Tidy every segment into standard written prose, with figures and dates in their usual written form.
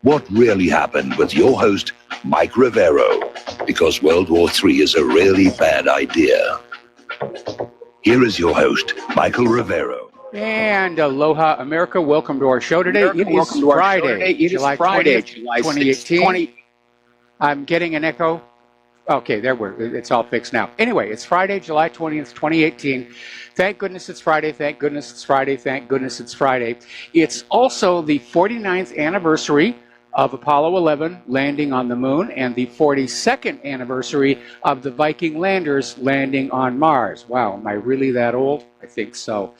What really happened with your host, Mike Rivero, because World War III is a really bad idea. Here is your host, Michael Rivero. And aloha, America. Welcome to our show today. It is Friday, July 20th, 2018. I'm getting an echo. Okay, it's all fixed now. Anyway, it's Friday, July 20th, 2018. Thank goodness it's Friday. Thank goodness it's Friday. Thank goodness it's Friday. It's also the 49th anniversary of Apollo 11 landing on the moon and the 42nd anniversary of the Viking landers landing on Mars. Wow, am I really that old? I think so.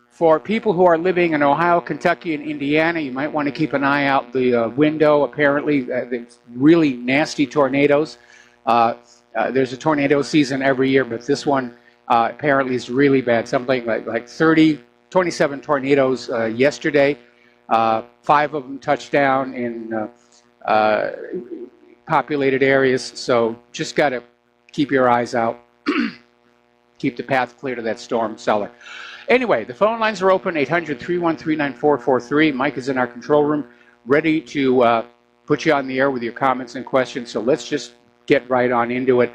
For people who are living in Ohio, Kentucky, and Indiana, you might want to keep an eye out the window. Apparently, there's really nasty tornadoes. There's a tornado season every year, but this one apparently is really bad. Something like 27 tornadoes yesterday. 5 of them touched down in populated areas, so just got to keep your eyes out. Keep the path clear to that storm cellar. Anyway, the phone lines are open, 800-313-9443. Mike is in our control room, ready to put you on the air with your comments and questions, so let's just get right on into it.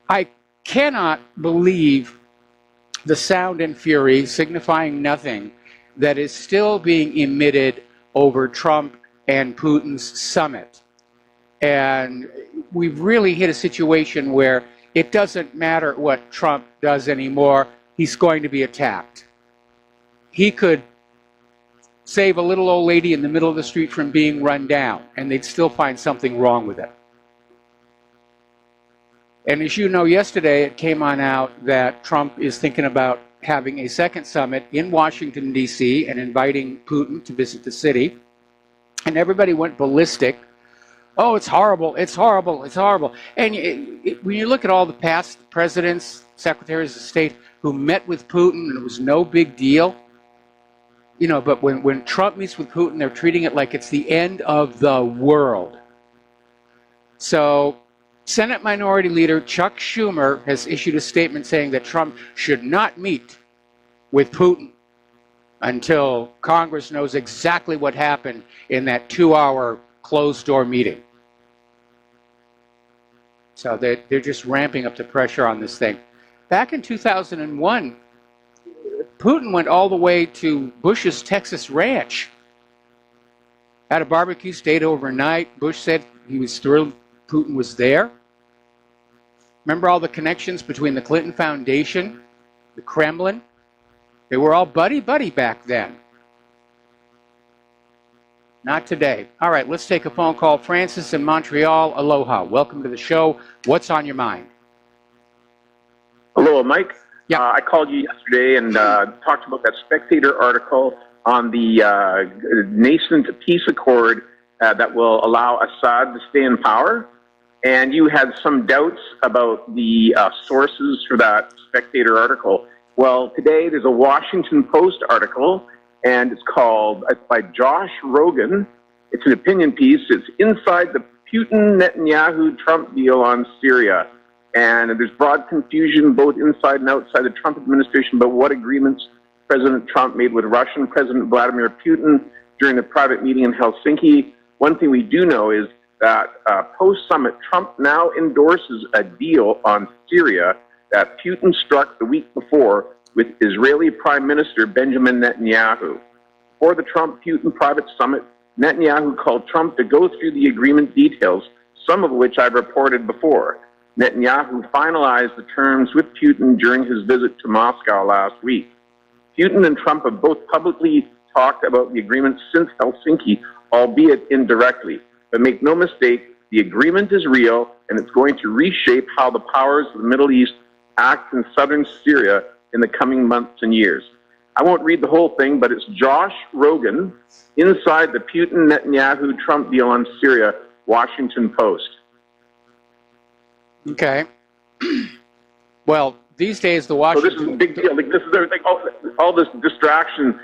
I cannot believe the sound and fury, signifying nothing, that is still being emitted over Trump and Putin's summit. And we've really hit a situation where it doesn't matter what Trump does anymore. He's going to be attacked. He could save a little old lady in the middle of the street from being run down, and they'd still find something wrong with it. And as you know, yesterday it came on out that Trump is thinking about having a second summit in Washington, D.C., and inviting Putin to visit the city. And everybody went ballistic. Oh, it's horrible, it's horrible, it's horrible. And when you look at all the past presidents, secretaries of state who met with Putin, and it was no big deal, you know, but when Trump meets with Putin, they're treating it like it's the end of the world. So Senate Minority Leader Chuck Schumer has issued a statement saying that Trump should not meet with Putin until Congress knows exactly what happened in that 2-hour closed-door meeting. So they're just ramping up the pressure on this thing. Back in 2001, Putin went all the way to Bush's Texas ranch. Had a barbecue, stayed overnight. Bush said he was thrilled Putin was there. Remember all the connections between the Clinton Foundation, the Kremlin? They were all buddy-buddy back then. Not today. All right, let's take a phone call. Francis in Montreal, aloha. Welcome to the show. What's on your mind? Hello, Mike. Yeah. I called you yesterday and talked about that Spectator article on the nascent peace accord that will allow Assad to stay in power. And you had some doubts about the sources for that Spectator article. Well, today there's a Washington Post article, and it's by Josh Rogan. It's an opinion piece. It's inside the Putin-Netanyahu-Trump deal on Syria. And there's broad confusion both inside and outside the Trump administration about what agreements President Trump made with Russian President Vladimir Putin during the private meeting in Helsinki. One thing we do know is that post-summit, Trump now endorses a deal on Syria that Putin struck the week before with Israeli Prime Minister Benjamin Netanyahu. For the Trump-Putin private summit, Netanyahu called Trump to go through the agreement details, some of which I've reported before. Netanyahu finalized the terms with Putin during his visit to Moscow last week. Putin and Trump have both publicly talked about the agreement since Helsinki, albeit indirectly. But make no mistake, the agreement is real, and it's going to reshape how the powers of the Middle East act in southern Syria in the coming months and years. I won't read the whole thing, but it's Josh Rogan, inside the Putin-Netanyahu-Trump deal on Syria, Washington Post. Okay. Well, these days the Washington... So this is a big deal. Like, this is everything, all this distraction,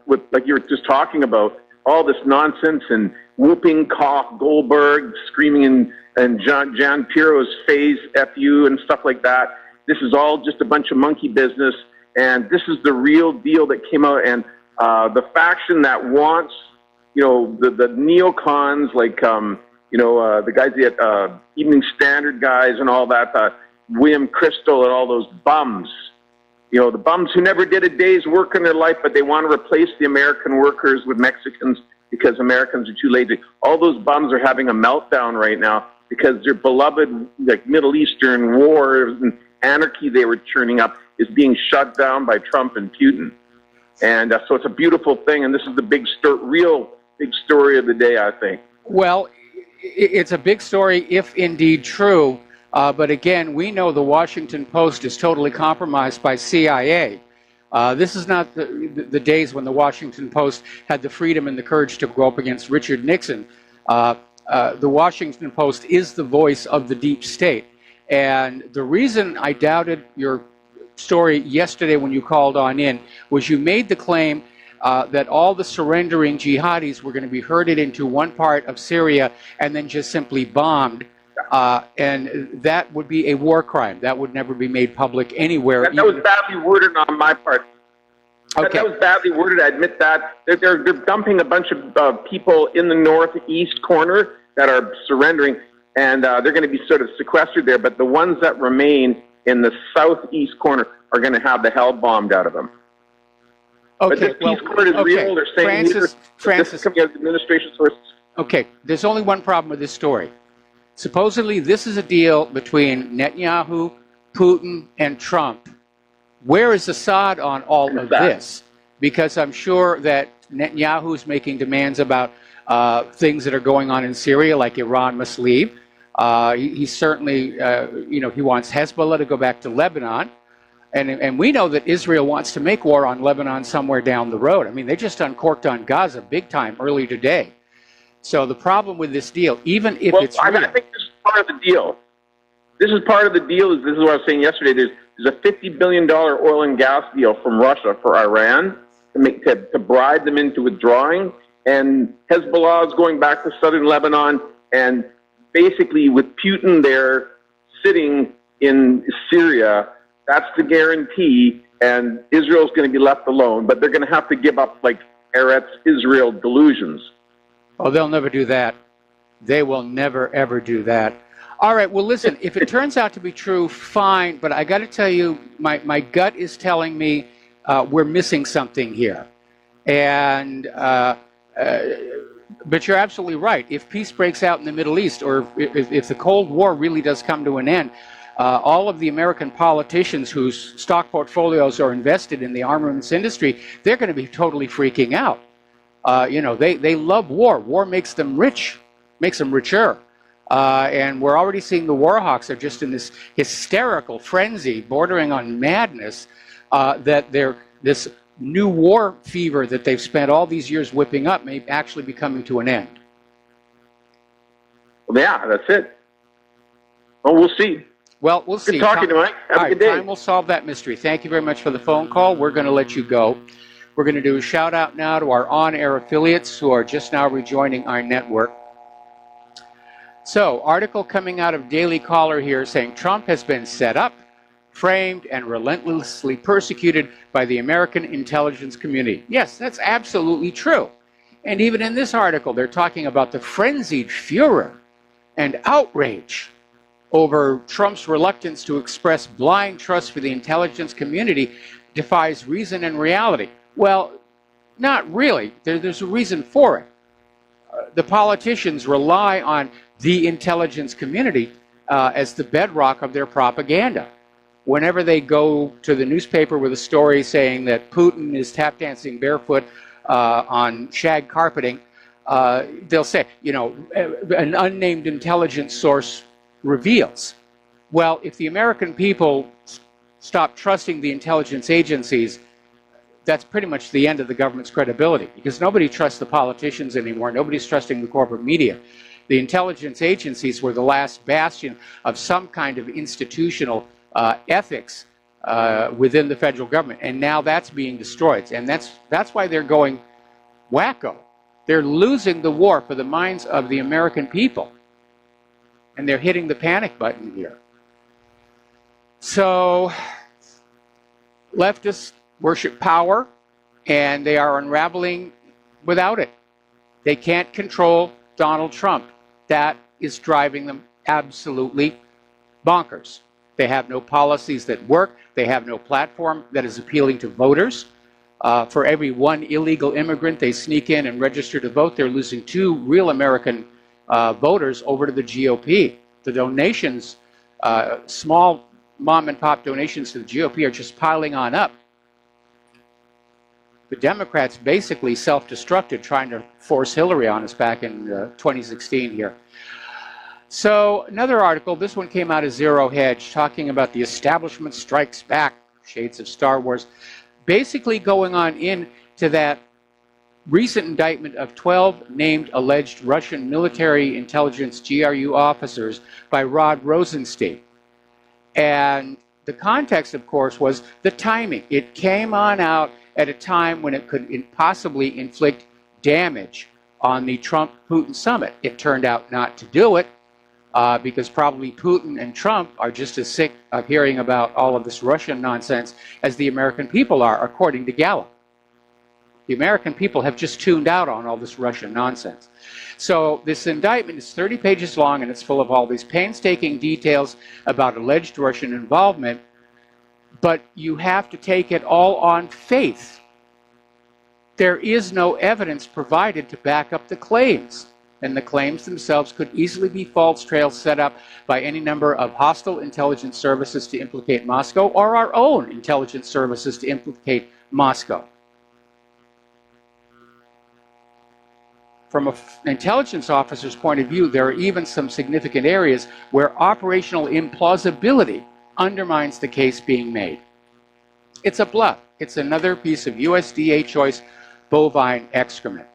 with, like you were just talking about, all this nonsense and whooping cough Goldberg screaming in Jan Piro's face, F you, and stuff like that. This is all just a bunch of monkey business, and this is the real deal that came out. And the faction that wants the neocons like, the guys at Evening Standard guys and all that, William Crystal and all those bums. The bums who never did a day's work in their life, but they want to replace the American workers with Mexicans because Americans are too lazy. All those bums are having a meltdown right now because their beloved Middle Eastern wars and anarchy they were churning up is being shut down by Trump and Putin. And so it's a beautiful thing, and this is the real big story of the day, I think. Well, it's a big story if indeed true, but again, we know the Washington Post is totally compromised by CIA. This is not the days when the Washington Post had the freedom and the courage to go up against Richard Nixon. The Washington Post is the voice of the deep state. And the reason I doubted your story yesterday when you called on in was you made the claim that all the surrendering jihadis were going to be herded into one part of Syria and then just simply bombed. And that would be a war crime. That would never be made public anywhere. That was badly worded on my part. Okay. That was badly worded, I admit that. They're dumping a bunch of people in the northeast corner that are surrendering, and they're going to be sort of sequestered there. But the ones that remain in the southeast corner are going to have the hell bombed out of them. Okay, but this peace accord is real. They're saying Francis, this is coming out of administration sources. Okay, there's only one problem with this story. Supposedly, this is a deal between Netanyahu, Putin, and Trump. Where is Assad on all of this? Because I'm sure that Netanyahu is making demands about things that are going on in Syria, like Iran must leave. He certainly, he wants Hezbollah to go back to Lebanon. And we know that Israel wants to make war on Lebanon somewhere down the road. I mean, they just uncorked on Gaza big time early today. So the problem with this deal, even if it's real, I think this is part of the deal. This is part of the deal. This is what I was saying yesterday. There's a $50 billion oil and gas deal from Russia for Iran to bribe them into withdrawing. And Hezbollah is going back to southern Lebanon. And basically with Putin there sitting in Syria, that's the guarantee. And Israel's going to be left alone. But they're going to have to give up like Eretz Israel delusions. Oh, they'll never do that. They will never, ever do that. All right, well, listen, if it turns out to be true, fine. But I got to tell you, my gut is telling me we're missing something here. And but you're absolutely right. If peace breaks out in the Middle East, or if the Cold War really does come to an end, all of the American politicians whose stock portfolios are invested in the armaments industry, they're going to be totally freaking out. They love war. War makes them rich, makes them richer. And we're already seeing the war hawks are just in this hysterical frenzy, bordering on madness, that this new war fever that they've spent all these years whipping up may actually be coming to an end. Well, yeah, that's it. Well, we'll see. Well, we'll see. Good talking to you, Mike. Have a good day. Time will solve that mystery. Thank you very much for the phone call. We're going to let you go. We're going to do a shout out now to our on-air affiliates who are just now rejoining our network. So, article coming out of Daily Caller here saying Trump has been set up, framed, and relentlessly persecuted by the American intelligence community. Yes, that's absolutely true. And even in this article, they're talking about the frenzied furor and outrage over Trump's reluctance to express blind trust for the intelligence community defies reason and reality. Well, not really. There's a reason for it. The politicians rely on the intelligence community as the bedrock of their propaganda. Whenever they go to the newspaper with a story saying that Putin is tap dancing barefoot on shag carpeting, they'll say, an unnamed intelligence source reveals. Well, if the American people stop trusting the intelligence agencies, that's pretty much the end of the government's credibility, because nobody trusts the politicians anymore. Nobody's trusting the corporate media. The intelligence agencies were the last bastion of some kind of institutional ethics within the federal government, and now that's being destroyed. And that's why they're going wacko. They're losing the war for the minds of the American people, and they're hitting the panic button here. So leftists worship power, and they are unraveling without it. They can't control Donald Trump. That is driving them absolutely bonkers. They have no policies that work. They have no platform that is appealing to voters. For every one illegal immigrant they sneak in and register to vote, they're losing 2 real American voters over to the GOP. The donations, small mom and pop donations to the GOP are just piling on up. The Democrats basically self-destructed trying to force Hillary on us back in 2016 here. So another article, this one came out of Zero Hedge, talking about the establishment strikes back, shades of Star Wars, basically going on into that recent indictment of 12 named alleged Russian military intelligence GRU officers by Rod Rosenstein. And the context, of course, was the timing. It came on out at a time when it could possibly inflict damage on the Trump-Putin summit. It turned out not to do it because probably Putin and Trump are just as sick of hearing about all of this Russian nonsense as the American people are, according to Gallup. The American people have just tuned out on all this Russian nonsense. So this indictment is 30 pages long, and it's full of all these painstaking details about alleged Russian involvement, but you have to take it all on faith. There is no evidence provided to back up the claims, and the claims themselves could easily be false trails set up by any number of hostile intelligence services to implicate Moscow, or our own intelligence services to implicate Moscow. From an intelligence officer's point of view, there are even some significant areas where operational implausibility undermines the case being made. It's a bluff. It's another piece of USDA choice bovine excrement.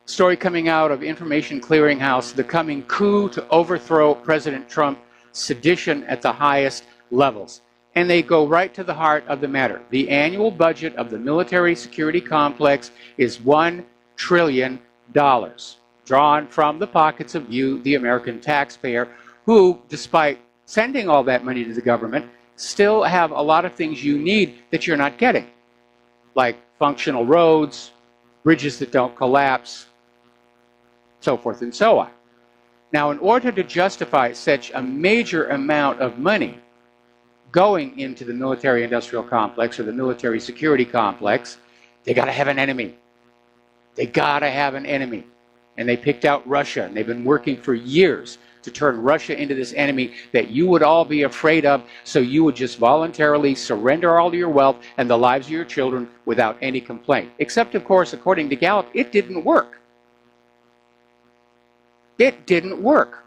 Story coming out of Information Clearinghouse, the coming coup to overthrow President Trump, sedition at the highest levels. And they go right to the heart of the matter. The annual budget of the military security complex is $1 trillion, drawn from the pockets of you, the American taxpayer, who, despite sending all that money to the government, still have a lot of things you need that you're not getting, like functional roads, bridges that don't collapse, so forth and so on. Now, in order to justify such a major amount of money going into the military-industrial complex or the military security complex, they got to have an enemy. They got to have an enemy. And they picked out Russia, and they've been working for years to turn Russia into this enemy that you would all be afraid of, so you would just voluntarily surrender all of your wealth and the lives of your children without any complaint. Except, of course, according to Gallup, it didn't work. It didn't work.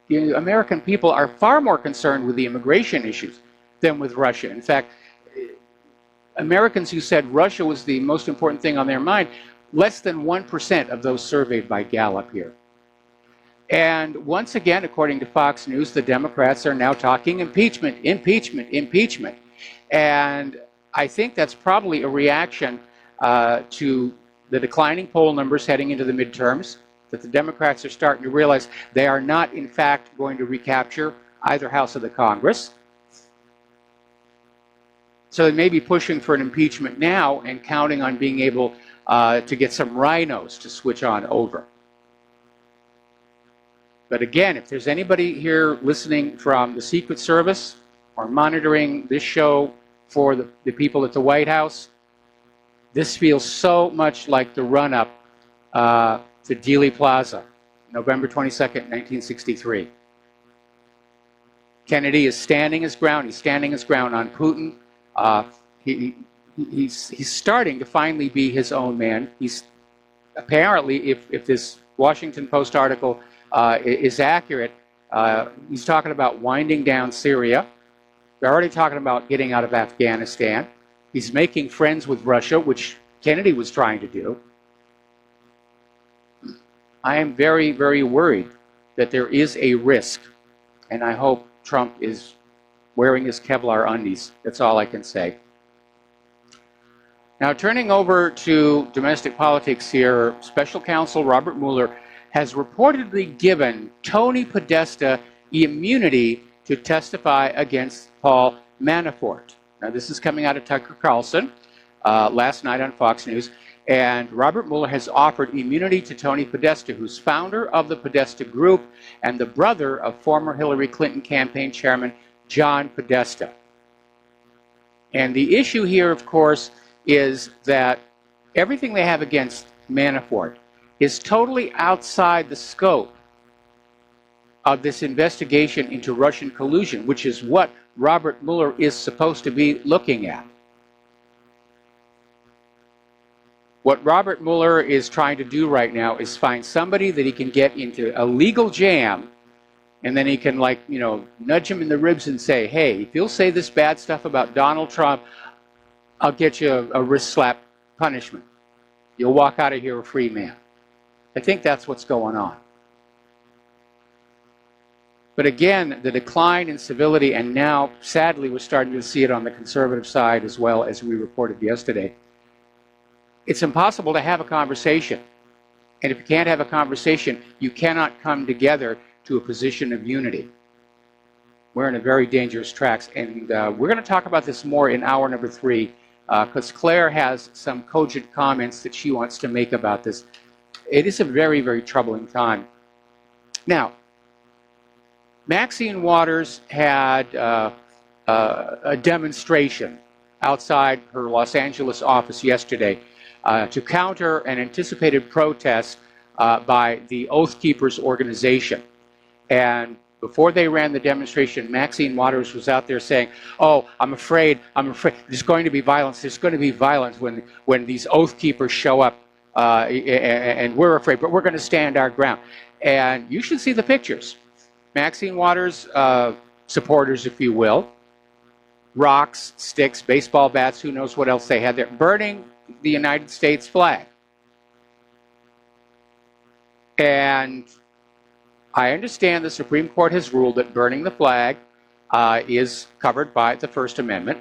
The American people are far more concerned with the immigration issues than with Russia. In fact, Americans who said Russia was the most important thing on their mind, less than 1% of those surveyed by Gallup here. And once again, according to Fox News, the Democrats are now talking impeachment, impeachment, impeachment. And I think that's probably a reaction to the declining poll numbers heading into the midterms, that the Democrats are starting to realize they are not, in fact, going to recapture either house of the Congress. So they may be pushing for an impeachment now and counting on being able to get some rhinos to switch on over. But again, if there's anybody here listening from the Secret Service or monitoring this show for the people at the White House, this feels so much like the run-up to Dealey Plaza, November 22nd, 1963. Kennedy is standing his ground. He's standing his ground on Putin. He's starting to finally be his own man. He's apparently, if this Washington Post article is accurate, he's talking about winding down Syria. They're already talking about getting out of Afghanistan. He's making friends with Russia, which Kennedy was trying to do. I am very, very worried that there is a risk, and I hope Trump is wearing his Kevlar undies. That's all I can say. Now, turning over to domestic politics here, Special Counsel Robert Mueller has reportedly given Tony Podesta immunity to testify against Paul Manafort. Now, this is coming out of Tucker Carlson. last night on Fox News. And Robert Mueller has offered immunity to Tony Podesta, who's founder of the Podesta Group and the brother of former Hillary Clinton campaign chairman John Podesta. And the issue here, of course, is that everything they have against Manafort is totally outside the scope of this investigation into Russian collusion, which is what Robert Mueller is supposed to be looking at. What Robert Mueller is trying to do right now is find somebody that he can get into a legal jam, and then he can, like, you know, nudge him in the ribs and say, hey, if you'll say this bad stuff about Donald Trump, I'll get you a wrist slap punishment. You'll walk out of here a free man. I think that's what's going on. But again, the decline in civility, and now, sadly, we're starting to see it on the conservative side as well, as we reported yesterday. It's impossible to have a conversation. And if you can't have a conversation, you cannot come together to a position of unity. We're in a very dangerous tracks. And we're going to talk about this more in hour number 3, because Claire has some cogent comments that she wants to make about this. It is a very, very troubling time. Now, Maxine Waters had a demonstration outside her Los Angeles office yesterday to counter an anticipated protest by the Oath Keepers organization. And before they ran the demonstration, Maxine Waters was out there saying, oh, I'm afraid there's going to be violence. There's going to be violence when these Oath Keepers show up, and we're afraid, but we're going to stand our ground. And you should see the pictures. Maxine Waters supporters, if you will, rocks, sticks, baseball bats, who knows what else they had there, burning the United States flag. And I understand the Supreme Court has ruled that burning the flag is covered by the First Amendment.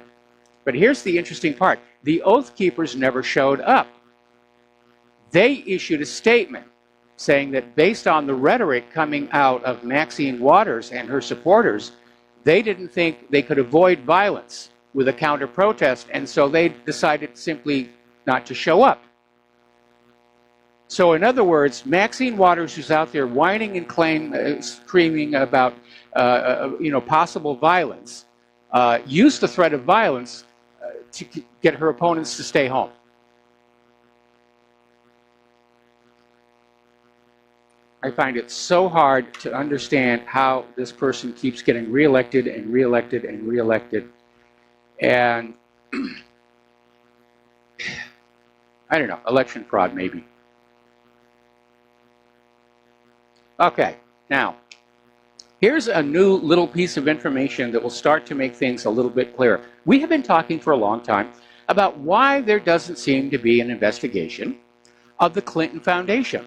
But here's the interesting part. The Oath Keepers never showed up. They issued a statement saying that based on the rhetoric coming out of Maxine Waters and her supporters, they didn't think they could avoid violence with a counter-protest, and so they decided simply not to show up. So in other words, Maxine Waters, who's out there whining and screaming about possible violence, used the threat of violence to get her opponents to stay home. I find it so hard to understand how this person keeps getting reelected and reelected and reelected. And I don't know, election fraud maybe. Okay, now, here's a new little piece of information that will start to make things a little bit clearer. We have been talking for a long time about why there doesn't seem to be an investigation of the Clinton Foundation.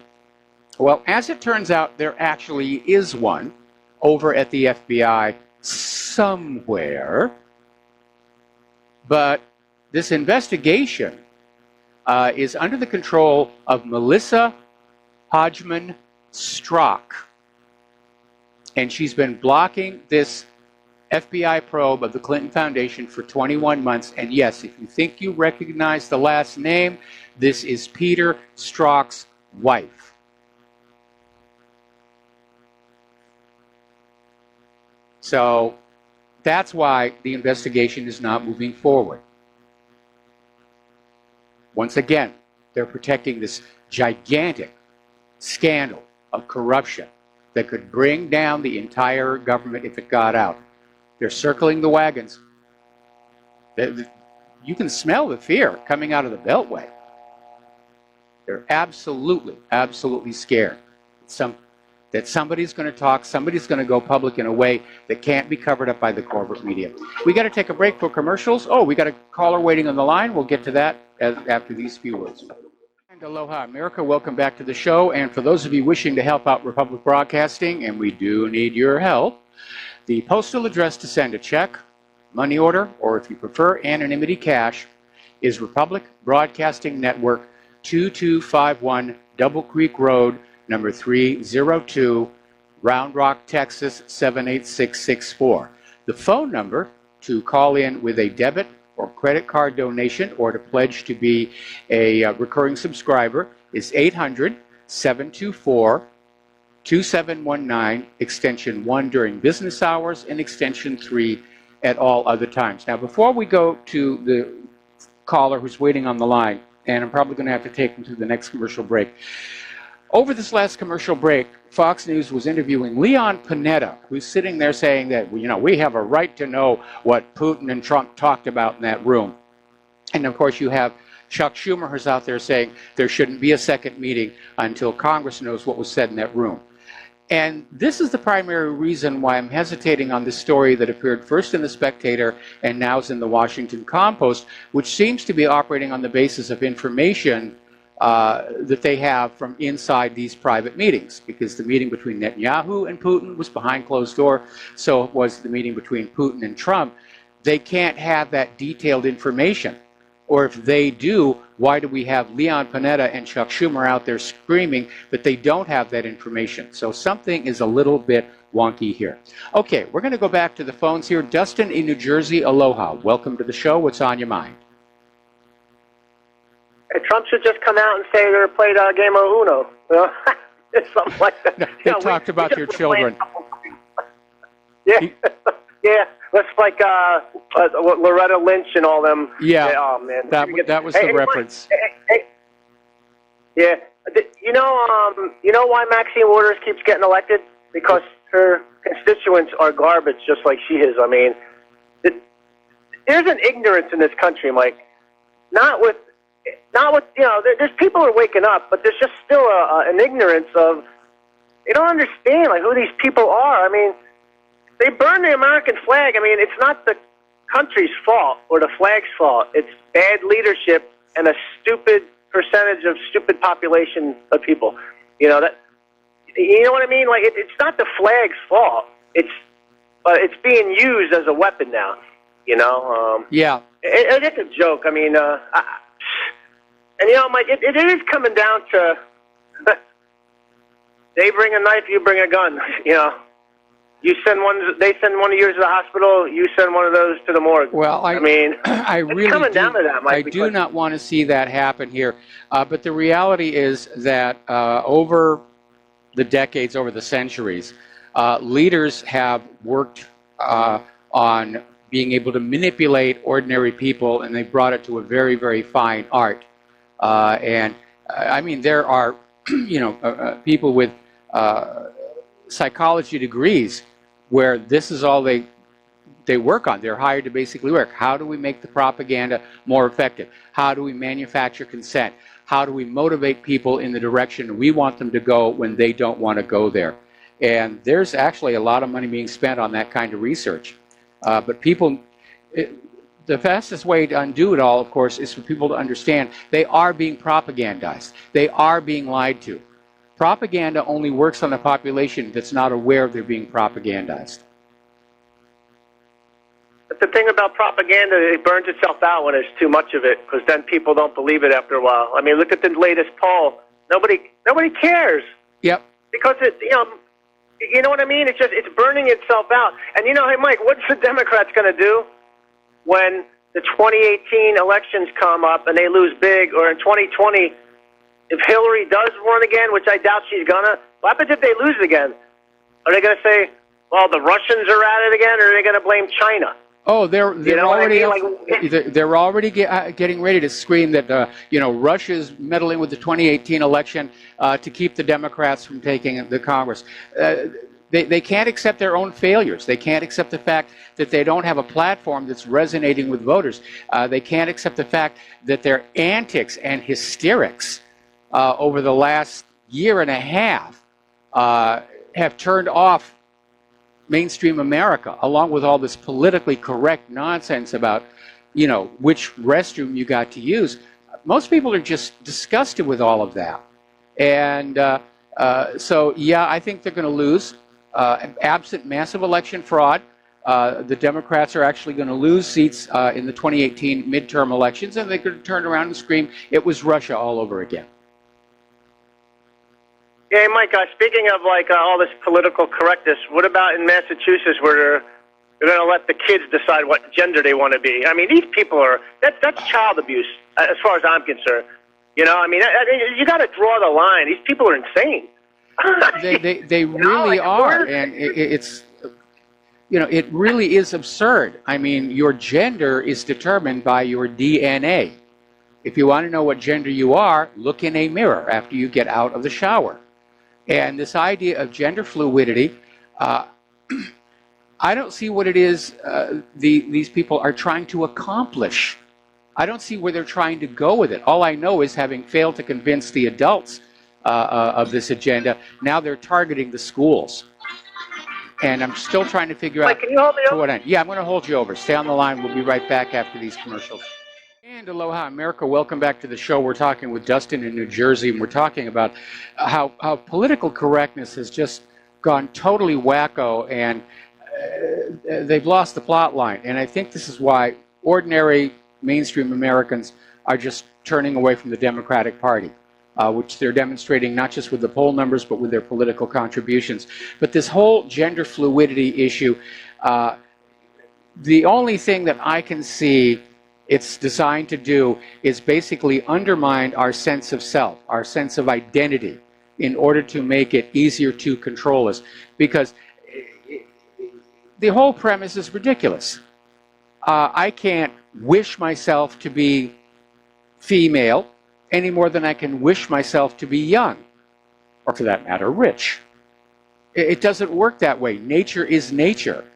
Well, as it turns out, there actually is one over at the FBI somewhere. But this investigation is under the control of Melissa Hodgman Strzok. And she's been blocking this FBI probe of the Clinton Foundation for 21 months. And yes, if you think you recognize the last name, this is Peter Strzok's wife. So that's why the investigation is not moving forward. Once again, they're protecting this gigantic scandal of corruption that could bring down the entire government if it got out. They're circling the wagons. You can smell the fear coming out of the Beltway. They're absolutely, absolutely scared that somebody's going to talk, somebody's going to go public in a way that can't be covered up by the corporate media. We got to take a break for commercials. Oh, we got a caller waiting on the line. We'll get to that after these few words. And aloha, America. Welcome back to the show. And for those of you wishing to help out Republic Broadcasting, and we do need your help, the postal address to send a check, money order, or if you prefer, anonymity cash, is Republic Broadcasting Network, 2251 Double Creek Road, number 302, Round Rock, Texas, 78664. The phone number to call in with a debit or credit card donation or to pledge to be a recurring subscriber is 800-724-2719, extension 1 during business hours and extension 3 at all other times. Now, before we go to the caller who's waiting on the line, and I'm probably going to have to take him to the next commercial break. Over this last commercial break, Fox News was interviewing Leon Panetta, who's sitting there saying that, we have a right to know what Putin and Trump talked about in that room. And of course, you have Chuck Schumer who's out there saying there shouldn't be a second meeting until Congress knows what was said in that room. And this is the primary reason why I'm hesitating on this story that appeared first in The Spectator and now is in the Washington Compost, which seems to be operating on the basis of information that they have from inside these private meetings, because the meeting between Netanyahu and Putin was behind closed door, so was the meeting between Putin and Trump. They can't have that detailed information. Or if they do, why do we have Leon Panetta and Chuck Schumer out there screaming that they don't have that information? So something is a little bit wonky here. Okay, we're going to go back to the phones here. Dustin in New Jersey, aloha. Welcome to the show. What's on your mind? Trump should just come out and say they're played a game of Uno. Something like that. No, they talked about your children. Yeah, yeah. That's like Loretta Lynch and all them. Yeah, oh man, that was the reference. Yeah, you know why Maxine Waters keeps getting elected? Because her constituents are garbage, just like she is. I mean, there's an ignorance in this country, Mike. Not with there's people who are waking up, but there's just still an ignorance of, they don't understand like who these people are. I mean, they burn the American flag. I mean, it's not the country's fault or the flag's fault. It's bad leadership and a stupid percentage of stupid population of people. You know what I mean? Like it's not the flag's fault. It's being used as a weapon now. Yeah. It's a joke. I mean, and Mike, it is coming down to they bring a knife, you bring a gun. You send one. They send one of yours to the hospital. You send one of those to the morgue. Well, I mean, I really coming down to that, Mike, I do not want to see that happen here. But the reality is that over the decades, over the centuries, leaders have worked on being able to manipulate ordinary people, and they brought it to a very, very fine art. And I mean, there are, people with psychology degrees where this is all they work on. They're hired to basically work. How do we make the propaganda more effective? How do we manufacture consent? How do we motivate people in the direction we want them to go when they don't want to go there? And there's actually a lot of money being spent on that kind of research. But people, the fastest way to undo it all, of course, is for people to understand they are being propagandized. They are being lied to. Propaganda only works on a population that's not aware they're being propagandized. But the thing about propaganda, it burns itself out when there's too much of it, because then people don't believe it after a while. I mean, look at the latest poll. Nobody cares. Yep. Because you know what I mean? It's burning itself out. And hey, Mike, what's the Democrats going to do when the 2018 elections come up and they lose big, or in 2020, if Hillary does run again, which I doubt she's gonna, what happens if they lose again? Are they going to say, well, the Russians are at it again, or are they going to blame China? Oh, they're already getting ready to scream that Russia's meddling with the 2018 election to keep the Democrats from taking the Congress. They can't accept their own failures. They can't accept the fact that they don't have a platform that's resonating with voters. They can't accept the fact that their antics and hysterics over the last year and a half have turned off mainstream America, along with all this politically correct nonsense about, which restroom you got to use. Most people are just disgusted with all of that. And so, yeah, I think they're going to lose. Absent massive election fraud, the Democrats are actually going to lose seats in the 2018 midterm elections, and they're going to turn around and scream, it was Russia all over again. Yeah, Mike, speaking of all this political correctness, what about in Massachusetts where they're going to let the kids decide what gender they want to be. I mean, these people are, that's child abuse, as far as I'm concerned. You know, I mean, you got to draw the line. These people are insane. They really are, and it's, you know, it really is absurd. I mean, your gender is determined by your DNA. If you want to know what gender you are, look in a mirror after you get out of the shower. And this idea of gender fluidity, I don't see what it is these people are trying to accomplish. I don't see where they're trying to go with it. All I know is, having failed to convince the adults of this agenda, now they're targeting the schools. And I'm still trying to figure out can you hold me to what end. Yeah, I'm going to hold you over. Stay on the line. We'll be right back after these commercials. And aloha, America. Welcome back to the show. We're talking with Dustin in New Jersey, and we're talking about how political correctness has just gone totally wacko, and they've lost the plot line. And I think this is why ordinary mainstream Americans are just turning away from the Democratic Party, which they're demonstrating not just with the poll numbers, but with their political contributions. But this whole gender fluidity issue, the only thing that I can see it's designed to do is basically undermine our sense of self, our sense of identity, in order to make it easier to control us. Because the whole premise is ridiculous. I can't wish myself to be female any more than I can wish myself to be young, or for that matter, rich. It doesn't work that way. Nature is nature.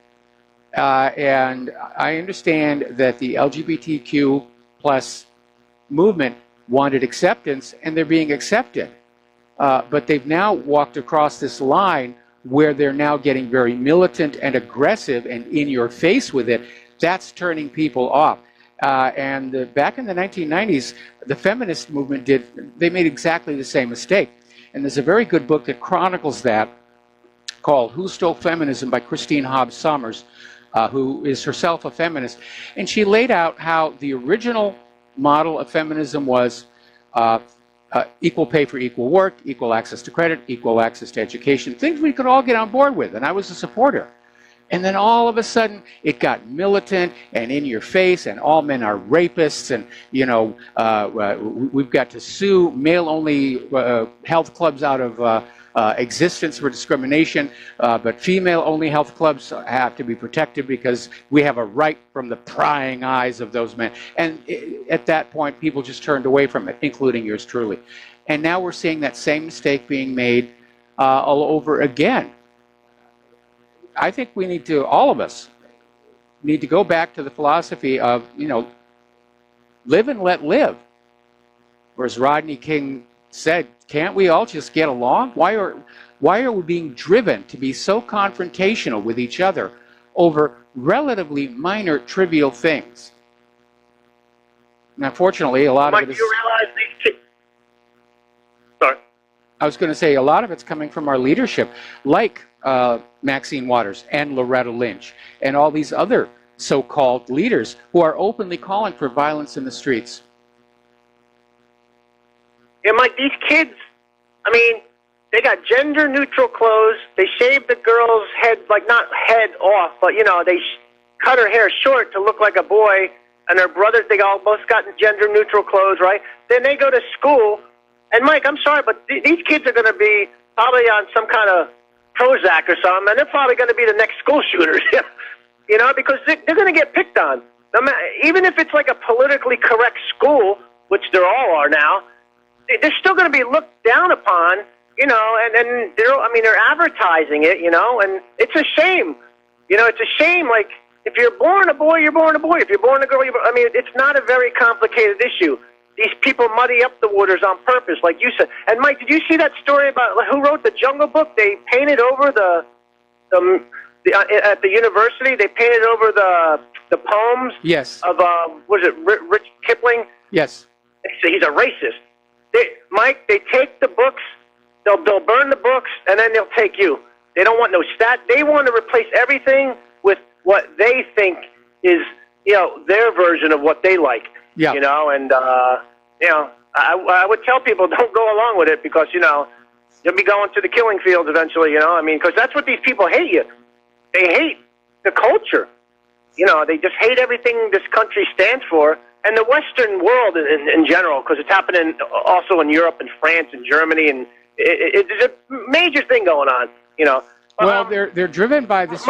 And I understand that the LGBTQ plus movement wanted acceptance, and they're being accepted. But they've now walked across this line where they're now getting very militant and aggressive and in your face with it. That's turning people off. And back in the 1990s, the feminist movement they made exactly the same mistake. And there's a very good book that chronicles that, called Who Stole Feminism by Christine Hobbs Sommers, who is herself a feminist. And she laid out how the original model of feminism was equal pay for equal work, equal access to credit, equal access to education, things we could all get on board with, and I was a supporter. And then all of a sudden, it got militant and in your face, and all men are rapists, and, you know, we've got to sue male-only health clubs out of existence for discrimination, but female-only health clubs have to be protected because we have a right from the prying eyes of those men. And at that point, people just turned away from it, including yours truly. And now we're seeing that same mistake being made all over again. I think we need to, all of us, need to go back to the philosophy of, you know, live and let live. Whereas Rodney King said, can't we all just get along? Why are we being driven to be so confrontational with each other over relatively minor, trivial things? And unfortunately, a lot of it is... Do you realize these kids... Sorry. I was going to say, a lot of it's coming from our leadership, like Maxine Waters and Loretta Lynch and all these other so-called leaders who are openly calling for violence in the streets. And like these kids, I mean, they got gender-neutral clothes. They shaved the girl's head, like not head off, but, you know, they cut her hair short to look like a boy. And her brothers, they all both got gender-neutral clothes, right? Then they go to school. And, Mike, I'm sorry, but these kids are going to be probably on some kind of Prozac or something, and they're probably going to be the next school shooters, you know, because they're going to get picked on. Even if it's like a politically correct school, which they all are now, they're still going to be looked down upon, you know, and they're advertising it, you know, and it's a shame. You know, it's a shame, like, if you're born a boy, you're born a boy. If you're born a girl, it's not a very complicated issue. These people muddy up the waters on purpose, like you said. And, Mike, did you see that story about who wrote the Jungle Book? They painted over at the university, they painted over the poems Yes. of, Rich Kipling? Yes. He's a racist. Mike, they take the books, they'll burn the books, and then they'll take you. They don't want no stat. They want to replace everything with what they think is, you know, their version of what they like. Yeah. You know, and, you know, I would tell people don't go along with it because, you know, you'll be going to the killing fields eventually, you know. I mean, because that's what these people hate you. They hate the culture. They just hate everything this country stands for, and the Western world in general, because it's happening also in Europe and France and Germany, and it's a major thing going on. Well, they're driven by this.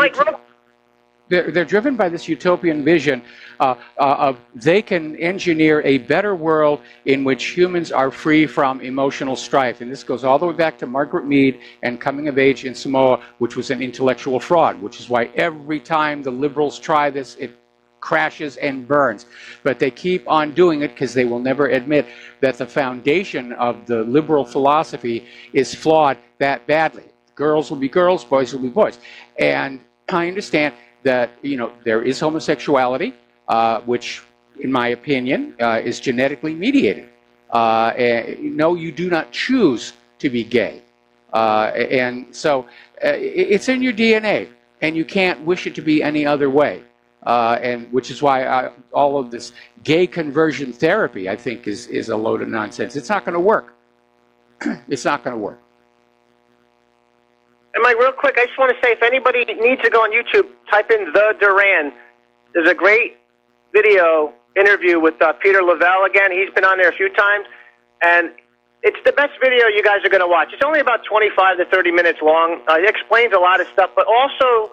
They're driven by this utopian vision of they can engineer a better world in which humans are free from emotional strife. And this goes all the way back to Margaret Mead and Coming of Age in Samoa, which was an intellectual fraud, which is why every time the liberals try this, it crashes and burns. But they keep on doing it because they will never admit that the foundation of the liberal philosophy is flawed that badly. Girls will be girls, boys will be boys. And I understand that there is homosexuality, which, in my opinion, is genetically mediated. No, you do not choose to be gay, and so it's in your DNA, and you can't wish it to be any other way. And which is why all of this gay conversion therapy, I think, is a load of nonsense. It's not going to work. It's not going to work. And Mike, real quick, I just want to say, if anybody needs to go on YouTube, type in The Duran. There's a great video interview with Peter Lavelle again. He's been on there a few times, and it's the best video you guys are going to watch. It's only about 25 to 30 minutes long. It explains a lot of stuff, but also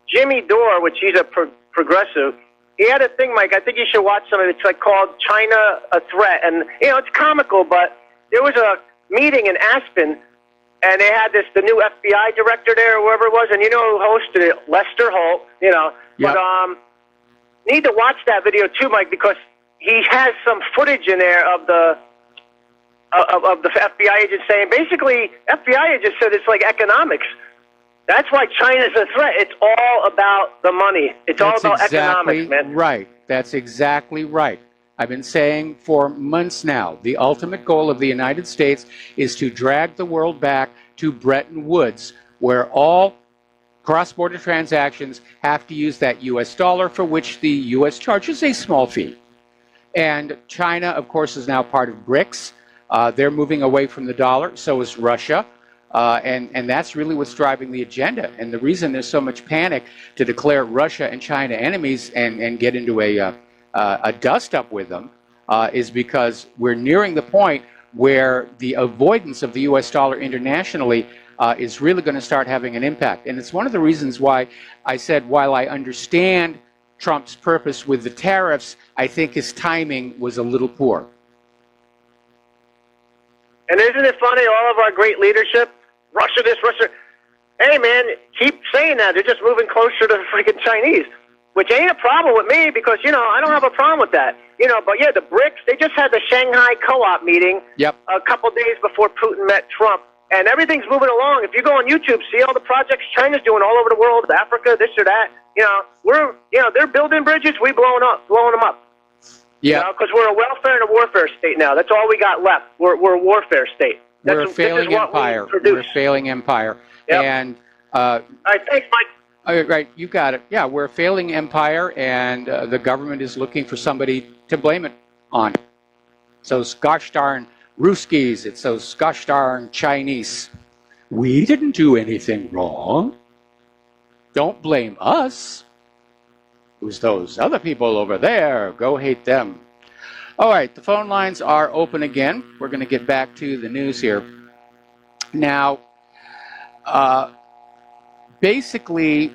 Jimmy Dore, which he's a progressive, he had a thing, Mike, I think you should watch something that's called China a Threat. And, it's comical, but there was a meeting in Aspen, and they had the new FBI director there, or whoever it was, and who hosted it? Lester Holt, Yep. But need to watch that video too, Mike, because he has some footage in there of the FBI agent saying, basically, FBI agent said it's like economics. That's why China's a threat. It's all about the money. It's all about economics, man. Right. That's exactly right. I've been saying for months now, the ultimate goal of the United States is to drag the world back to Bretton Woods, where all cross-border transactions have to use that U.S. dollar, for which the U.S. charges a small fee. And China, of course, is now part of BRICS. They're moving away from the dollar. So is Russia. And that's really what's driving the agenda. And the reason there's so much panic to declare Russia and China enemies and get into a dust-up with them is because we're nearing the point where the avoidance of the U.S. dollar internationally is really going to start having an impact. And it's one of the reasons why I said, while I understand Trump's purpose with the tariffs, I think his timing was a little poor. And isn't it funny, all of our great leadership, Russia this, Russia... Hey, man, keep saying that. They're just moving closer to the freaking Chinese, which ain't a problem with me because, I don't have a problem with that. But yeah, the BRICS, they just had the Shanghai co-op meeting a couple days before Putin met Trump, and everything's moving along. If you go on YouTube, see all the projects China's doing all over the world, Africa, this or that. They're building bridges, we blowing them up. Yeah, because we're a welfare and a warfare state now. That's all we got left. We're a warfare state. We're a failing empire. We're a failing empire. Yep. And all right, thanks, Mike. Right, you got it. Yeah, we're a failing empire, and the government is looking for somebody to blame it on. So gosh darn Ruskies, it's those gosh darn Chinese. We didn't do anything wrong. Don't blame us. It was those other people over there. Go hate them. All right, the phone lines are open again. We're going to get back to the news here. Now, basically,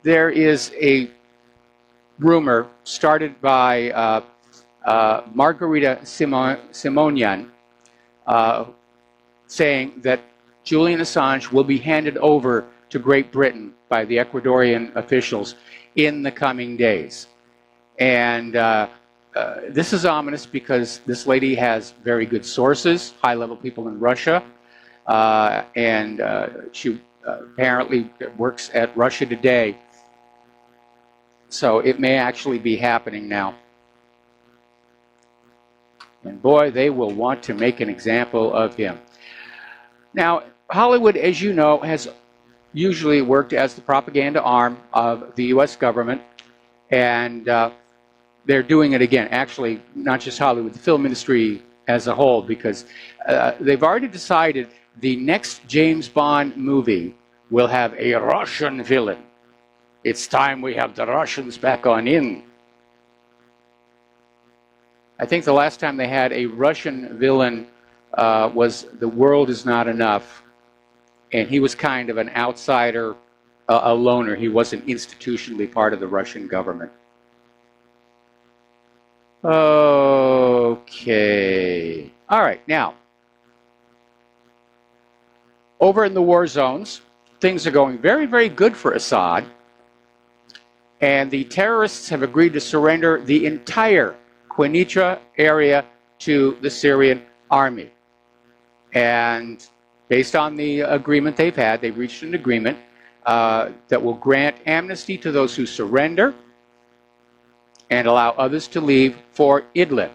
there is a rumor started by Margarita Simonian saying that Julian Assange will be handed over to Great Britain by the Ecuadorian officials in the coming days. And this is ominous because this lady has very good sources, high-level people in Russia, and she apparently works at Russia Today. So it may actually be happening now. And boy, they will want to make an example of him. Now, Hollywood, as you know, has usually worked as the propaganda arm of the U.S. government, and they're doing it again. Actually, not just Hollywood, the film industry as a whole, because they've already decided the next James Bond movie will have a Russian villain. It's time we have the Russians back on in. I think the last time they had a Russian villain was The World Is Not Enough. And he was kind of an outsider, a loner. He wasn't institutionally part of the Russian government. Okay. All right. Now, over in the war zones, things are going very, very good for Assad. And the terrorists have agreed to surrender the entire Quneitra area to the Syrian army. And based on the agreement they've had, they've reached an agreement that will grant amnesty to those who surrender and allow others to leave for Idlib.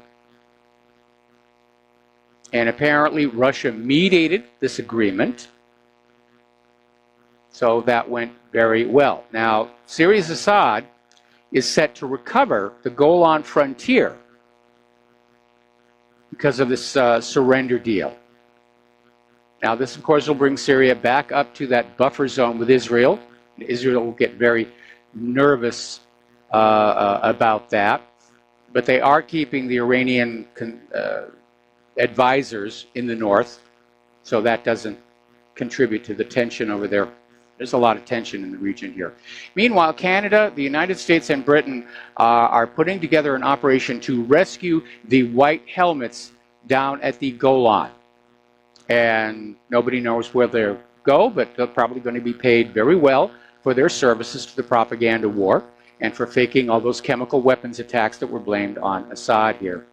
And apparently Russia mediated this agreement, so that went very well. Now, Syria's Assad is set to recover the Golan frontier because of this surrender deal. Now, this, of course, will bring Syria back up to that buffer zone with Israel. Israel will get very nervous about that. But they are keeping the Iranian advisors in the north, so that doesn't contribute to the tension over there. There's a lot of tension in the region here. Meanwhile, Canada, the United States, and Britain are putting together an operation to rescue the white helmets down at the Golan. And nobody knows where they'll go, but they're probably going to be paid very well for their services to the propaganda war and for faking all those chemical weapons attacks that were blamed on Assad here.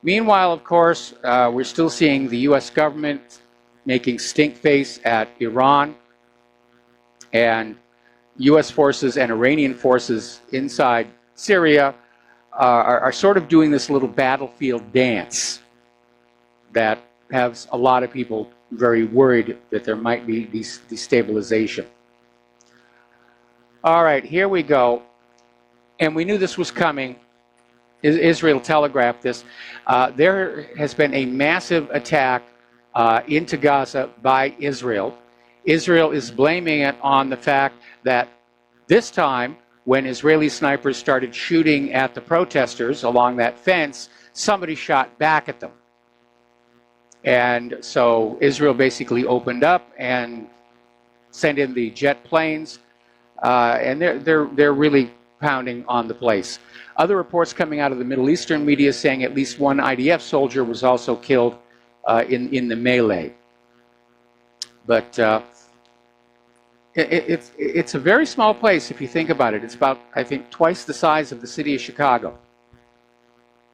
Meanwhile, of course, we're still seeing the U.S. government making stink face at Iran, and U.S. forces and Iranian forces inside Syria are sort of doing this little battlefield dance that has a lot of people very worried that there might be destabilization. All right, here we go. And we knew this was coming. Israel telegraphed this. There has been a massive attack into Gaza by Israel. Israel is blaming it on the fact that this time, when Israeli snipers started shooting at the protesters along that fence, somebody shot back at them. And so Israel basically opened up and sent in the jet planes, and they're really pounding on the place. Other reports coming out of the Middle Eastern media saying at least one IDF soldier was also killed in the melee. But it's a very small place if you think about it. It's about, I think, twice the size of the city of Chicago.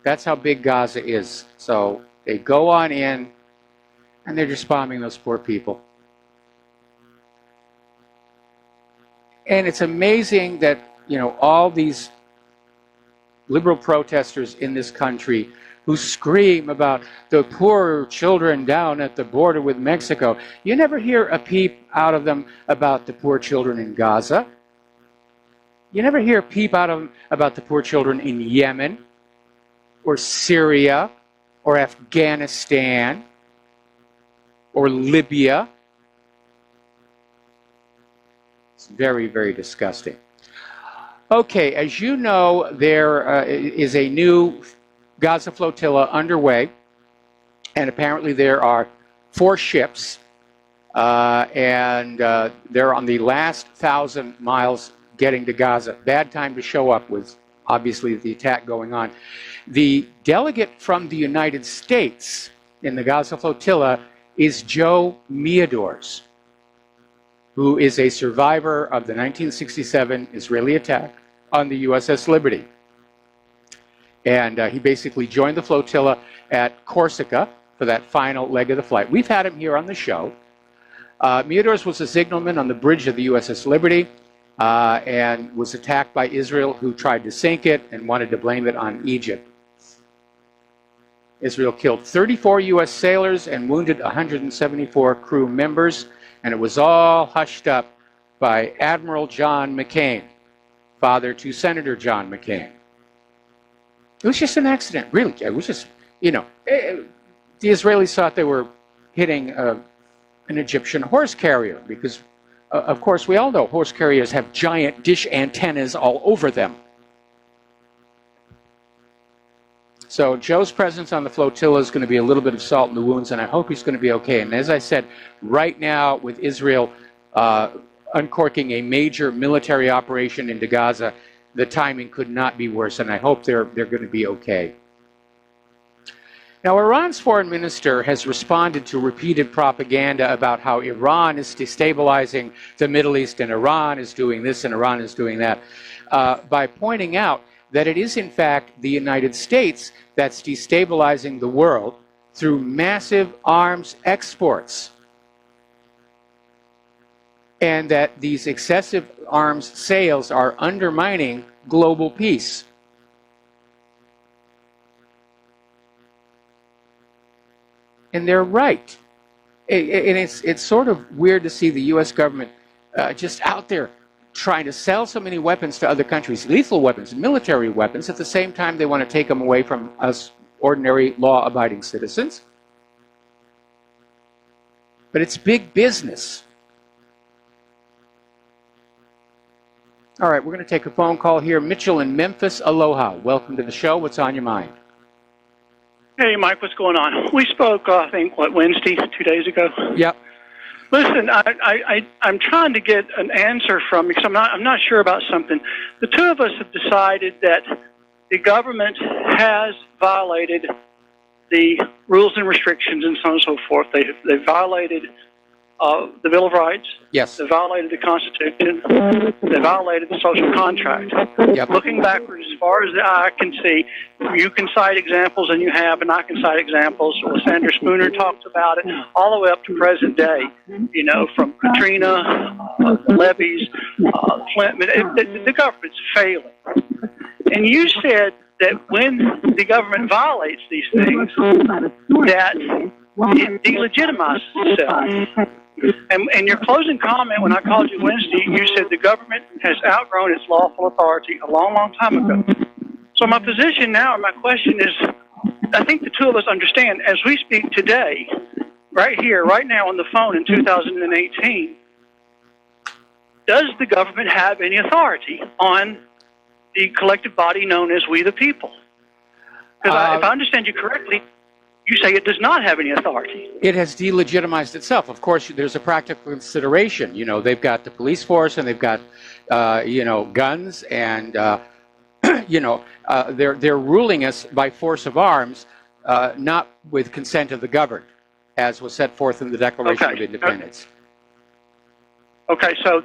That's how big Gaza is. So they go on in, and they're just bombing those poor people. And it's amazing that, you know, all these liberal protesters in this country who scream about the poor children down at the border with Mexico, you never hear a peep out of them about the poor children in Gaza. You never hear a peep out of them about the poor children in Yemen or Syria or Afghanistan or Libya. It's very, very disgusting. Okay, as you know, there is a new Gaza flotilla underway, and apparently there are 4 ships, and they're on the last 1,000 miles getting to Gaza. Bad time to show up with, obviously, the attack going on. The delegate from the United States in the Gaza flotilla is Joe Meadors, who is a survivor of the 1967 Israeli attack on the USS Liberty. And he basically joined the flotilla at Corsica for that final leg of the flight. We've had him here on the show. Meadors was a signalman on the bridge of the USS Liberty and was attacked by Israel, who tried to sink it and wanted to blame it on Egypt. Israel killed 34 U.S. sailors and wounded 174 crew members, and it was all hushed up by Admiral John McCain, father to Senator John McCain. It was just an accident, really. It was just, you know, the Israelis thought they were hitting an Egyptian horse carrier because Of course, we all know horse carriers have giant dish antennas all over them. So Joe's presence on the flotilla is going to be a little bit of salt in the wounds, and I hope he's going to be okay. And as I said, right now with Israel uncorking a major military operation into Gaza, the timing could not be worse, and I hope they're going to be okay. Now, Iran's foreign minister has responded to repeated propaganda about how Iran is destabilizing the Middle East and Iran is doing this and Iran is doing that, by pointing out that it is, in fact, the United States that's destabilizing the world through massive arms exports, and that these excessive arms sales are undermining global peace. And they're right. And it's sort of weird to see the U.S. government just out there trying to sell so many weapons to other countries, lethal weapons, military weapons. At the same time, they want to take them away from us ordinary law-abiding citizens. But it's big business. All right, we're going to take a phone call here. Mitchell in Memphis, aloha. Welcome to the show. What's on your mind? Hey, Mike, what's going on? We spoke, I think, Wednesday, 2 days ago? Yep. Listen, I'm trying to get an answer from you because I'm not sure about something. The two of us have decided that the government has violated the rules and restrictions and so on and so forth. They've violated the Bill of Rights. Yes. They violated the Constitution. They violated the social contract. Yep. Looking backwards, as far as the eye can see, you can cite examples, and you have, and I can cite examples. Well, Sandra Spooner talks about it all the way up to present day, you know, from Katrina, levees, Flint. The government's failing. And you said that when the government violates these things, that it delegitimizes itself. And in your closing comment when I called you Wednesday, you said the government has outgrown its lawful authority a long, long time ago. So my position now, and my question is, I think the two of us understand, as we speak today, right here, right now on the phone in 2018, does the government have any authority on the collective body known as we the people? Because if I understand you correctly, you say it does not have any authority. It has delegitimized itself. Of course, there's a practical consideration. You know, they've got the police force and they've got, you know, guns and, you know, they're ruling us by force of arms, not with consent of the governed, as was set forth in the Declaration of Independence. Okay, so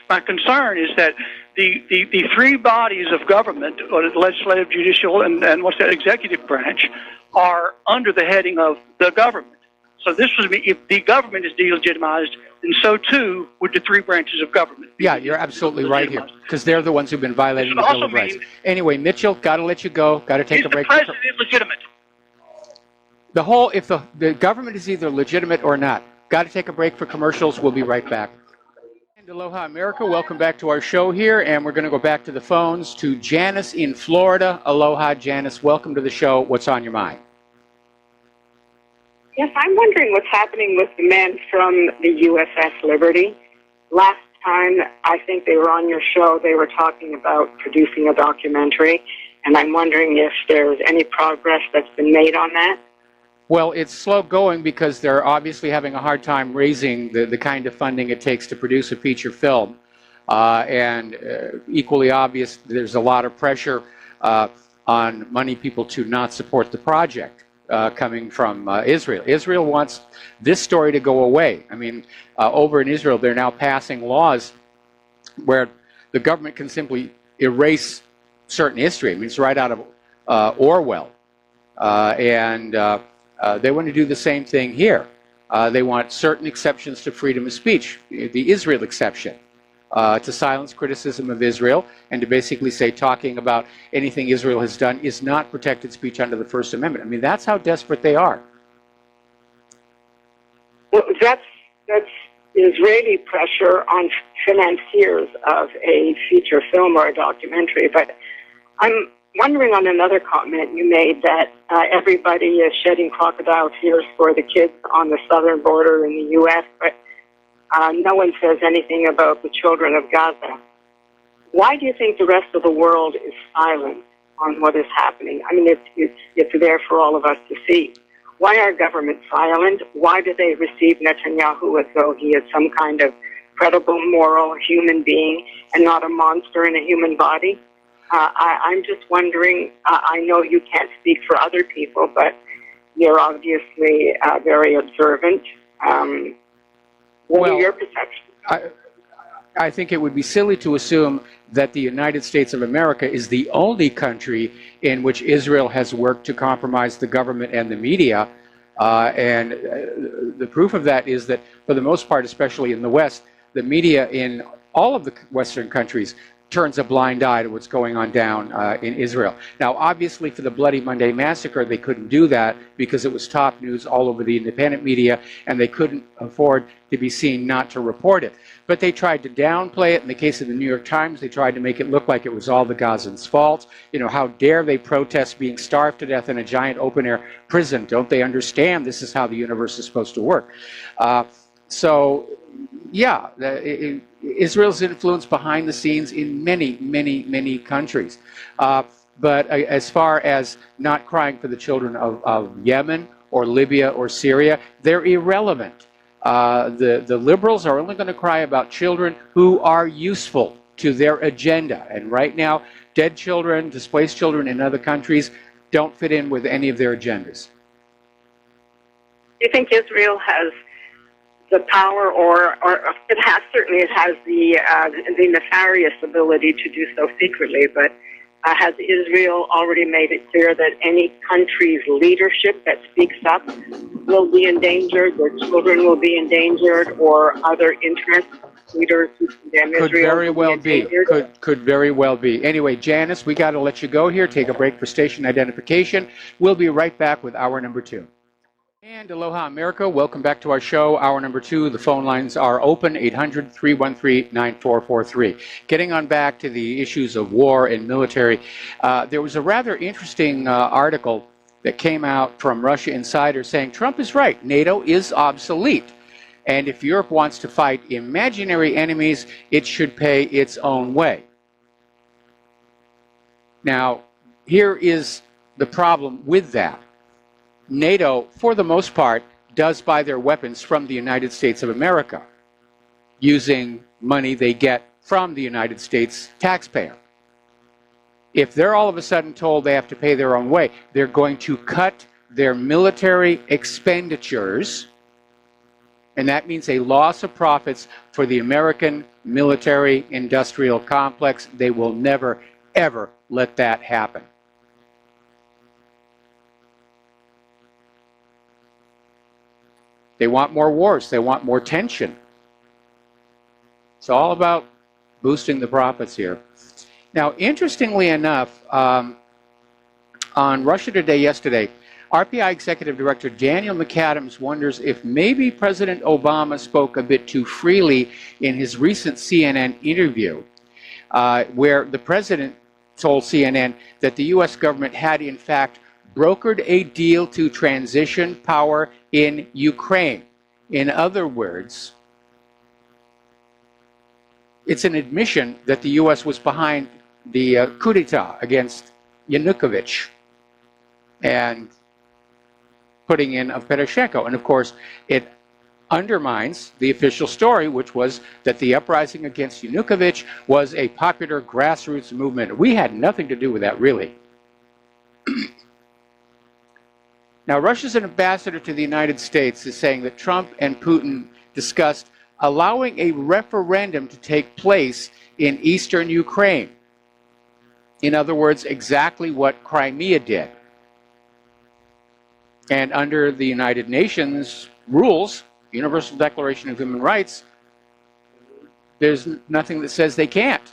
my concern is that the three bodies of government, or the legislative, judicial, and what's that, executive branch, are under the heading of the government. So this would be, if the government is delegitimized, then so too would the three branches of government. Yeah, you're absolutely right here, because they're the ones who've been violating the Bill of Rights. Anyway, Mitchell, got to let you go. Got to take a break. Is the president legitimate? If the government is either legitimate or not. Got to take a break for commercials. We'll be right back. And aloha, America. Welcome back to our show here, and we're going to go back to the phones to Janice in Florida. Aloha, Janice. Welcome to the show. What's on your mind? Yes, I'm wondering what's happening with the men from the USS Liberty. Last time I think they were on your show, they were talking about producing a documentary, and I'm wondering if there's any progress that's been made on that. Well, it's slow going because they're obviously having a hard time raising the kind of funding it takes to produce a feature film. And equally obvious, there's a lot of pressure on money people to not support the project. Coming from Israel. Israel wants this story to go away. I mean, over in Israel, they're now passing laws where the government can simply erase certain history. I mean, it's right out of Orwell. And they want to do the same thing here. They want certain exceptions to freedom of speech, the Israel exception, to silence criticism of Israel and to basically say talking about anything Israel has done is not protected speech under the First Amendment. I mean, that's how desperate they are. Well, that's Israeli pressure on financiers of a feature film or a documentary. But I'm wondering on another comment you made that everybody is shedding crocodile tears for the kids on the southern border in the U.S., but No one says anything about the children of Gaza. Why do you think the rest of the world is silent on what is happening? I mean, it's there for all of us to see. Why are governments silent? Why do they receive Netanyahu as though he is some kind of credible, moral human being and not a monster in a human body? I'm just wondering, I know you can't speak for other people, but you're obviously very observant. What are your perceptions? I think it would be silly to assume that the United States of America is the only country in which Israel has worked to compromise the government and the media. The proof of that is that, for the most part, especially in the West, the media in all of the Western countries turns a blind eye to what's going on down in Israel. Now, obviously, for the Bloody Monday massacre, they couldn't do that because it was top news all over the independent media, and they couldn't afford to be seen not to report it. But they tried to downplay it. In the case of the New York Times, they tried to make it look like it was all the Gazans' fault. You know, how dare they protest being starved to death in a giant open-air prison? Don't they understand this is how the universe is supposed to work? Yeah, Israel's influence behind the scenes in many, many, many countries. But as far as not crying for the children of Yemen or Libya or Syria, they're irrelevant. The liberals are only going to cry about children who are useful to their agenda. And right now, dead children, displaced children in other countries don't fit in with any of their agendas. Do you think Israel has the power, or it has the nefarious ability to do so secretly, but has Israel already made it clear that any country's leadership that speaks up will be endangered, their children will be endangered, or other interest leaders who condemn Israel? Could very well be. Could very well be. Anyway, Janice, we got to let you go here. Take a break for station identification. We'll be right back with hour number 2. And aloha, America. Welcome back to our show, hour number 2. The phone lines are open, 800-313-9443. Getting on back to the issues of war and military, there was a rather interesting article that came out from Russia Insider saying Trump is right. NATO is obsolete. And if Europe wants to fight imaginary enemies, it should pay its own way. Now, here is the problem with that. NATO, for the most part, does buy their weapons from the United States of America using money they get from the United States taxpayer. If they're all of a sudden told they have to pay their own way, they're going to cut their military expenditures, and that means a loss of profits for the American military industrial complex. They will never, ever let that happen. They want more wars. They want more tension. It's all about boosting the profits here. Now, interestingly enough, on Russia Today yesterday, RPI Executive Director Daniel McAdams wonders if maybe President Obama spoke a bit too freely in his recent CNN interview, where the president told CNN that the U.S. government had, in fact, brokered a deal to transition power in Ukraine. In other words, it's an admission that the U.S. was behind the coup d'etat against Yanukovych and putting in of Poroshenko. And of course, it undermines the official story, which was that the uprising against Yanukovych was a popular grassroots movement. We had nothing to do with that, really. Now, Russia's ambassador to the United States is saying that Trump and Putin discussed allowing a referendum to take place in eastern Ukraine. In other words, exactly what Crimea did. And under the United Nations rules, Universal Declaration of Human Rights, there's nothing that says they can't.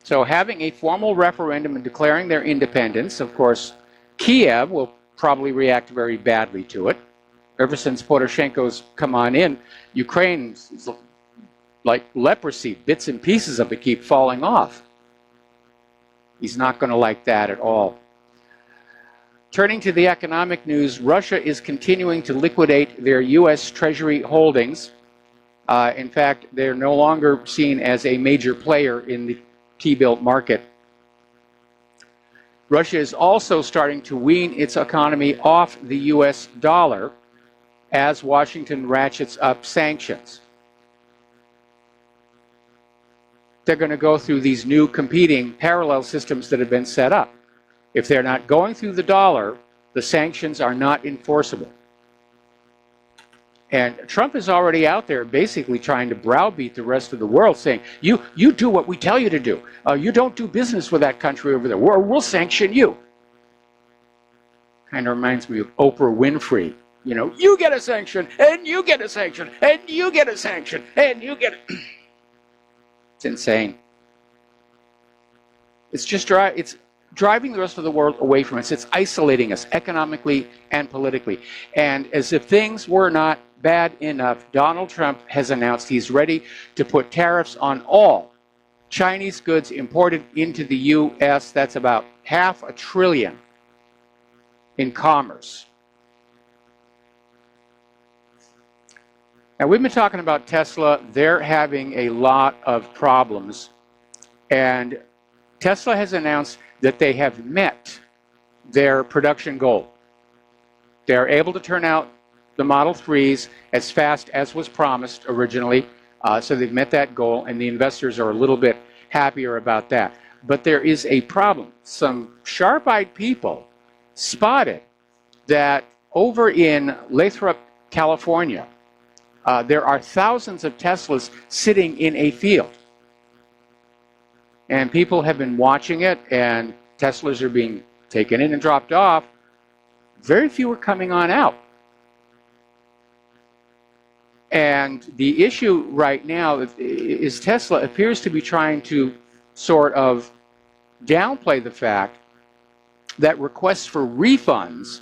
So having a formal referendum and declaring their independence, of course, Kiev will probably react very badly to it. Ever since Poroshenko's come on in, Ukraine's like leprosy. Bits and pieces of it keep falling off. He's not going to like that at all. Turning to the economic news, Russia is continuing to liquidate their U.S. Treasury holdings In fact, they're no longer seen as a major player in the T-bill market. Russia is also starting to wean its economy off the US dollar as Washington ratchets up sanctions. They're going to go through these new competing parallel systems that have been set up. If they're not going through the dollar, the sanctions are not enforceable. And Trump is already out there basically trying to browbeat the rest of the world, saying, you do what we tell you to do. You don't do business with that country over there, or we'll sanction you. Kind of reminds me of Oprah Winfrey. You know, you get a sanction, and you get a sanction, and you get a sanction, and you get a... It's insane. It's just it's driving the rest of the world away from us. It's isolating us economically and politically. And as if things were not bad enough, Donald Trump has announced he's ready to put tariffs on all Chinese goods imported into the U.S. That's about $500 billion in commerce. Now, we've been talking about Tesla. They're having a lot of problems. And Tesla has announced that they have met their production goal. They're able to turn out the Model 3s as fast as was promised originally. So they've met that goal, and the investors are a little bit happier about that. But there is a problem. Some sharp-eyed people spotted that over in Lathrop, California, there are thousands of Teslas sitting in a field. And people have been watching it, and Teslas are being taken in and dropped off. Very few are coming on out. And the issue right now is Tesla appears to be trying to sort of downplay the fact that requests for refunds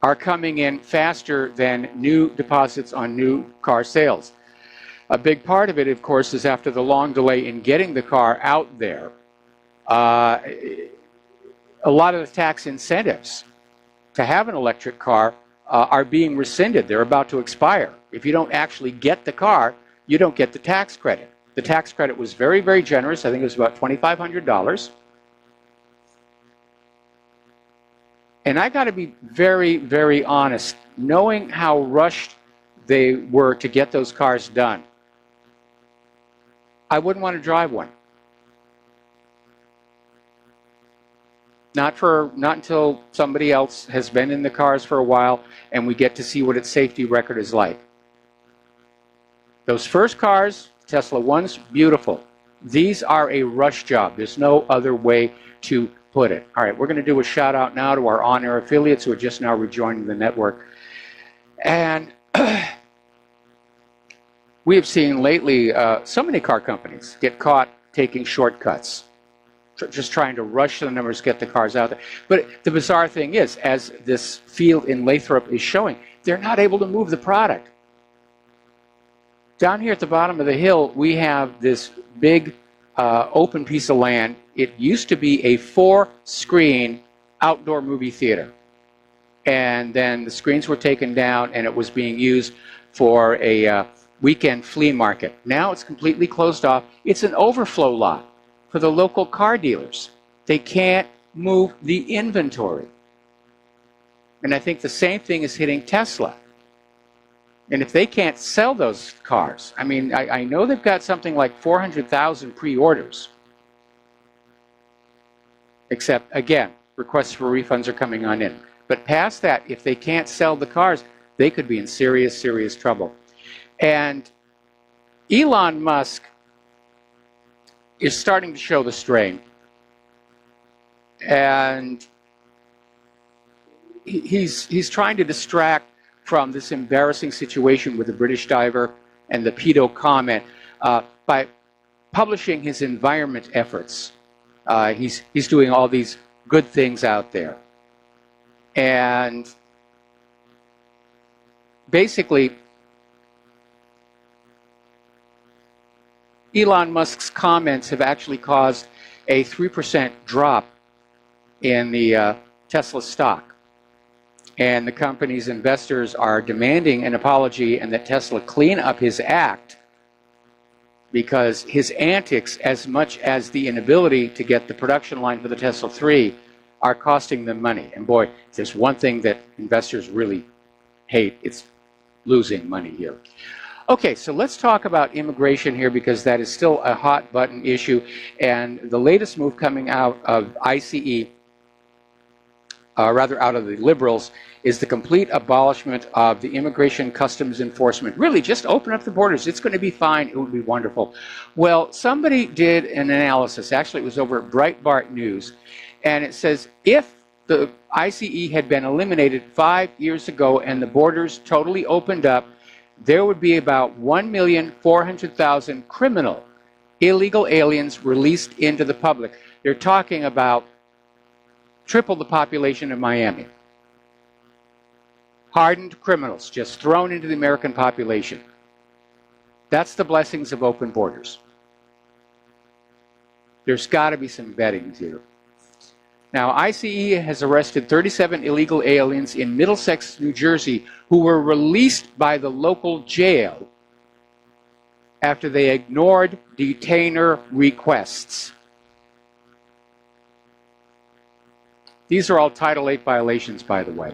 are coming in faster than new deposits on new car sales. A big part of it, of course, is after the long delay in getting the car out there. A lot of the tax incentives to have an electric car are being rescinded. They're about to expire. If you don't actually get the car, you don't get the tax credit. The tax credit was very, very generous. I think it was about $2,500. And I got to be very, very honest, knowing how rushed they were to get those cars done, I wouldn't want to drive one. Not until somebody else has been in the cars for a while and we get to see what its safety record is like. Those first cars, Tesla 1's, beautiful. These are a rush job. There's no other way to put it. All right, we're going to do a shout out now to our on-air affiliates who are just now rejoining the network. And we have seen lately so many car companies get caught taking shortcuts, just trying to rush the numbers, get the cars out there. But the bizarre thing is, as this field in Lathrop is showing, they're not able to move the product. Down here at the bottom of the hill, we have this big open piece of land. It used to be a 4-screen outdoor movie theater. And then the screens were taken down and it was being used for a weekend flea market. Now it's completely closed off. It's an overflow lot for the local car dealers. They can't move the inventory. And I think the same thing is hitting Tesla. And if they can't sell those cars, I mean, I know they've got something like 400,000 pre-orders. Except, again, requests for refunds are coming on in. But past that, if they can't sell the cars, they could be in serious, serious trouble. And Elon Musk is starting to show the strain. And he's trying to distract from this embarrassing situation with the British diver and the pedo comment by publishing his environment efforts. He's doing all these good things out there. And basically, Elon Musk's comments have actually caused a 3% drop in the Tesla stock. and the company's investors are demanding an apology and that Tesla clean up his act, because his antics, as much as the inability to get the production line for the Tesla 3, are costing them money. And boy, if there's one thing that investors really hate, it's losing money here. Okay, so let's talk about immigration here, because that is still a hot button issue. And the latest move coming out of ICE, rather out of the Liberals, is the complete abolishment of the immigration customs enforcement. Really, just open up the borders. It's going to be fine. It would be wonderful. Well, somebody did an analysis. Actually, it was over at Breitbart News. And it says if the ICE had been eliminated 5 years ago and the borders totally opened up, there would be about 1,400,000 criminal illegal aliens released into the public. They're talking about triple the population of Miami. Hardened criminals just thrown into the American population. That's the blessings of open borders. There's got to be some vetting here. Now, ICE has arrested 37 illegal aliens in Middlesex, New Jersey, who were released by the local jail after they ignored detainer requests. These are all Title VIII violations, by the way.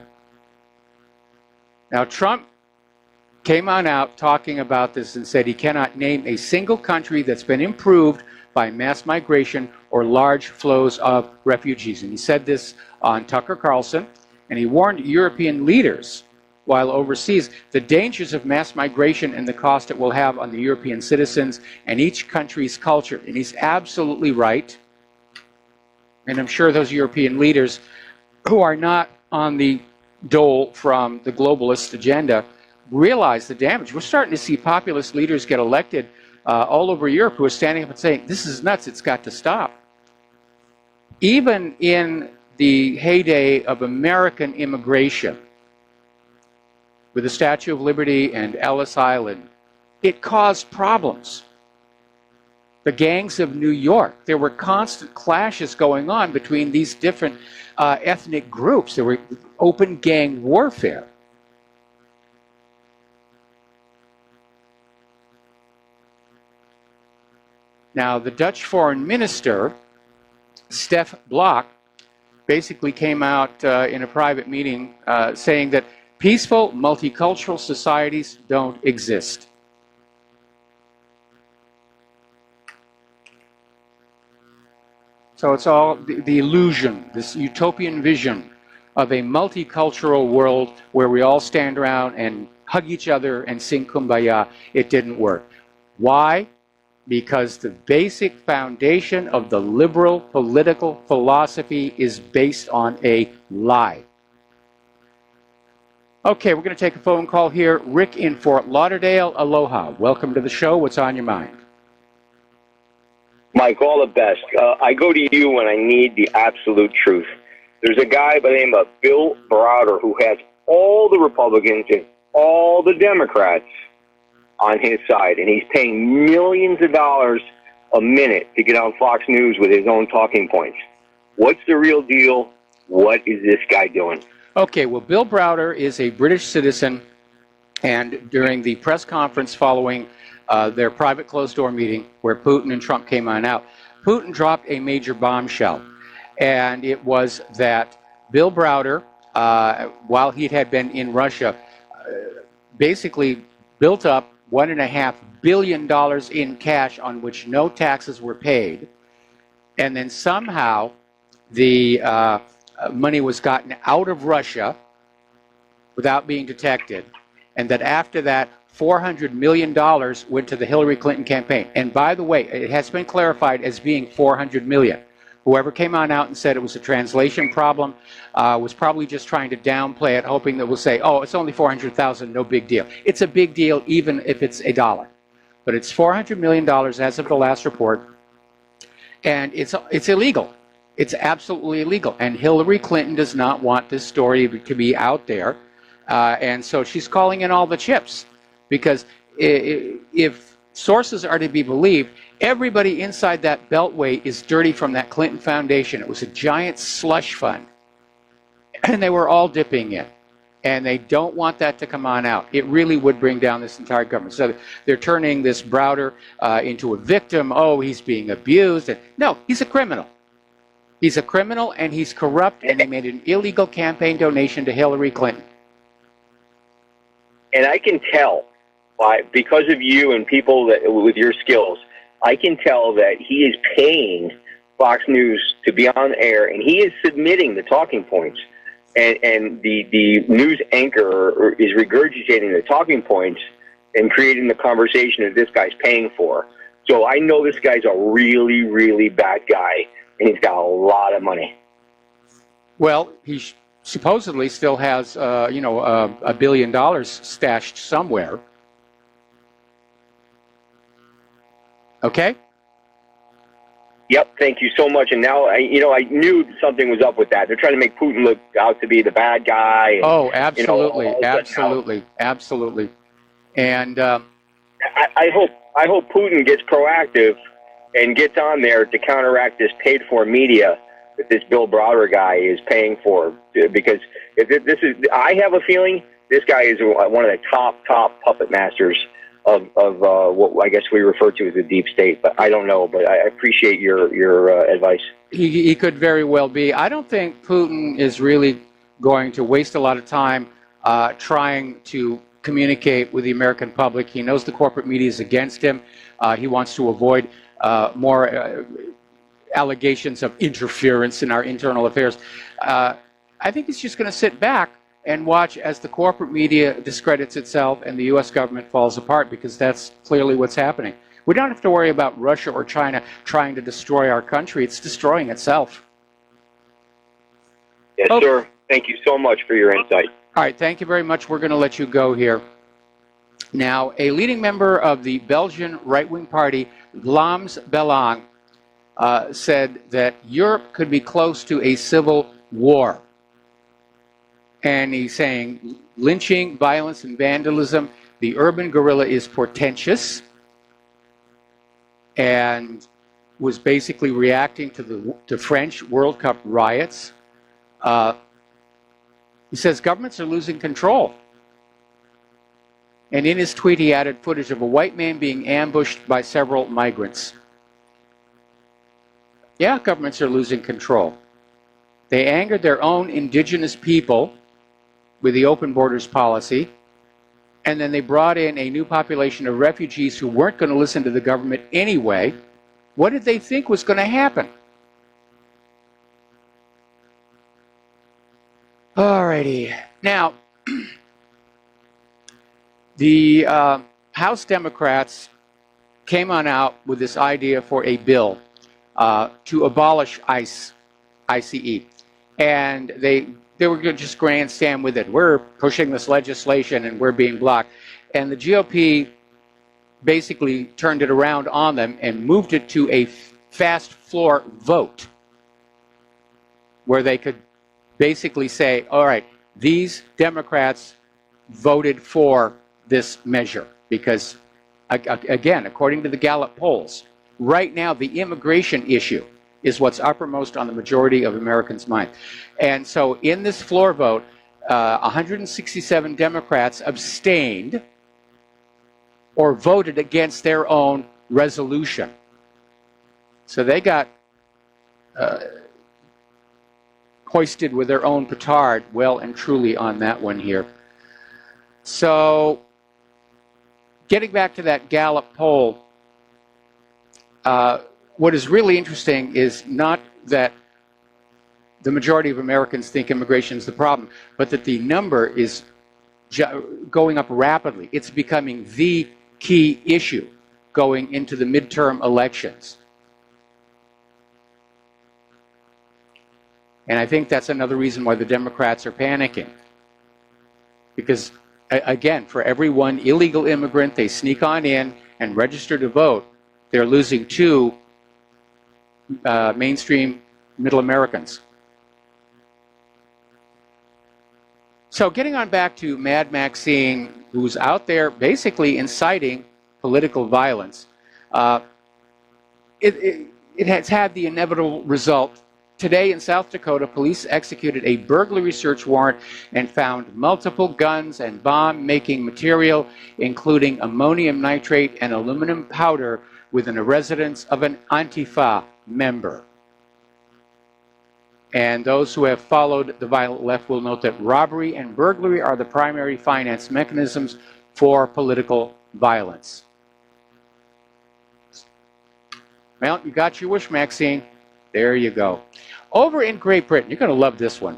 Now, Trump came on out talking about this and said he cannot name a single country that's been improved by mass migration or large flows of refugees. And he said this on Tucker Carlson, and he warned European leaders while overseas the dangers of mass migration and the cost it will have on the European citizens and each country's culture. And he's absolutely right. And I'm sure those European leaders who are not on the dole from the globalist agenda realize the damage. We're starting to see populist leaders get elected all over Europe who are standing up and saying, this is nuts, it's got to stop. Even in the heyday of American immigration, with the Statue of Liberty and Ellis Island, it caused problems. The gangs of New York, there were constant clashes going on between these different ethnic groups. There were open gang warfare. Now, the Dutch foreign minister, Stef Blok, basically came out in a private meeting saying that peaceful, multicultural societies don't exist. So it's all the illusion, this utopian vision of a multicultural world where we all stand around and hug each other and sing Kumbaya. It didn't work. Why? Because the basic foundation of the liberal political philosophy is based on a lie. Okay, we're going to take a phone call here. Rick in Fort Lauderdale. Aloha. Welcome to the show. What's on your mind? Mike, all the best. I go to you when I need the absolute truth. There's a guy by the name of Bill Browder who has all the Republicans and all the Democrats on his side, and he's paying millions of dollars a minute to get on Fox News with his own talking points. What's the real deal? What is this guy doing? Okay, well, Bill Browder is a British citizen, and during the press conference following their private closed-door meeting where Putin and Trump came on out, Putin dropped a major bombshell, and it was that Bill Browder, while he had been in Russia, basically built up $1.5 billion in cash on which no taxes were paid, and then somehow the money was gotten out of Russia without being detected, and that after that, $400 million went to the Hillary Clinton campaign. And by the way, it has been clarified as being $400 million. Whoever came on out and said it was a translation problem was probably just trying to downplay it, hoping that we'll say, oh, it's only 400,000, no big deal. It's a big deal even if it's $1. But it's $400 million as of the last report, and it's illegal. It's absolutely illegal. And Hillary Clinton does not want this story to be out there, and so she's calling in all the chips. Because if sources are to be believed, everybody inside that beltway is dirty from that Clinton Foundation. It was a giant slush fund, and they were all dipping in. And they don't want that to come on out. It really would bring down this entire government. So they're turning this Browder into a victim. Oh, he's being abused. And no, he's a criminal. He's a criminal, and he's corrupt, and he made an illegal campaign donation to Hillary Clinton. And I can tell, because of you and people that with your skills, I can tell that he is paying Fox News to be on air, and he is submitting the talking points. And the news anchor is regurgitating the talking points and creating the conversation that this guy's paying for. So I know this guy's a really, really bad guy, and he's got a lot of money. Well, he supposedly still has, $1 billion stashed somewhere. Okay? Yep, thank you so much. And now, I knew something was up with that. They're trying to make Putin look out to be the bad guy. And, oh, absolutely, absolutely. And I hope Putin gets proactive and gets on there to counteract this paid-for media that this Bill Browder guy is paying for. Because I have a feeling this guy is one of the top puppet masters of what I guess we refer to as the deep state, but I don't know. But I appreciate your advice. He could very well be. I don't think Putin is really going to waste a lot of time trying to communicate with the American public. He knows the corporate media is against him. He wants to avoid more allegations of interference in our internal affairs. I think he's just going to sit back and watch as the corporate media discredits itself and the U.S. government falls apart, because that's clearly what's happening. We don't have to worry about Russia or China trying to destroy our country. It's destroying itself. Yes, sir. Thank you so much for your insight. All right, thank you very much. We're going to let you go here. Now, a leading member of the Belgian right-wing party, Vlaams Belang, said that Europe could be close to a civil war. And he's saying lynching, violence, and vandalism, the urban guerrilla is portentous, and was basically reacting to the French World Cup riots. He says governments are losing control. And in his tweet, he added footage of a white man being ambushed by several migrants. Yeah, governments are losing control. They angered their own indigenous people with the open borders policy, and then they brought in a new population of refugees who weren't going to listen to the government anyway. What did they think was going to happen? Alrighty. Now, the House Democrats came on out with this idea for a bill to abolish ICE. And they were going to just grandstand with it. We're pushing this legislation and we're being blocked. And the GOP basically turned it around on them and moved it to a fast floor vote, where they could basically say, all right, these Democrats voted for this measure. Because, again, according to the Gallup polls, right now the immigration issue is what's uppermost on the majority of Americans' mind. And so in this floor vote, 167 Democrats abstained or voted against their own resolution. So they got hoisted with their own petard well and truly on that one here. So getting back to that Gallup poll, what is really interesting is not that the majority of Americans think immigration is the problem, but that the number is going up rapidly. It's becoming the key issue going into the midterm elections. And I think that's another reason why the Democrats are panicking. Because, again, for every one illegal immigrant they sneak on in and register to vote, they're losing two mainstream middle Americans. So getting on back to Mad Maxine, who's out there basically inciting political violence, it has had the inevitable result Today in South Dakota, police executed a burglary search warrant and found multiple guns and bomb-making material, including ammonium nitrate and aluminum powder, within a residence of an Antifa member. And those who have followed the violent left will note that robbery and burglary are the primary finance mechanisms for political violence. Well, you got your wish, Maxine. There you go. Over in Great Britain, you're going to love this one.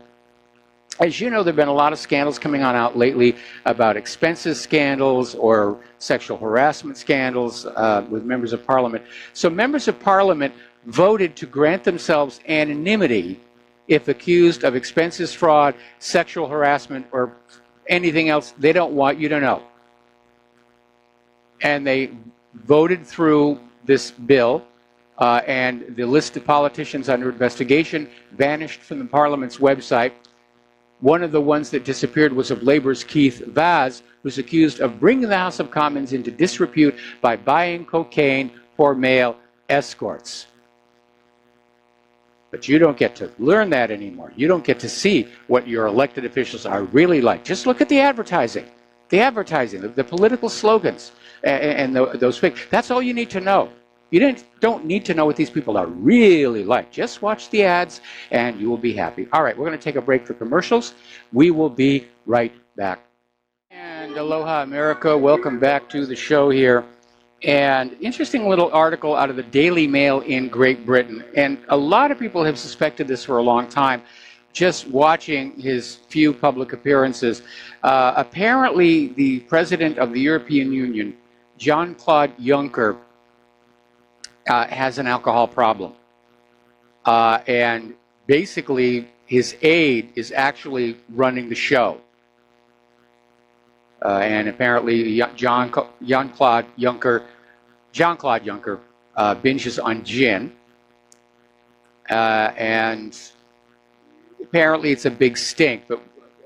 As you know, there have been a lot of scandals coming on out lately about expenses scandals or sexual harassment scandals with members of parliament. So members of parliament voted to grant themselves anonymity if accused of expenses fraud, sexual harassment, or anything else they don't want you to know. And they voted through this bill, and the list of politicians under investigation vanished from the Parliament's website. One of the ones that disappeared was of Labour's Keith Vaz, who's accused of bringing the House of Commons into disrepute by buying cocaine for male escorts. But you don't get to learn that anymore. You don't get to see what your elected officials are really like. Just look at the advertising. The political slogans, and those things. That's all you need to know. You don't need to know what these people are really like. Just watch the ads and you will be happy. All right, we're going to take a break for commercials. We will be right back. And aloha, America. Welcome back to the show here. And interesting little article out of the Daily Mail in Great Britain. And a lot of people have suspected this for a long time, just watching his few public appearances. Apparently, the president of the European Union, Jean-Claude Juncker, has an alcohol problem. And basically, his aide is actually running the show. And apparently, Jean-Claude Juncker binges on gin. And apparently, it's a big stink.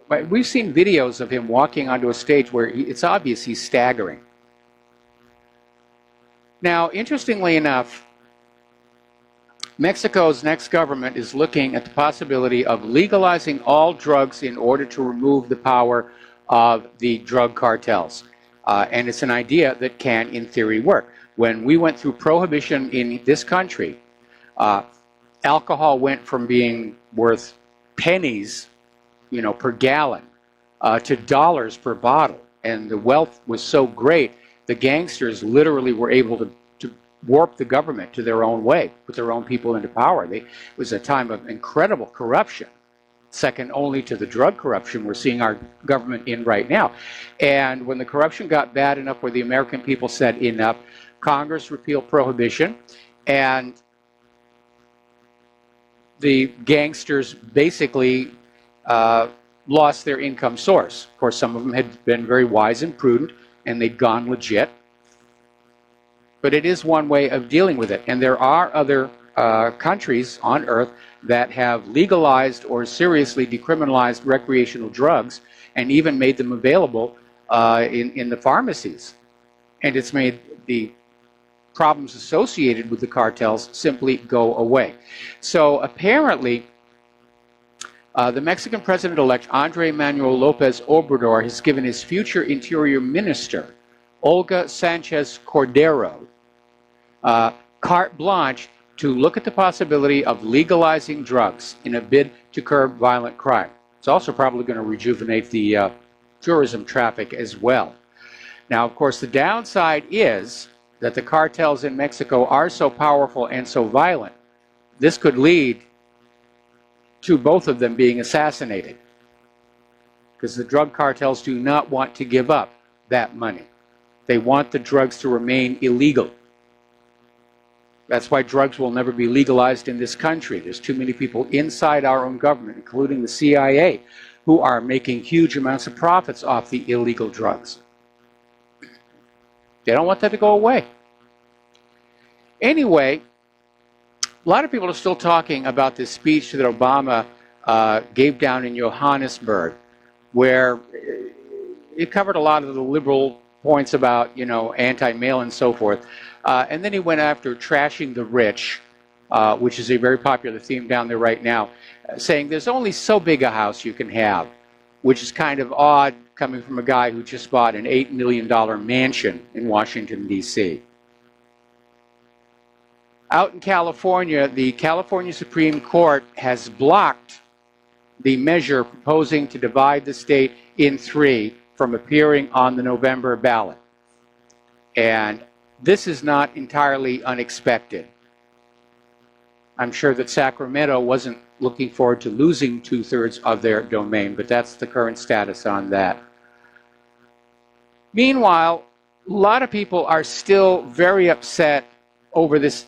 But we've seen videos of him walking onto a stage where it's obvious he's staggering. Now, interestingly enough, Mexico's next government is looking at the possibility of legalizing all drugs in order to remove the power of the drug cartels. And it's an idea that can, in theory, work. When we went through prohibition in this country, alcohol went from being worth pennies, per gallon, to dollars per bottle. And the wealth was so great, the gangsters literally were able to warp the government to their own way, put their own people into power. It was a time of incredible corruption, second only to the drug corruption we're seeing our government in right now. And when the corruption got bad enough where the American people said enough, Congress repealed prohibition, and the gangsters basically lost their income source. Of course, some of them had been very wise and prudent, and they'd gone legit. But it is one way of dealing with it. And there are other countries on earth that have legalized or seriously decriminalized recreational drugs and even made them available in the pharmacies. And it's made the problems associated with the cartels simply go away. So apparently, the Mexican president-elect Andrés Manuel López Obrador has given his future interior minister, Olga Sánchez Cordero, carte blanche to look at the possibility of legalizing drugs in a bid to curb violent crime. It's also probably going to rejuvenate the tourism traffic as well. Now, of course, the downside is that the cartels in Mexico are so powerful and so violent, this could lead to both of them being assassinated, because the drug cartels do not want to give up that money. They want the drugs to remain illegal. That's why drugs will never be legalized in this country. There's too many people inside our own government, including the CIA, who are making huge amounts of profits off the illegal drugs. They don't want that to go away. Anyway, a lot of people are still talking about this speech that Obama gave down in Johannesburg, where it covered a lot of the liberal points about, anti-male and so forth. And then he went after trashing the rich which is a very popular theme down there right now, saying there's only so big a house you can have, which is kind of odd coming from a guy who just bought an $8 million mansion in Washington, D.C. Out in California, the California Supreme Court has blocked the measure proposing to divide the state in three from appearing on the November ballot. And this is not entirely unexpected. I'm sure that Sacramento wasn't looking forward to losing 2/3 of their domain, but that's the current status on that. Meanwhile, a lot of people are still very upset over this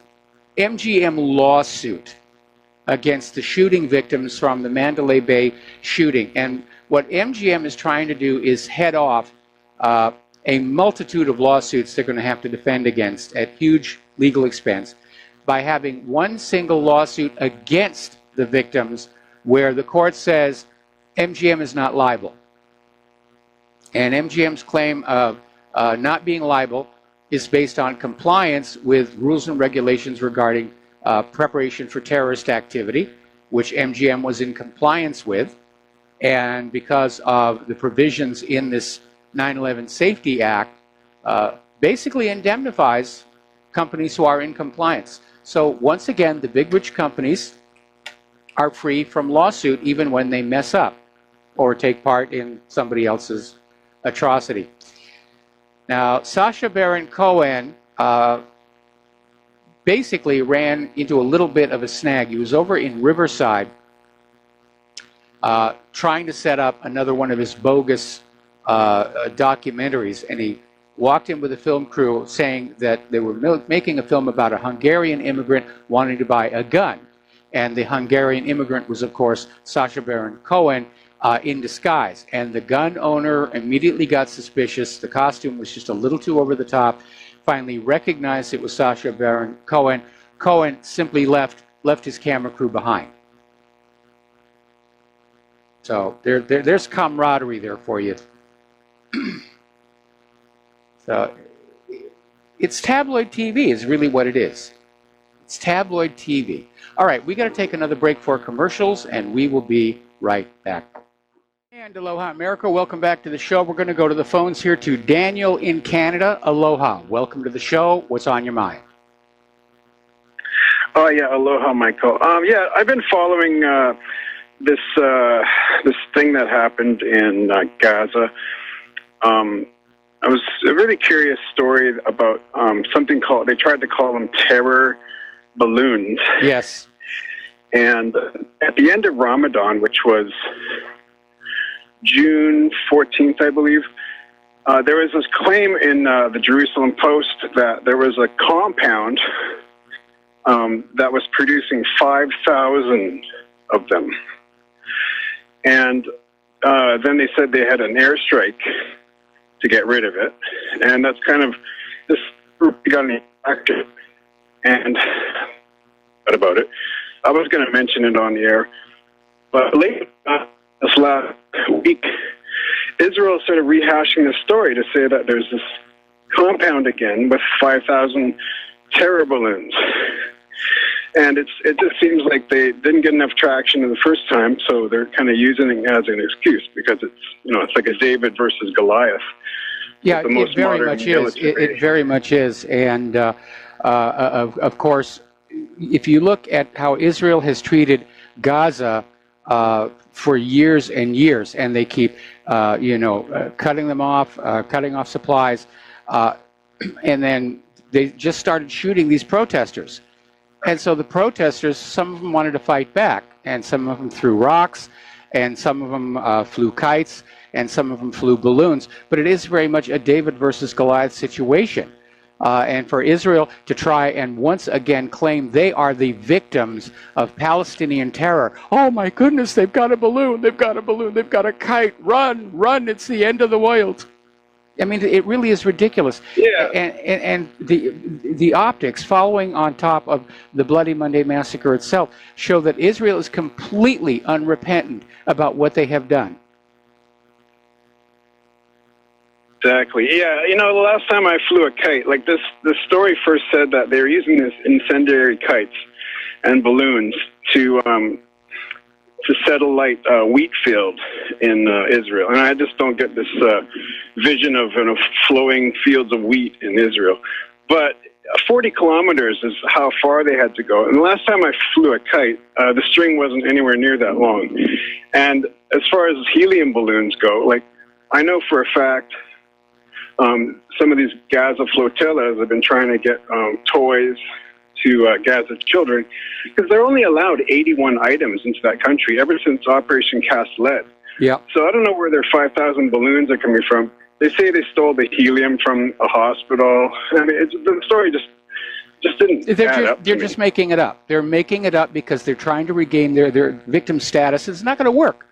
MGM lawsuit against the shooting victims from the Mandalay Bay shooting. And what MGM is trying to do is head off a multitude of lawsuits they're going to have to defend against at huge legal expense by having one single lawsuit against the victims where the court says MGM is not liable. And MGM's claim of not being liable is based on compliance with rules and regulations regarding preparation for terrorist activity, which MGM was in compliance with, and because of the provisions in this 9/11 Safety Act, basically indemnifies companies who are in compliance. So once again, the big rich companies are free from lawsuit even when they mess up or take part in somebody else's atrocity. Now, Sacha Baron Cohen basically ran into a little bit of a snag. He was over in Riverside trying to set up another one of his bogus documentaries, and he walked in with a film crew saying that they were making a film about a Hungarian immigrant wanting to buy a gun. And the Hungarian immigrant was, of course, Sacha Baron Cohen in disguise. And the gun owner immediately got suspicious. The costume was just a little too over the top. Finally recognized it was Sacha Baron Cohen. Cohen simply left his camera crew behind. So there's camaraderie there for you. So it's tabloid TV is really what it is. It's tabloid TV. All right, we got to take another break for commercials, and we will be right back. And aloha, America. Welcome back to the show. We're going to go to the phones here to Daniel in Canada. Aloha. Welcome to the show. What's on your mind? Oh, yeah. Aloha, Michael. Yeah, I've been following this thing that happened in Gaza. I was a really curious story about something called, they tried to call them terror balloons. Yes. And at the end of Ramadan, which was June 14th, I believe, there was this claim in the Jerusalem Post that there was a compound that was producing 5,000 of them. And then they said they had an airstrike to get rid of it. And that's kind of, this group got an actor. And what about it? I was going to mention it on the air. But late this last week, Israel started rehashing the story to say that there's this compound again with 5,000 terror balloons. And it just seems like they didn't get enough traction the first time, so they're kind of using it as an excuse because it's like a David versus Goliath. Yeah, it very much is. It very much is. And of course, if you look at how Israel has treated Gaza for years and years, and they keep, cutting them off, cutting off supplies, and then they just started shooting these protesters. And so the protesters, some of them wanted to fight back, and some of them threw rocks, and some of them flew kites, and some of them flew balloons. But it is very much a David versus Goliath situation. And for Israel to try and once again claim they are the victims of Palestinian terror. Oh my goodness, they've got a balloon, they've got a balloon, they've got a kite, run, it's the end of the world. I mean, it really is ridiculous. Yeah. And the optics following on top of the Bloody Monday massacre itself show that Israel is completely unrepentant about what they have done. Exactly. Yeah, the last time I flew a kite, like the story first said that they were using this incendiary kites and balloons to satellite wheat field in Israel. And I just don't get this vision of flowing fields of wheat in Israel. But 40 kilometers is how far they had to go. And the last time I flew a kite, the string wasn't anywhere near that long. And as far as helium balloons go, like, I know for a fact some of these Gaza flotillas have been trying to get toys to Gaza children, because they're only allowed 81 items into that country ever since Operation Cast Lead. Yeah. So I don't know where their 5,000 balloons are coming from. They say they stole the helium from a hospital. I mean, the story just didn't add up. They're just making it up. They're making it up because they're trying to regain their victim status. It's not going to work.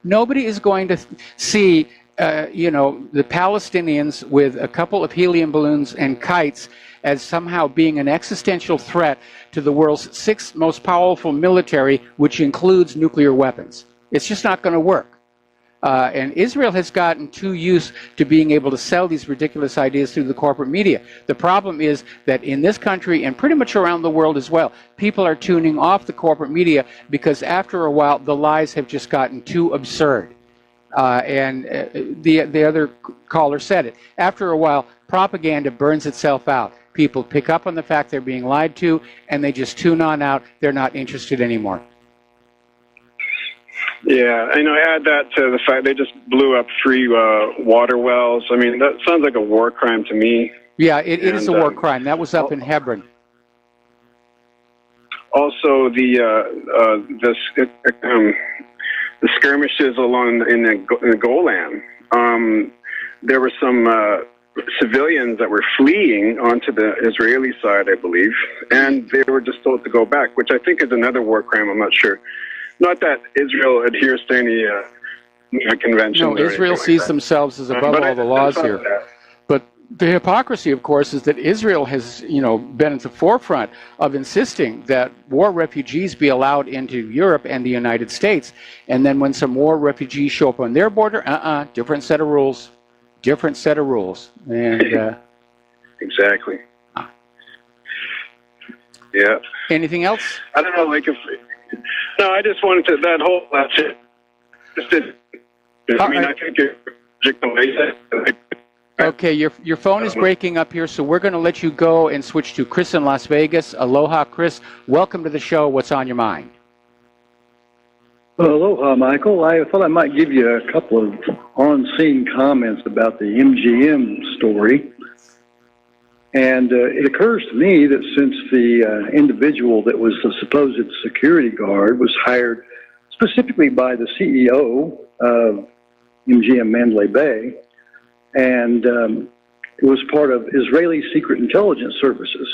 Nobody is going to see, the Palestinians with a couple of helium balloons and kites as somehow being an existential threat to the world's sixth most powerful military, which includes nuclear weapons. It's just not going to work. And Israel has gotten too used to being able to sell these ridiculous ideas through the corporate media. The problem is that in this country, and pretty much around the world as well, people are tuning off the corporate media because after a while, the lies have just gotten too absurd. The other caller said it. After a while, propaganda burns itself out. People pick up on the fact they're being lied to, and they just tune on out. They're not interested anymore. Yeah, add that to the fact they just blew up 3 water wells. I mean, that sounds like a war crime to me. Yeah, it is a war crime. That was up in Hebron. Also, the skirmishes along in the Golan. There were some civilians that were fleeing onto the Israeli side, I believe, and they were just told to go back, which I think is another war crime. I'm not sure. Not that Israel adheres to any conventions. No, Israel sees themselves as above all the laws here. But the hypocrisy, of course, is that Israel has, been at the forefront of insisting that war refugees be allowed into Europe and the United States. And then when some war refugees show up on their border, different set of rules. Different set of rules. And exactly. Yeah. Anything else? I don't know, like if... No, I just wanted to, that whole, that's it. Just did. I think you're... Okay, your phone is breaking up here, so we're going to let you go and switch to Chris in Las Vegas. Aloha, Chris. Welcome to the show. What's on your mind? Well, aloha, Michael. I thought I might give you a couple of on-scene comments about the MGM story. And it occurs to me that since the individual that was the supposed security guard was hired specifically by the CEO of MGM Mandalay Bay, and it was part of Israeli Secret Intelligence Services,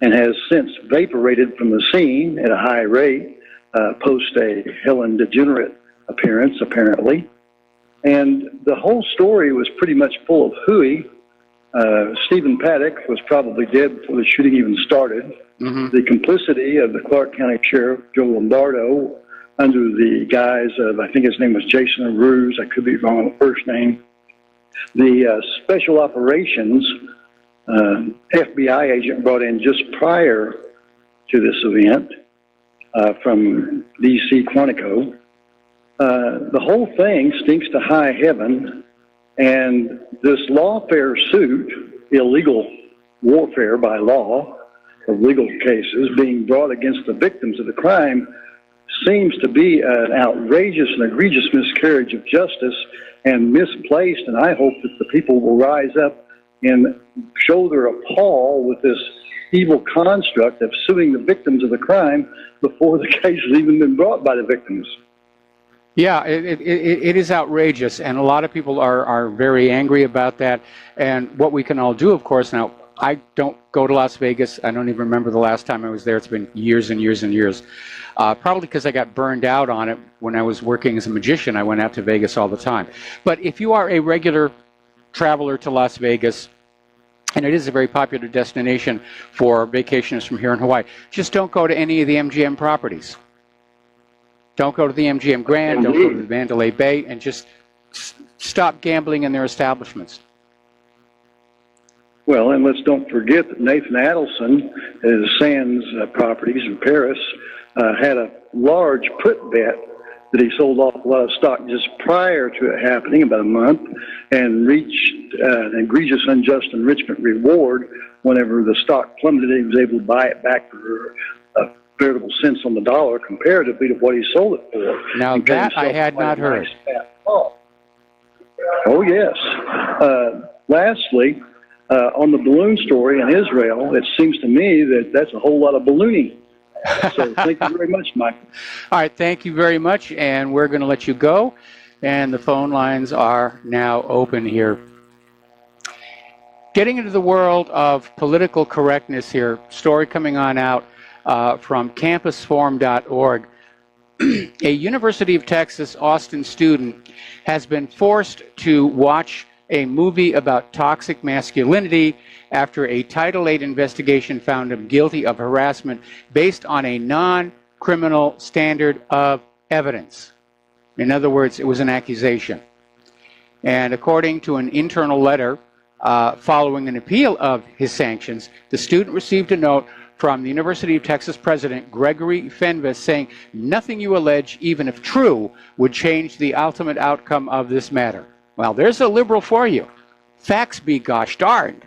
and has since vaporated from the scene at a high rate, post a Helen DeGenerate appearance, apparently. And the whole story was pretty much full of hooey. Stephen Paddock was probably dead before the shooting even started. Mm-hmm. The complicity of the Clark County Sheriff, Joe Lombardo, under the guise of, I think his name was Jason Ruse, I could be wrong on the first name, the special operations FBI agent brought in just prior to this event from D.C. Quantico. The whole thing stinks to high heaven. And this lawfare suit, illegal warfare by law of legal cases being brought against the victims of the crime, seems to be an outrageous and egregious miscarriage of justice and misplaced. And I hope that the people will rise up and show their appall with this evil construct of suing the victims of the crime before the case has even been brought by the victims. Yeah, it is outrageous, and a lot of people are very angry about that. And what we can all do, of course, now, I don't go to Las Vegas. I don't even remember the last time I was there. It's been years and years and years. Probably because I got burned out on it when I was working as a magician. I went out to Vegas all the time. But if you are a regular traveler to Las Vegas, and it is a very popular destination for vacationers from here in Hawaii, just don't go to any of the MGM properties. Don't go to the MGM Grand, don't go to the Mandalay Bay, and just stop gambling in their establishments. Well, and let's don't forget that Nathan Adelson, his Sands properties in Paris, had a large put bet that he sold off a lot of stock just prior to it happening, about a month, and reached an egregious unjust enrichment reward whenever the stock plummeted. He was able to buy it back for a veritable cents on the dollar comparatively to what he sold it for. Now that I had not heard. Oh, yes. Lastly, on the balloon story in Israel, it seems to me that that's a whole lot of ballooning. So thank you very much, Michael. All right, thank you very much, and we're going to let you go. And the phone lines are now open here. Getting into the world of political correctness here, story coming on out from campusforum.org. A University of Texas Austin student has been forced to watch a movie about toxic masculinity after a Title VIII investigation found him guilty of harassment based on a non-criminal standard of evidence. In other words, it was an accusation. And according to an internal letter following an appeal of his sanctions, the student received a note from the University of Texas President Gregory Fenves saying, "Nothing you allege, even if true, would change the ultimate outcome of this matter." Well, there's a liberal for you. Facts be gosh darned.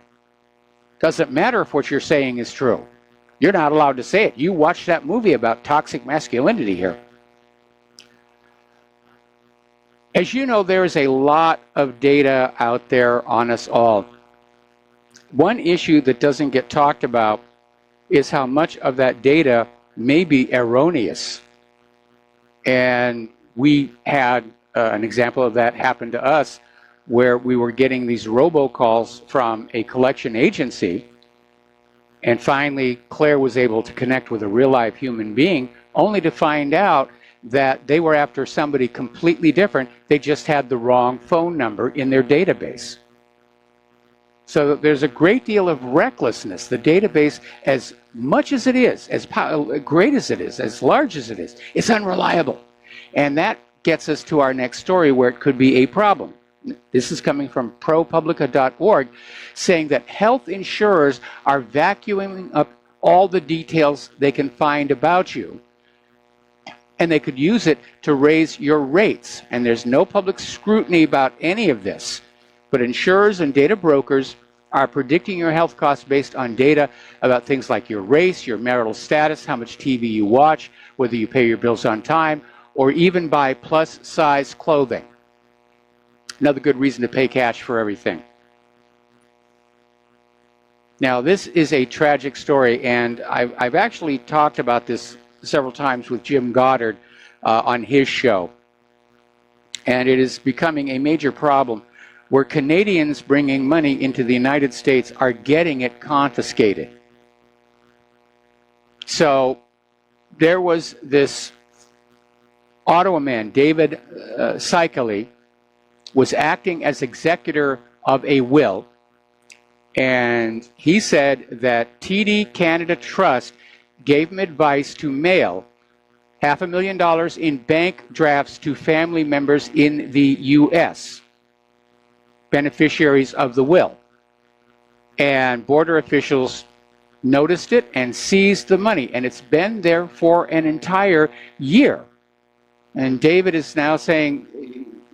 Doesn't matter if what you're saying is true. You're not allowed to say it. You watched that movie about toxic masculinity here. As you know, there is a lot of data out there on us all. One issue that doesn't get talked about is how much of that data may be erroneous. And we had an example of that happen to us where we were getting these robocalls from a collection agency, and finally Claire was able to connect with a real-life human being, only to find out that they were after somebody completely different. They just had the wrong phone number in their database. So there's a great deal of recklessness. The database, as much as it is, as great as it is, as large as it is, it's unreliable. And that gets us to our next story where it could be a problem. This is coming from ProPublica.org, saying that health insurers are vacuuming up all the details they can find about you, and they could use it to raise your rates. And there's no public scrutiny about any of this. But insurers and data brokers are predicting your health costs based on data about things like your race, your marital status, how much TV you watch, whether you pay your bills on time, or even buy plus-size clothing. Another good reason to pay cash for everything. Now, this is a tragic story, and I've actually talked about this several times with Jim Goddard on his show. And it is becoming a major problem where Canadians bringing money into the United States are getting it confiscated. So there was this Ottawa man, David Sikely, was acting as executor of a will, and he said that TD Canada Trust gave him advice to mail $500,000 in bank drafts to family members in the U.S., beneficiaries of the will. And border officials noticed it and seized the money, and it's been there for an entire year. And David is now saying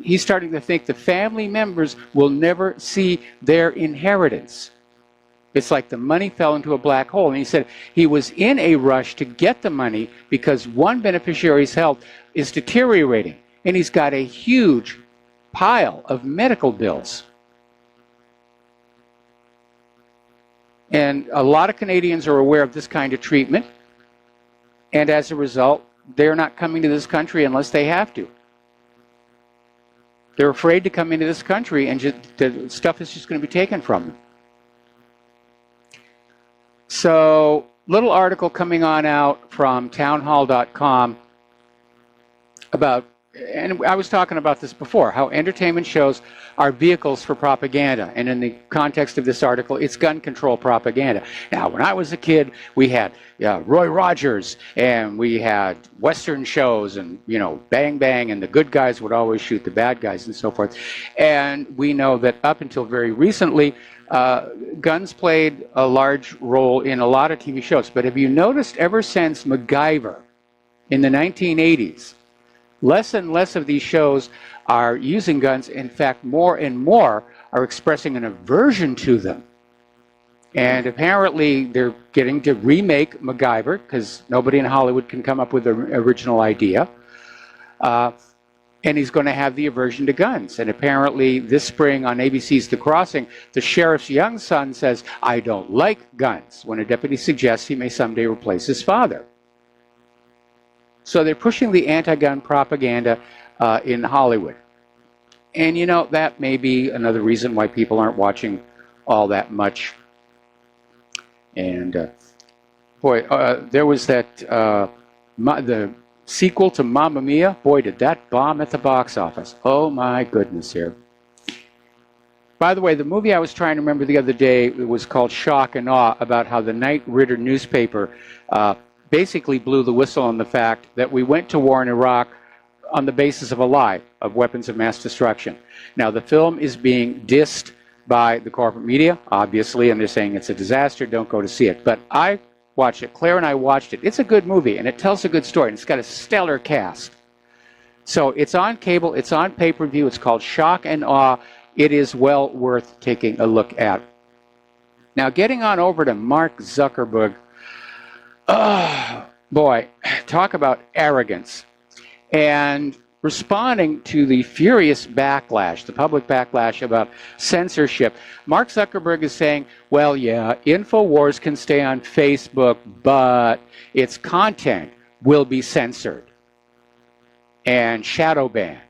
he's starting to think the family members will never see their inheritance. It's like the money fell into a black hole. And he said he was in a rush to get the money because one beneficiary's health is deteriorating, and he's got a huge pile of medical bills. And a lot of Canadians are aware of this kind of treatment, and as a result, they're not coming to this country unless they have to. They're afraid to come into this country, and the stuff is just going to be taken from them. So, little article coming on out from townhall.com about and I was talking about this before, how entertainment shows are vehicles for propaganda. And in the context of this article, it's gun control propaganda. Now, when I was a kid, we had Roy Rogers, and we had Western shows, and, you know, Bang Bang, and the good guys would always shoot the bad guys and so forth. And we know that up until very recently, guns played a large role in a lot of TV shows. But have you noticed ever since MacGyver in the 1980s, less and less of these shows are using guns. In fact, more and more are expressing an aversion to them. And apparently they're getting to remake MacGyver because nobody in Hollywood can come up with an original idea. And he's going to have the aversion to guns. And apparently this spring on ABC's The Crossing, the sheriff's young son says, "I don't like guns," when a deputy suggests he may someday replace his father. So they're pushing the anti-gun propaganda in Hollywood. And, you know, that may be another reason why people aren't watching all that much. And, boy, there was that, the sequel to Mamma Mia. Boy, did that bomb at the box office. Oh, my goodness here. By the way, the movie I was trying to remember the other day, it was called Shock and Awe, about how the Knight Ridder newspaper basically blew the whistle on the fact that we went to war in Iraq on the basis of a lie of weapons of mass destruction. Now, the film is being dissed by the corporate media, obviously, and they're saying it's a disaster, don't go to see it. But I watched it. Claire and I watched it. It's a good movie, and it tells a good story, and it's got a stellar cast. So it's on cable, it's on pay-per-view, it's called Shock and Awe. It is well worth taking a look at. Now, getting on over to Mark Zuckerberg. Oh, boy, talk about arrogance. And responding to the furious backlash, the public backlash about censorship, Mark Zuckerberg is saying, well, yeah, InfoWars can stay on Facebook, but its content will be censored and shadow banned.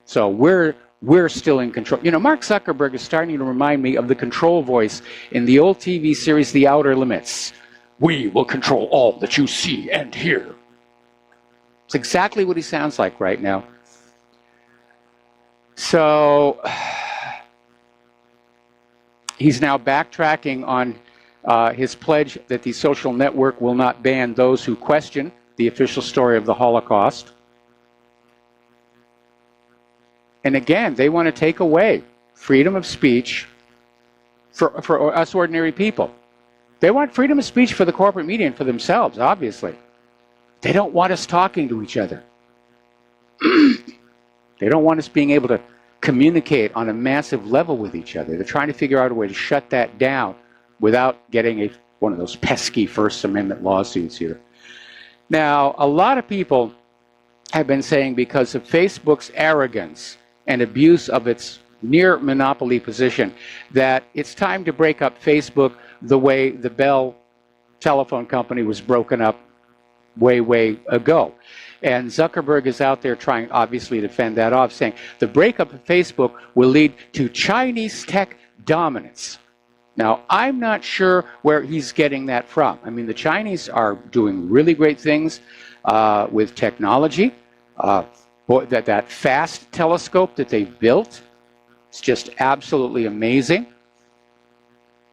So we're still in control. You know, Mark Zuckerberg is starting to remind me of the control voice in the old TV series, The Outer Limits. We will control all that you see and hear. It's exactly what he sounds like right now. So he's now backtracking on his pledge that the social network will not ban those who question the official story of the Holocaust. And again, they want to take away freedom of speech for us ordinary people. They want freedom of speech for the corporate media and for themselves, obviously. They don't want us talking to each other. They don't want us being able to communicate on a massive level with each other. They're trying to figure out a way to shut that down without getting one of those pesky First Amendment lawsuits here. Now, a lot of people have been saying because of Facebook's arrogance and abuse of its near monopoly position that it's time to break up Facebook the way the Bell telephone company was broken up way ago. And Zuckerberg is out there trying, obviously, to fend that off, saying the breakup of Facebook will lead to Chinese tech dominance. Now, I'm not sure where he's getting that from. I mean, the Chinese are doing really great things with technology. That fast telescope that they've built, it's just absolutely amazing.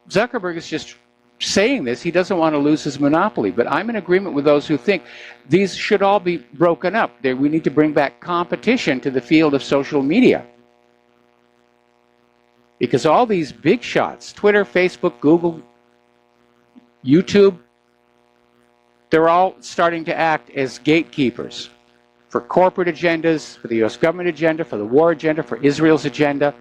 Zuckerberg is just saying this. He doesn't want to lose his monopoly. But I'm in agreement with those who think these should all be broken up. We need to bring back competition to the field of social media. Because all these big shots, Twitter, Facebook, Google, YouTube, they're all starting to act as gatekeepers for corporate agendas, for the U.S. government agenda, for the war agenda, for Israel's agenda.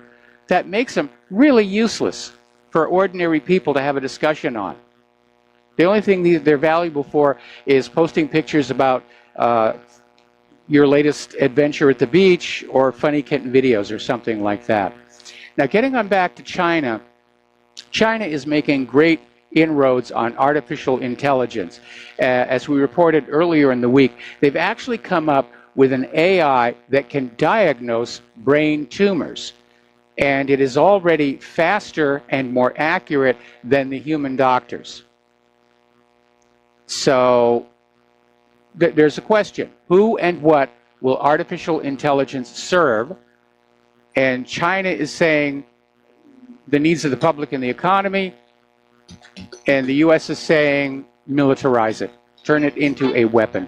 That makes them really useless for ordinary people to have a discussion on. The only thing they're valuable for is posting pictures about your latest adventure at the beach or funny kitten videos or something like that. Now, getting on back to China, China is making great inroads on artificial intelligence. As we reported earlier in the week, they've actually come up with an AI that can diagnose brain tumors. And it is already faster and more accurate than the human doctors. So there's a question. Who and what will artificial intelligence serve? And China is saying the needs of the public and the economy, and the U.S. is saying militarize it, turn it into a weapon.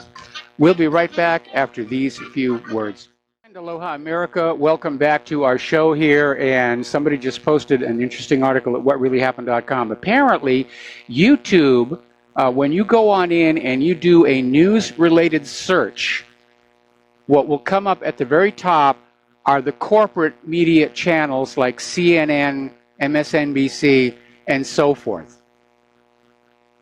We'll be right back after these few words. And aloha, America. Welcome back to our show here. And somebody just posted an interesting article at whatreallyhappened.com. Apparently, YouTube, when you go on in and you do a news-related search, what will come up at the very top are the corporate media channels like CNN, MSNBC, and so forth.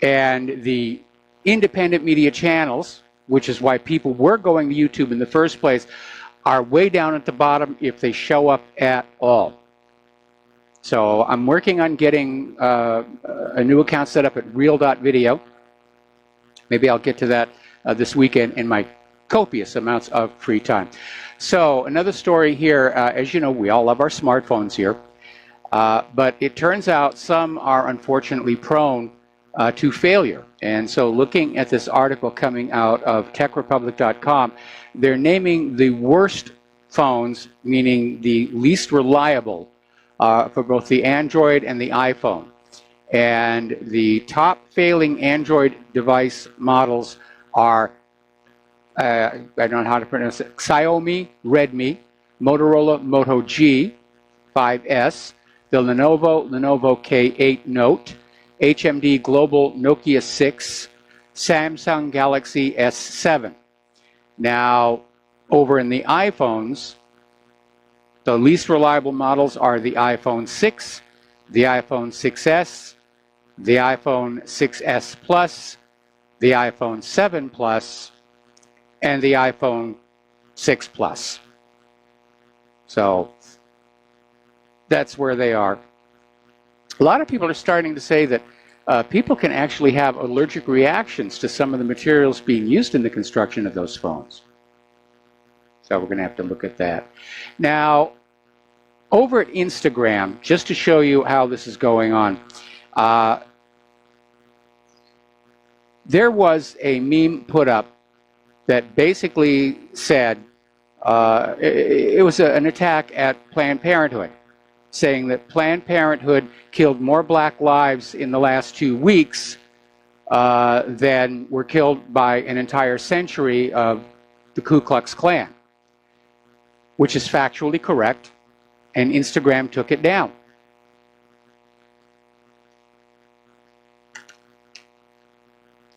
And the independent media channels, which is why people were going to YouTube in the first place, are way down at the bottom if they show up at all. So I'm working on getting a new account set up at real.video. Maybe I'll get to that this weekend in my copious amounts of free time. So another story here, as you know, we all love our smartphones here, but it turns out some are unfortunately prone to failure. And so looking at this article coming out of techrepublic.com, they're naming the worst phones, meaning the least reliable for both the Android and the iPhone. And the top failing Android device models are, I don't know how to pronounce it, Xiaomi, Redmi, Motorola Moto G 5S, the Lenovo K8 Note, HMD Global Nokia 6, Samsung Galaxy S7. Now, over in the iPhones, the least reliable models are the iPhone 6, the iPhone 6S, the iPhone 6S Plus, the iPhone 7 Plus, and the iPhone 6 Plus. So that's where they are. A lot of people are starting to say that people can actually have allergic reactions to some of the materials being used in the construction of those phones. So we're going to have to look at that. Now, over at Instagram, just to show you how this is going on, there was a meme put up that basically said it was an attack at Planned Parenthood, saying that Planned Parenthood killed more black lives in the last 2 weeks than were killed by an entire century of the Ku Klux Klan, which is factually correct, and Instagram took it down.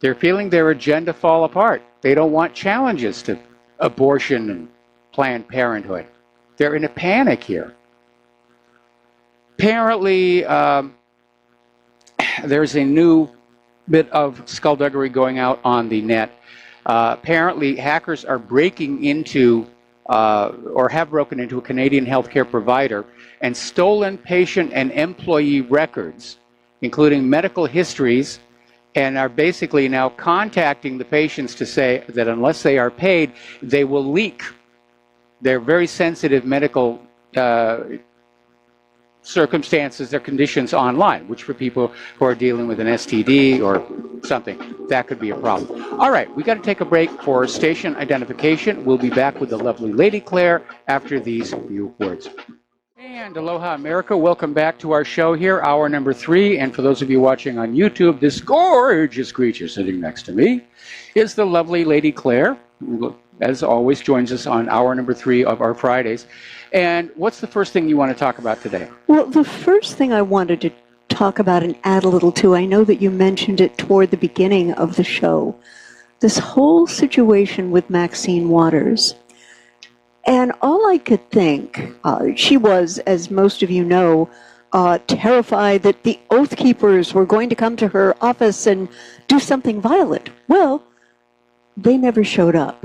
They're feeling their agenda fall apart. They don't want challenges to abortion and Planned Parenthood. They're in a panic here. Apparently, there's a new bit of skullduggery going out on the net. Apparently, hackers are breaking into, or have broken into, a Canadian healthcare provider and stolen patient and employee records, including medical histories, and are basically now contacting the patients to say that unless they are paid, they will leak their very sensitive medical circumstances, their conditions online, which for people who are dealing with an STD or something, that could be a problem. All right, we got to take a break for station identification. We'll be back with the lovely Lady Claire after these few words. And aloha, America. Welcome back to our show here, hour number 3. And for those of you watching on YouTube, this gorgeous creature sitting next to me is the lovely Lady Claire, who, as always, joins us on hour number 3 of our Fridays. And what's the first thing you want to talk about today? Well, the first thing I wanted to talk about and add a little to, I know that you mentioned it toward the beginning of the show, this whole situation with Maxine Waters. And all I could think, she was, as most of you know, terrified that the Oath Keepers were going to come to her office and do something violent. Well, they never showed up.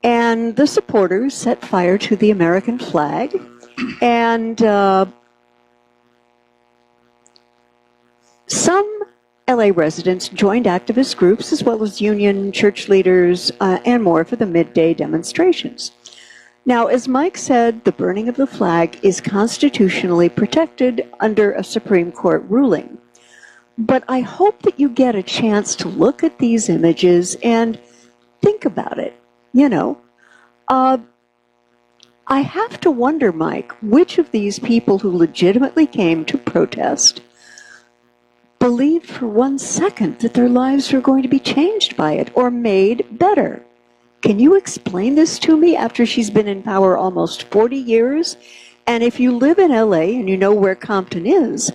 And the supporters set fire to the American flag, and some LA residents joined activist groups as well as union, church leaders, and more for the midday demonstrations. Now, as Mike said, the burning of the flag is constitutionally protected under a Supreme Court ruling. But I hope that you get a chance to look at these images and think about it. You know, I have to wonder, Mike, which of these people who legitimately came to protest believed for 1 second that their lives were going to be changed by it or made better. Can you explain this to me after she's been in power almost 40 years? And if you live in LA and you know where Compton is,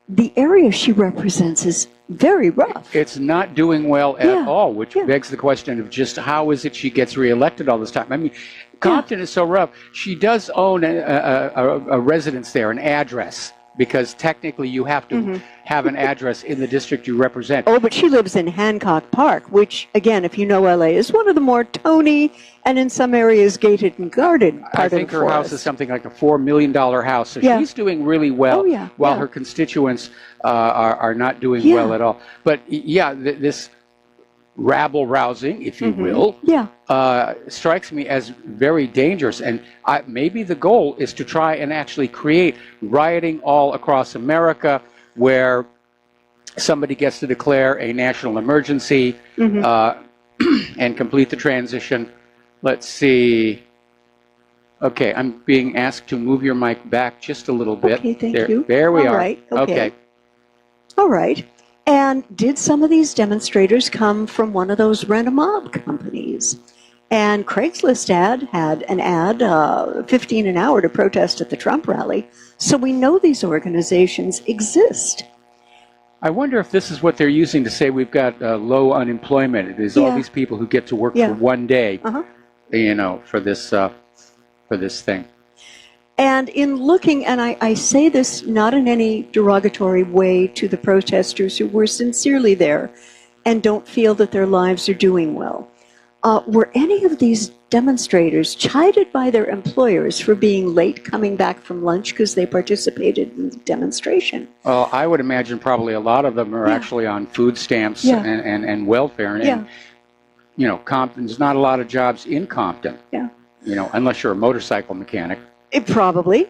the area she represents is very rough. It's not doing well at all, which begs the question of just how is it she gets reelected all this time? I mean, Compton is so rough. She does own a residence there, an address, because technically you have to have an address in the district you represent. Oh, but she lives in Hancock Park, which, again, if you know LA, is one of the more Tony and in some areas gated and guarded part I think of the her forest. house is something like a $4 million house, so she's doing really well, while her constituents are not doing well at all. But yeah, this rabble-rousing, if you will, strikes me as very dangerous. And maybe the goal is to try and actually create rioting all across America where somebody gets to declare a national emergency and complete the transition. Let's see. Okay, I'm being asked to move your mic back just a little bit. Okay, thank you. There we All are. right, okay. All right. And did some of these demonstrators come from one of those rent-a-mob companies? And Craigslist had an ad, 15 an hour to protest at the Trump rally. So we know these organizations exist. I wonder if this is what they're using to say we've got low unemployment. There's all these people who get to work for one day, you know, for this thing. And in looking, and I say this not in any derogatory way to the protesters who were sincerely there and don't feel that their lives are doing well, were any of these demonstrators chided by their employers for being late coming back from lunch because they participated in the demonstration? Well, I would imagine probably a lot of them are actually on food stamps and welfare. And, you know, Compton's not a lot of jobs in Compton, you know, unless you're a motorcycle mechanic. Probably.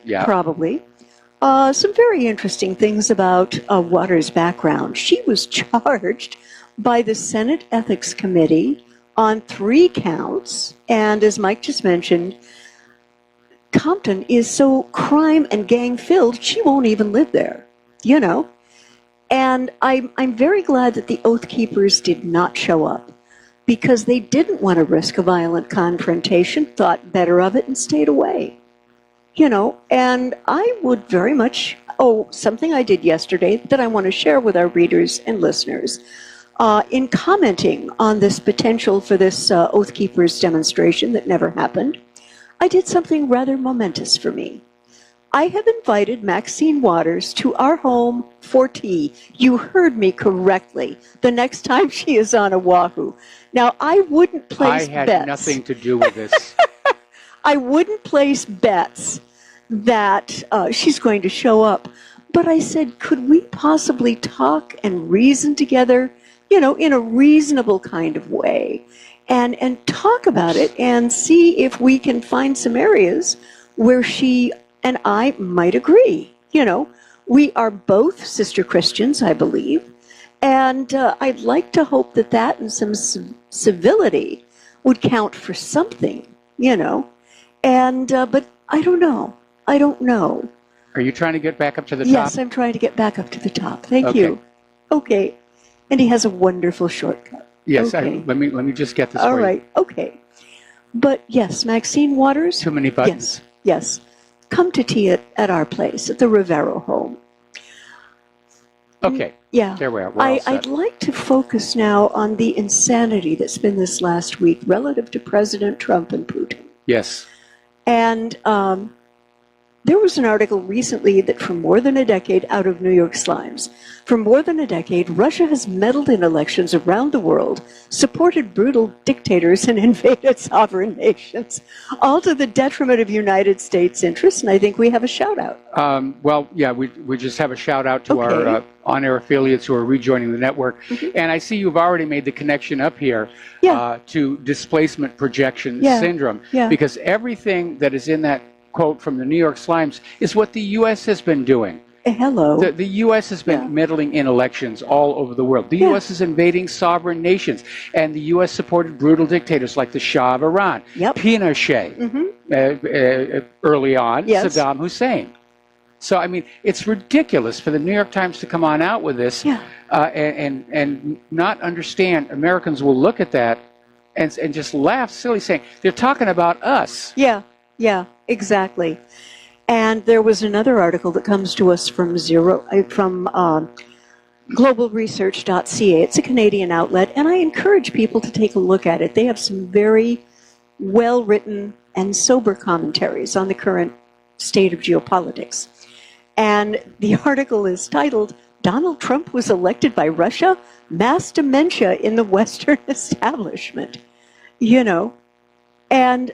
Some very interesting things about Waters' background. She was charged by the Senate Ethics Committee on 3 counts, and as Mike just mentioned, Compton is so crime and gang filled, she won't even live there, you know. And I'm very glad that the Oath Keepers did not show up, because they didn't want to risk a violent confrontation, thought better of it, and stayed away. You know, and I would very much, something I did yesterday that I want to share with our readers and listeners. In commenting on this potential for this Oath Keepers demonstration that never happened, I did something rather momentous for me. I have invited Maxine Waters to our home for tea. You heard me correctly. The next time she is on Oahu. Now, I wouldn't place bets. I had nothing to do with this. I wouldn't place bets that she's going to show up. But I said, could we possibly talk and reason together, you know, in a reasonable kind of way, and talk about it and see if we can find some areas where she and I might agree. You know, we are both sister Christians, I believe, and I'd like to hope that and some civility would count for something, you know. And, but I don't know. Are you trying to get back up to the top? Yes, I'm trying to get back up to the top. Thank you. Okay. And he has a wonderful shortcut. Yes, okay. let me just get this All for you. right, okay. But yes, Maxine Waters. Too many buttons. Yes. Come to tea at our place, at the Rivero home. Okay. Yeah. There we are. We're all set. I'd like to focus now on the insanity that's been this last week relative to President Trump and Putin. Yes. And there was an article recently that for more than a decade, out of New York Slimes, for more than a decade, Russia has meddled in elections around the world, supported brutal dictators, and invaded sovereign nations, all to the detriment of United States interests, and I think we have a shout-out. Well, yeah, we just have a shout-out to our on-air affiliates who are rejoining the network. And I see you've already made the connection up here to displacement projection syndrome, because everything that is in that quote from the New York Slimes is what the U.S. has been doing. hello. The U.S. has been meddling in elections all over the world. The U.S. is invading sovereign nations, and the U.S. supported brutal dictators like the Shah of Iran, Pinochet, early on, Saddam Hussein. So, I mean, it's ridiculous for the New York Times to come on out with this and not understand. Americans will look at that and just laugh silly, saying, they're talking about us. Yeah, exactly. And there was another article that comes to us from globalresearch.ca. It's a Canadian outlet, and I encourage people to take a look at it. They have some very well-written and sober commentaries on the current state of geopolitics. And the article is titled, "Donald Trump was elected by Russia? Mass dementia in the Western establishment." You know, and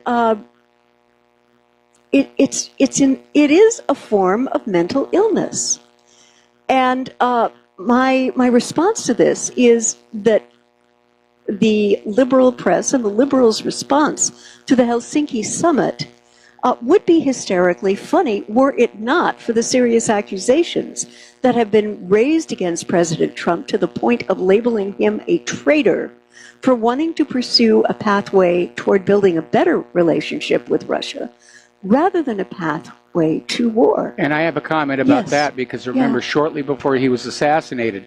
it is a form of mental illness. And my response to this is that the liberal press and the liberals' response to the Helsinki summit would be hysterically funny were it not for the serious accusations that have been raised against President Trump to the point of labeling him a traitor for wanting to pursue a pathway toward building a better relationship with Russia rather than a pathway to war. And I have a comment about that because remember, shortly before he was assassinated,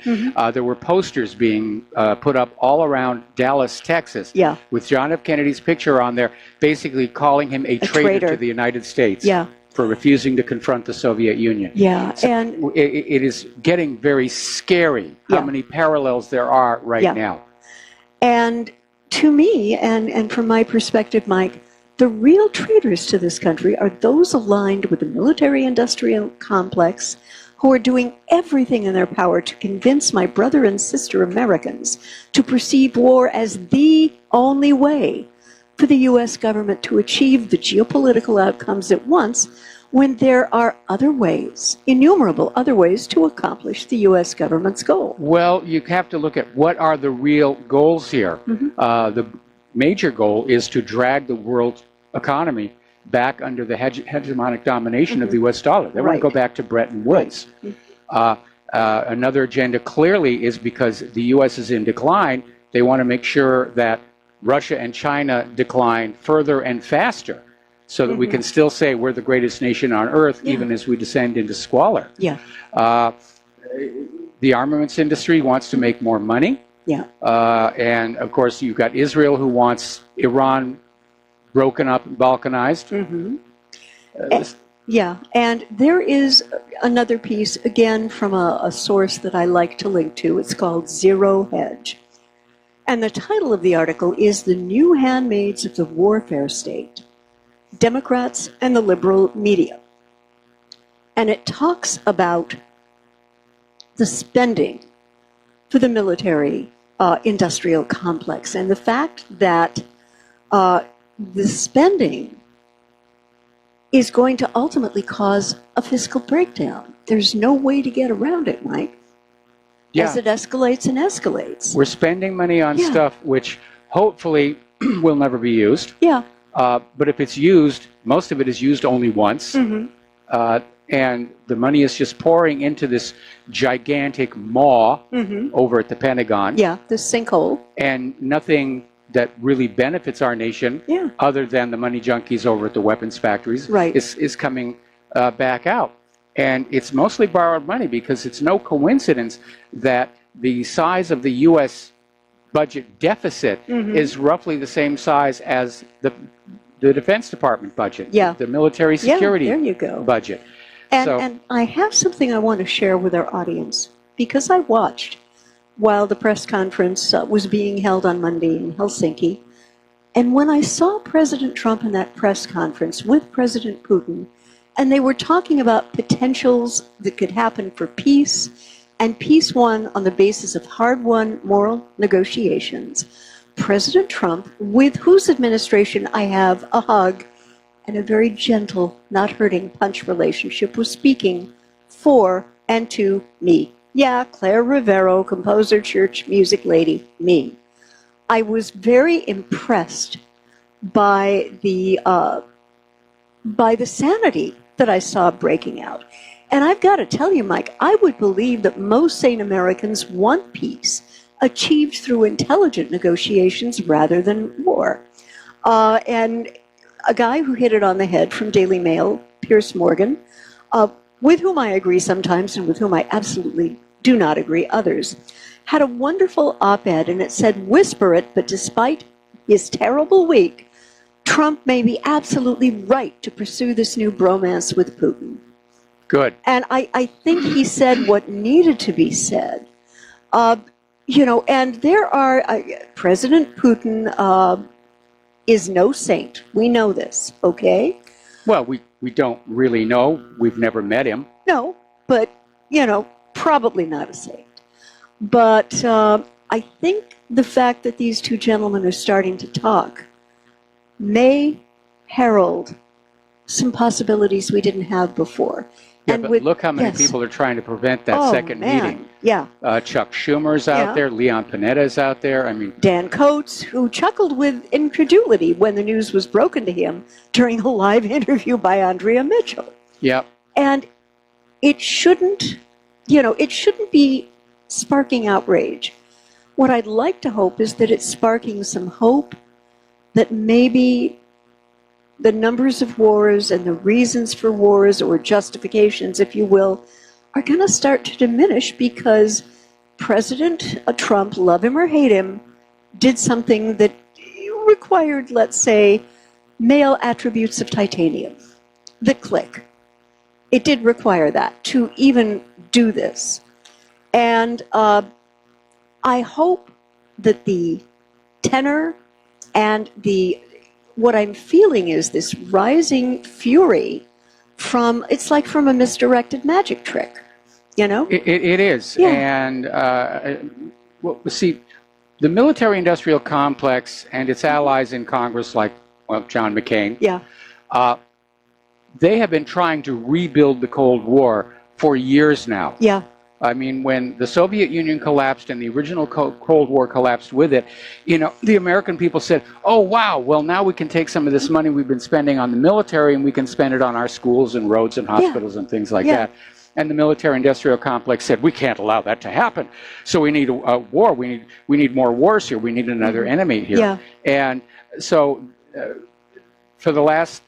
there were posters being put up all around Dallas, Texas, with John F. Kennedy's picture on there, basically calling him a traitor to the United States for refusing to confront the Soviet Union. So and it is getting very scary how many parallels there are right now. And to me, and from my perspective, Mike, the real traitors to this country are those aligned with the military-industrial complex who are doing everything in their power to convince my brother and sister Americans to perceive war as the only way for the U.S. government to achieve the geopolitical outcomes it wants, when there are other ways, innumerable other ways, to accomplish the U.S. government's goal. Well, you have to look at what are the real goals here. The major goal is to drag the world economy back under the hegemonic domination of the U.S. dollar. They want to go back to Bretton Woods. Another agenda clearly is because the U.S. is in decline, they want to make sure that Russia and China decline further and faster so that we can still say we're the greatest nation on earth even as we descend into squalor. The armaments industry wants to make more money. And of course, you've got Israel who wants Iran broken up and balkanized. And there is another piece, again, from a source that I like to link to. It's called Zero Hedge. And the title of the article is "The New Handmaids of the Warfare State, Democrats and the Liberal Media." And it talks about the spending for the military industrial complex and the fact that the spending is going to ultimately cause a fiscal breakdown. There's no way to get around it, Mike. As it escalates and escalates. We're spending money on stuff which hopefully will never be used. But if it's used, most of it is used only once. And the money is just pouring into this gigantic maw over at the Pentagon. This sinkhole. And nothing that really benefits our nation, other than the money junkies over at the weapons factories, is coming back out. And it's mostly borrowed money because it's no coincidence that the size of the U.S. budget deficit is roughly the same size as the Defense Department budget, the military security budget. And I have something I want to share with our audience, because I watched while the press conference was being held on Monday in Helsinki. And when I saw President Trump in that press conference with President Putin, and they were talking about potentials that could happen for peace, and peace won on the basis of hard-won moral negotiations, President Trump, with whose administration I have a hug and a very gentle, not hurting punch relationship, was speaking for and to me. Claire Rivero, composer, church music lady, me. I was very impressed by the sanity that I saw breaking out. And I've got to tell you, Mike, I would believe that most sane Americans want peace achieved through intelligent negotiations rather than war. And a guy who hit it on the head from Daily Mail, Piers Morgan, with whom I agree sometimes and with whom I absolutely do not agree others, had a wonderful op-ed, and it said, whisper it, but despite his terrible week, Trump may be absolutely right to pursue this new bromance with Putin. Good. And I think he said what needed to be said. And there are, President Putin is no saint. We know this, okay? Well, we don't really know. We've never met him. No, but, probably not a saint. But I think the fact that these two gentlemen are starting to talk may herald some possibilities we didn't have before. Yeah, and but look how many people are trying to prevent that second meeting. Yeah. Chuck Schumer's out there. Leon Panetta's out there. I mean, Dan Coates, who chuckled with incredulity when the news was broken to him during a live interview by Andrea Mitchell. Yeah. And it shouldn't be sparking outrage. What I'd like to hope is that it's sparking some hope that maybe the numbers of wars and the reasons for wars, or justifications, if you will, are going to start to diminish because President Trump, love him or hate him, did something that required, let's say, male attributes of titanium that click. It did require that to even do this. And I hope that the tenor and what I'm feeling is this rising fury it's like from a misdirected magic trick, It is. Yeah. And, see, the military-industrial complex and its allies in Congress, like, John McCain, they have been trying to rebuild the Cold War for years now. Yeah. I mean, when the Soviet Union collapsed and the original Cold War collapsed with it, the American people said, oh, wow, well, now we can take some of this money we've been spending on the military and we can spend it on our schools and roads and hospitals and things like that. And the military-industrial complex said, we can't allow that to happen. So we need a war. We need more wars here. We need another enemy here. Yeah. And so for the last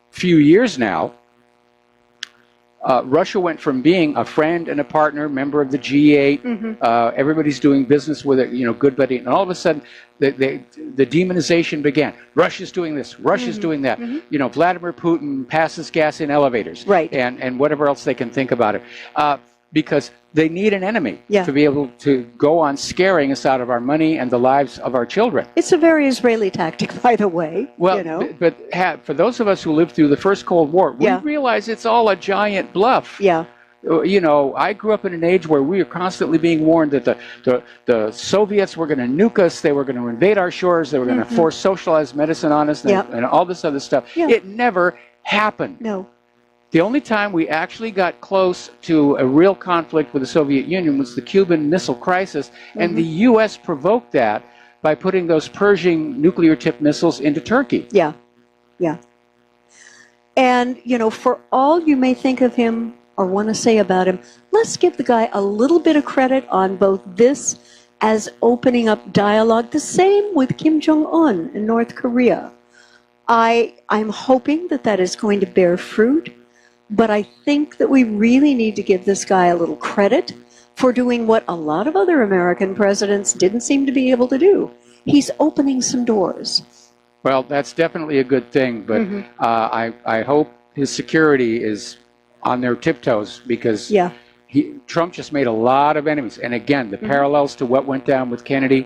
few years now, Russia went from being a friend and a partner, member of the G8, everybody's doing business with it, good buddy, and all of a sudden the demonization began. Russia's doing this, Russia's doing that. Vladimir Putin passes gas in elevators, right, and whatever else they can think about it. Because they need an enemy to be able to go on scaring us out of our money and the lives of our children. It's a very Israeli tactic, by the way. Well, but for those of us who lived through the first Cold War, we realize it's all a giant bluff. Yeah. I grew up in an age where we were constantly being warned that the Soviets were going to nuke us, they were going to invade our shores, they were going to force socialized medicine on us, and all this other stuff. It never happened. No. The only time we actually got close to a real conflict with the Soviet Union was the Cuban Missile Crisis, and the U.S. provoked that by putting those Pershing nuclear-tipped missiles into Turkey. Yeah, yeah. And, for all you may think of him or want to say about him, let's give the guy a little bit of credit on both this as opening up dialogue. The same with Kim Jong-un in North Korea. I'm hoping that is going to bear fruit. But I think that we really need to give this guy a little credit for doing what a lot of other American presidents didn't seem to be able to do. He's opening some doors. Well, that's definitely a good thing, but I hope his security is on their tiptoes because Trump just made a lot of enemies. And again, the parallels to what went down with Kennedy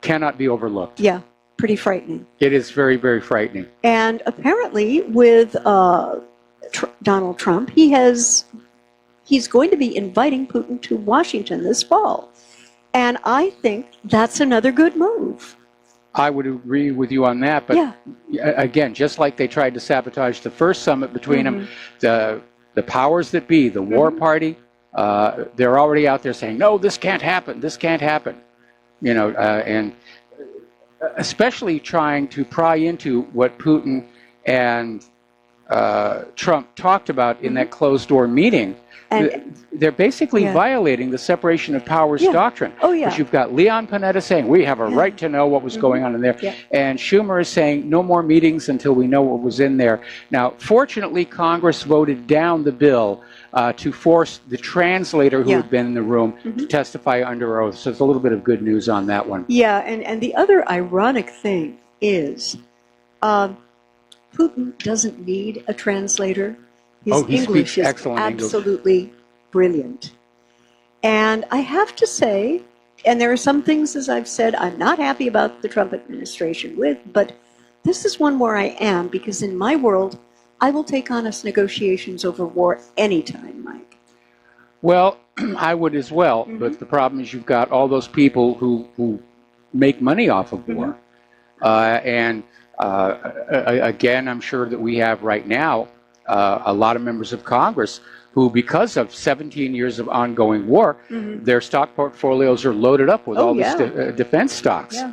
cannot be overlooked. Yeah, pretty frightening. It is very, very frightening. And apparently with Donald Trump, he's going to be inviting Putin to Washington this fall. And I think that's another good move. I would agree with you on that, but again, just like they tried to sabotage the first summit between them, the powers that be, the war party, they're already out there saying, no, this can't happen, this can't happen. And especially trying to pry into what Putin and Trump talked about in that closed-door meeting, And they're basically violating the separation of powers doctrine. Oh, yeah. Because you've got Leon Panetta saying, we have a right to know what was going on in there. Yeah. And Schumer is saying, no more meetings until we know what was in there. Now, fortunately, Congress voted down the bill to force the translator who had been in the room to testify under oath. So it's a little bit of good news on that one. Yeah, and the other ironic thing is Putin doesn't need a translator. His he English speaks is excellent absolutely brilliant. And I have to say, and there are some things, as I've said, I'm not happy about the Trump administration with, but this is one where I am, because in my world, I will take honest negotiations over war anytime, Mike. Well, I would as well, but the problem is you've got all those people who make money off of war. Again, I'm sure that we have right now a lot of members of Congress who, because of 17 years of ongoing war, their stock portfolios are loaded up with all these defense stocks. Yeah.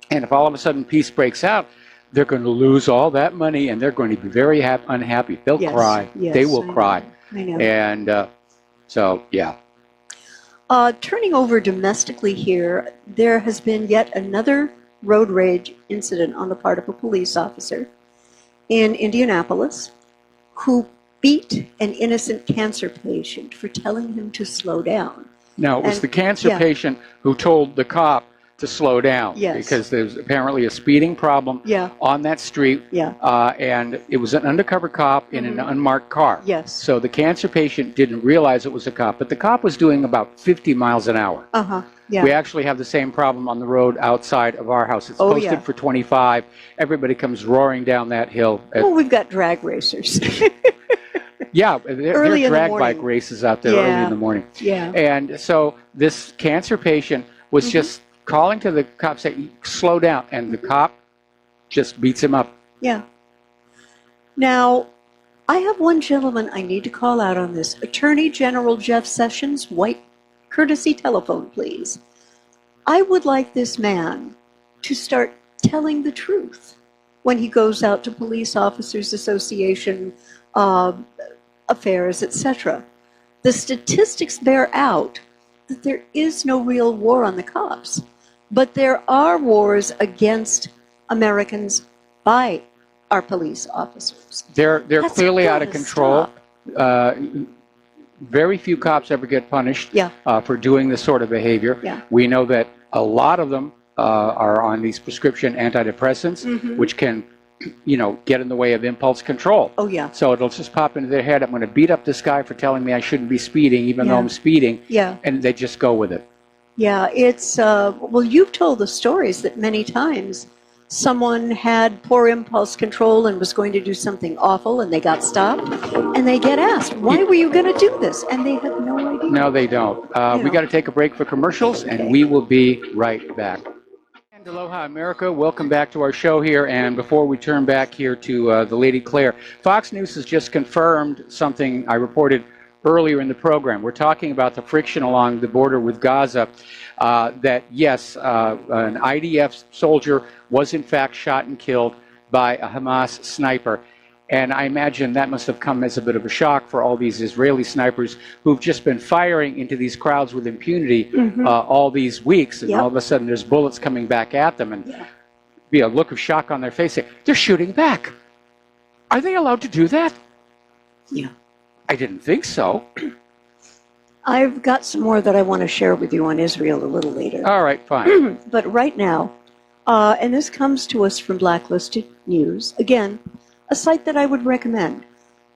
And if all of a sudden peace breaks out, they're going to lose all that money and they're going to be very unhappy. They'll cry. Yes, they will cry. I know. And so, yeah. Turning over domestically here, there has been yet another road rage incident on the part of a police officer in Indianapolis who beat an innocent cancer patient for telling him to slow down. Now, it was the cancer patient who told the cop to slow down because there's apparently a speeding problem on that street, and it was an undercover cop in an unmarked car. Yes. So the cancer patient didn't realize it was a cop, but the cop was doing about 50 miles an hour. Yeah. We actually have the same problem on the road outside of our house. It's posted for 25. Everybody comes roaring down that hill. Well, we've got drag racers. Yeah, there are drag bike races out there early in the morning. Yeah. And so this cancer patient was just calling to the cop, saying, slow down, and the cop just beats him up. Yeah. Now, I have one gentleman I need to call out on this. Attorney General Jeff Sessions, white courtesy telephone, please. I would like this man to start telling the truth when he goes out to police officers association affairs, etc. The statistics bear out that there is no real war on the cops, but there are wars against Americans by our police officers. They're clearly out of control. Very few cops ever get punished for doing this sort of behavior. Yeah. We know that a lot of them are on these prescription antidepressants, which can, get in the way of impulse control. Oh, yeah. So it'll just pop into their head, I'm going to beat up this guy for telling me I shouldn't be speeding, even though I'm speeding. Yeah. And they just go with it. Yeah, it's, well, you've told the stories that many times someone had poor impulse control and was going to do something awful and they got stopped and they get asked, why were you going to do this? And they have no idea. No, they don't. We got to take a break for commercials and we will be right back. And aloha, America. Welcome back to our show here. And before we turn back here to the Lady Claire, Fox News has just confirmed something I reported earlier in the program. We're talking about the friction along the border with Gaza, that yes, an IDF soldier was in fact shot and killed by a Hamas sniper. And I imagine that must have come as a bit of a shock for all these Israeli snipers who've just been firing into these crowds with impunity all these weeks. And all of a sudden there's bullets coming back at them and be a look of shock on their face. Saying, they're shooting back. Are they allowed to do that? Yeah. I didn't think so. I've got some more that I want to share with you on Israel a little later. All right, fine. But right now, and this comes to us from Blacklisted News, again, a site that I would recommend.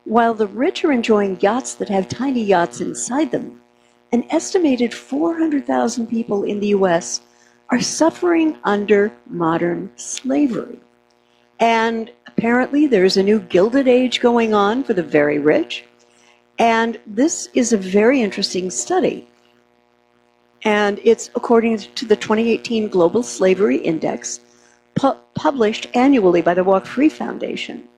While the rich are enjoying yachts that have tiny yachts inside them, an estimated 400,000 people in the U.S. are suffering under modern slavery. And apparently there's a new Gilded Age going on for the very rich. And this is a very interesting study. And it's according to the 2018 Global Slavery Index, published annually by the Walk Free Foundation.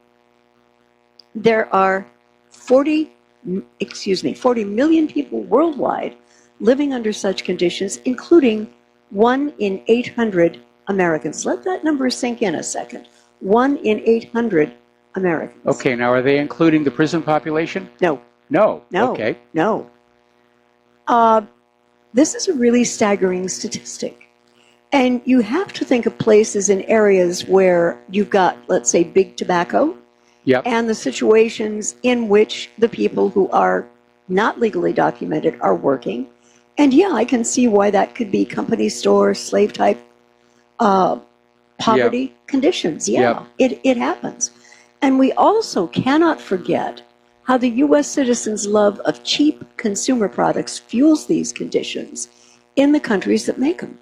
There are 40 million people worldwide living under such conditions, including 1 in 800 Americans. Let that number sink in a second. 1 in 800 Americans. Okay, now are they including the prison population? No. No. No. Okay. No. This is a really staggering statistic. And you have to think of places and areas where you've got, let's say, big tobacco, Yep. and the situations in which the people who are not legally documented are working. And yeah, I can see why that could be company store, slave type, poverty conditions. Yeah, it happens. And we also cannot forget how the U.S. citizens' love of cheap consumer products fuels these conditions in the countries that make them.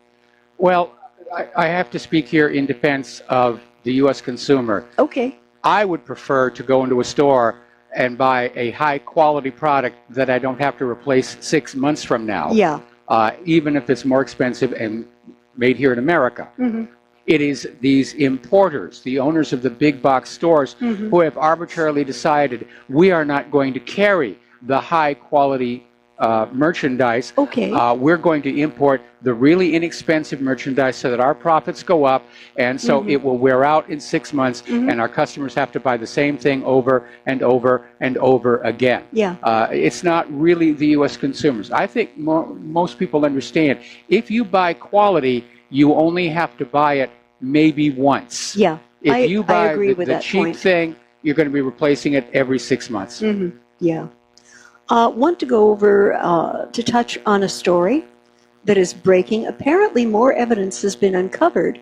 Well, I have to speak here in defense of the U.S. consumer. Okay. I would prefer to go into a store and buy a high-quality product that I don't have to replace 6 months from now. Yeah. Even if it's more expensive and made here in America. Mm-hmm. It is these importers, the owners of the big box stores, who have arbitrarily decided we are not going to carry the high-quality merchandise. Okay. We're going to import the really inexpensive merchandise so that our profits go up, and so it will wear out in 6 months, and our customers have to buy the same thing over and over and over again. Yeah. It's not really the U.S. consumers. I think most people understand if you buy quality, you only have to buy it maybe once. Yeah. If you buy I agree with the that cheap point. thing, you're going to be replacing it every 6 months. Yeah. Want to go over to touch on a story that is breaking. Apparently, more evidence has been uncovered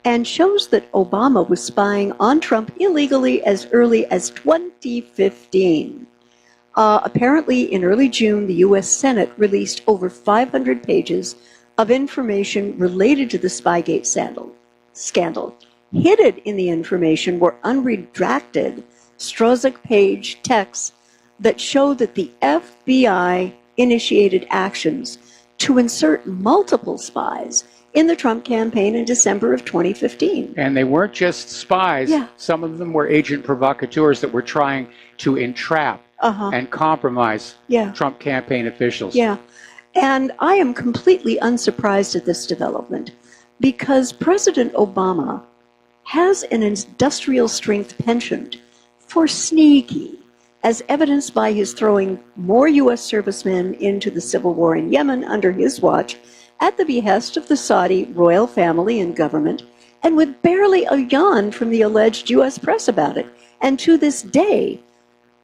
and shows that Obama was spying on Trump illegally as early as 2015. Apparently, in early June, the U.S. Senate released over 500 pages of information related to the Spygate scandal. Hidden in the information were unredacted Strzok page texts that show that the FBI initiated actions to insert multiple spies in the Trump campaign in December of 2015. And they weren't just spies. Yeah. Some of them were agent provocateurs that were trying to entrap and compromise Trump campaign officials. Yeah. And I am completely unsurprised at this development because President Obama has an industrial strength penchant for sneaky, as evidenced by his throwing more U.S. servicemen into the civil war in Yemen under his watch at the behest of the Saudi royal family and government, and with barely a yawn from the alleged U.S. press about it. And to this day,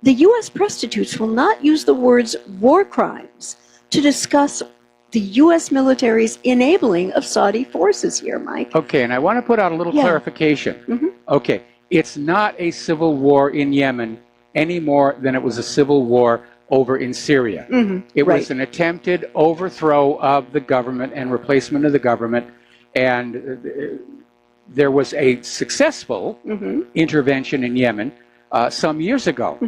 the U.S. prostitutes will not use the words war crimes to discuss the U.S. military's enabling of Saudi forces here, Mike. Okay, and I want to put out a little clarification. Okay, it's not a civil war in Yemen any more than it was a civil war over in Syria. It was an attempted overthrow of the government and replacement of the government, and there was a successful intervention in Yemen some years ago.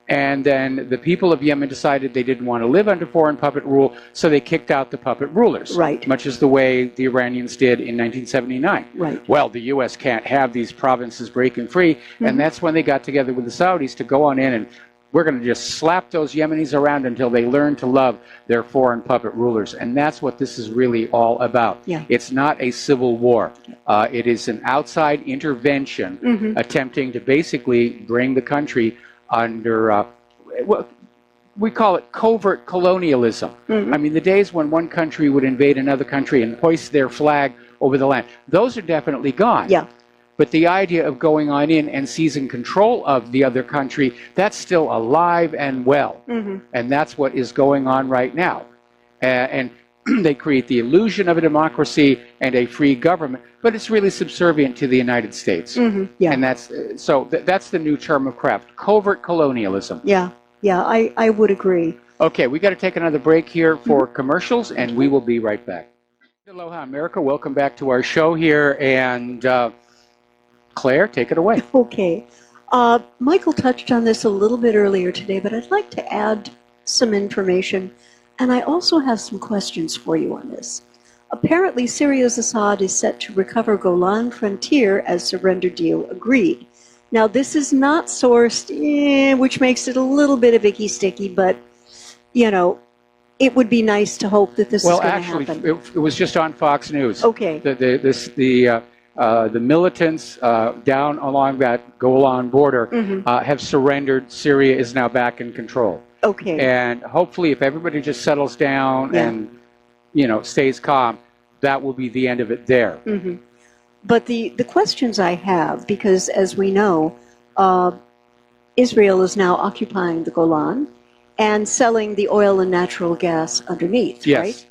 And then the people of Yemen decided they didn't want to live under foreign puppet rule, so they kicked out the puppet rulers. Right. Much as the way the Iranians did in 1979. Right. Well, the U.S. can't have these provinces breaking free, and that's when they got together with the Saudis to go on in and we're going to just slap those Yemenis around until they learn to love their foreign puppet rulers. And that's what this is really all about. Yeah. It's not a civil war. It is an outside intervention attempting to basically bring the country under, we call it covert colonialism. I mean, the days when one country would invade another country and hoist their flag over the land, those are definitely gone. Yeah. But the idea of going on in and seizing control of the other country, that's still alive and well. And that's what is going on right now. And they create the illusion of a democracy and a free government, but it's really subservient to the United States. Yeah. And that's that's the new term of craft, covert colonialism. Yeah. Yeah, I would agree. Okay, we got to take another break here for commercials, and we will be right back. Aloha, America. Welcome back to our show here. And Claire, take it away. Okay. Michael touched on this a little bit earlier today, but I'd like to add some information. And I also have some questions for you on this. Apparently, Syria's Assad is set to recover Golan Frontier as surrender deal agreed. Now, this is not sourced, which makes it a little bit of icky-sticky, but, you know, it would be nice to hope that this is going to happen. Well, actually, it was just on Fox News. Okay. the militants down along that Golan border have surrendered. Syria is now back in control. Okay. And hopefully, if everybody just settles down and stays calm, that will be the end of it there. But the questions I have, because as we know, Israel is now occupying the Golan and selling the oil and natural gas underneath, right?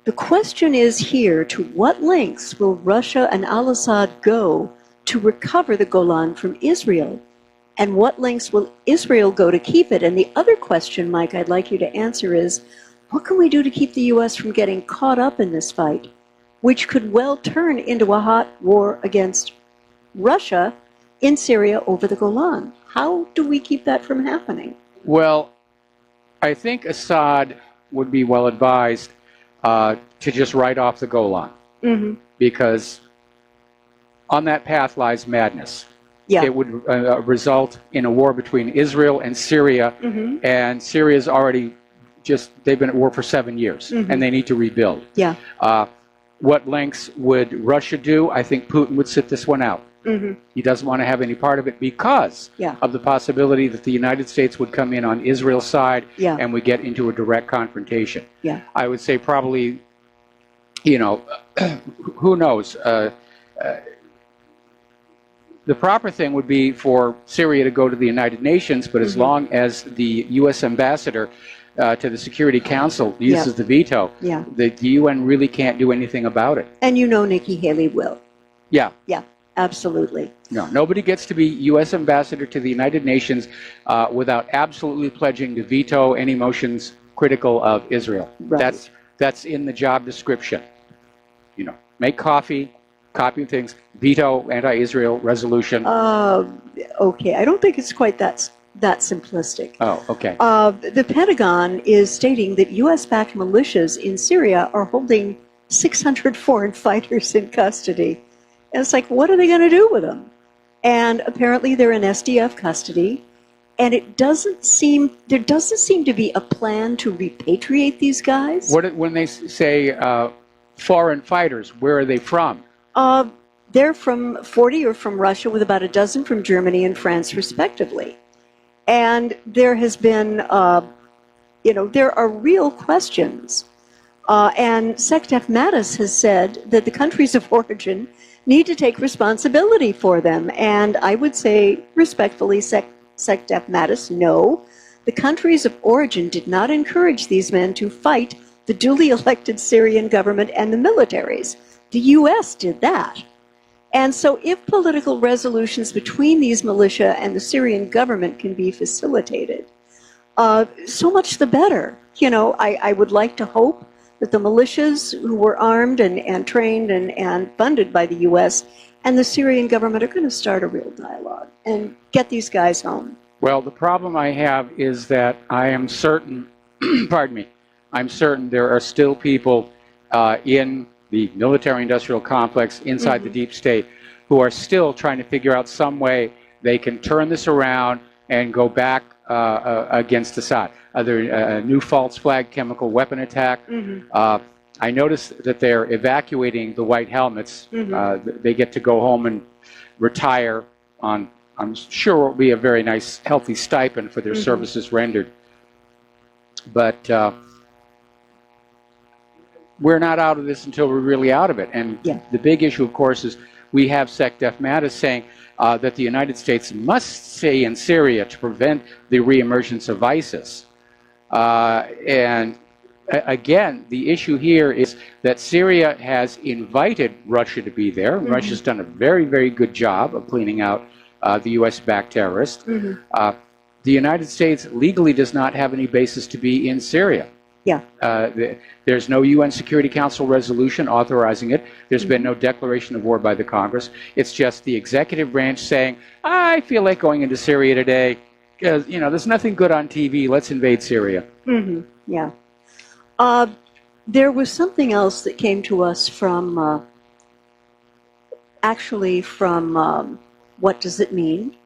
The question is here, to what lengths will Russia and al-Assad go to recover the Golan from Israel? And what lengths will Israel go to keep it? And the other question, Mike, I'd like you to answer is, what can we do to keep the U.S. from getting caught up in this fight, which could well turn into a hot war against Russia in Syria over the Golan? How do we keep that from happening? Well, I think Assad would be well advised to just write off the Golan, because on that path lies madness. It would result in a war between Israel and Syria, and Syria's already they've been at war for 7 years, and they need to rebuild. What lengths would Russia do? I think Putin would sit this one out. He doesn't want to have any part of it because of the possibility that the United States would come in on Israel's side and we get into a direct confrontation. I would say probably, who knows? The proper thing would be for Syria to go to the United Nations, but as long as the U.S. ambassador to the Security Council uses the veto, the UN really can't do anything about it. And Nikki Haley will. Yeah, absolutely. No, nobody gets to be U.S. ambassador to the United Nations without absolutely pledging to veto any motions critical of Israel. That's in the job description. Make coffee, copy things, veto anti-Israel resolution. Okay, I don't think it's quite that simplistic. Oh, okay. The Pentagon is stating that U.S.-backed militias in Syria are holding 600 foreign fighters in custody. And it's like, what are they going to do with them? And apparently they're in SDF custody, and there doesn't seem to be a plan to repatriate these guys. When they say foreign fighters, where are they from? They're from 40 are from Russia, with about a dozen from Germany and France, respectively. And there has been, there are real questions. And SecDef Mattis has said that the countries of origin need to take responsibility for them. And I would say, respectfully, SecDef Mattis, no. The countries of origin did not encourage these men to fight the duly elected Syrian government and the militaries. The U.S. did that. And so if political resolutions between these militia and the Syrian government can be facilitated, so much the better. I would like to hope that the militias who were armed and trained and funded by the U.S. and the Syrian government are going to start a real dialogue and get these guys home. Well, the problem I have is that I am certain, pardon me, I'm certain there are still people in the military-industrial complex inside the deep state who are still trying to figure out some way they can turn this around and go back against Assad. Either a new false flag chemical weapon attack. I noticed that they're evacuating the white helmets. They get to go home and retire on, I'm sure, what will be a very nice, healthy stipend for their services rendered. But we're not out of this until we're really out of it. And the big issue, of course, is we have SecDef Mattis saying that the United States must stay in Syria to prevent the reemergence of ISIS. And again, the issue here is that Syria has invited Russia to be there. Russia's done a very, very good job of cleaning out the U.S.-backed terrorists. The United States legally does not have any basis to be in Syria. There's no UN Security Council resolution authorizing it. There's been no declaration of war by the Congress. It's just the executive branch saying, I feel like going into Syria today because, there's nothing good on TV. Let's invade Syria. There was something else that came to us from, What Does It Mean?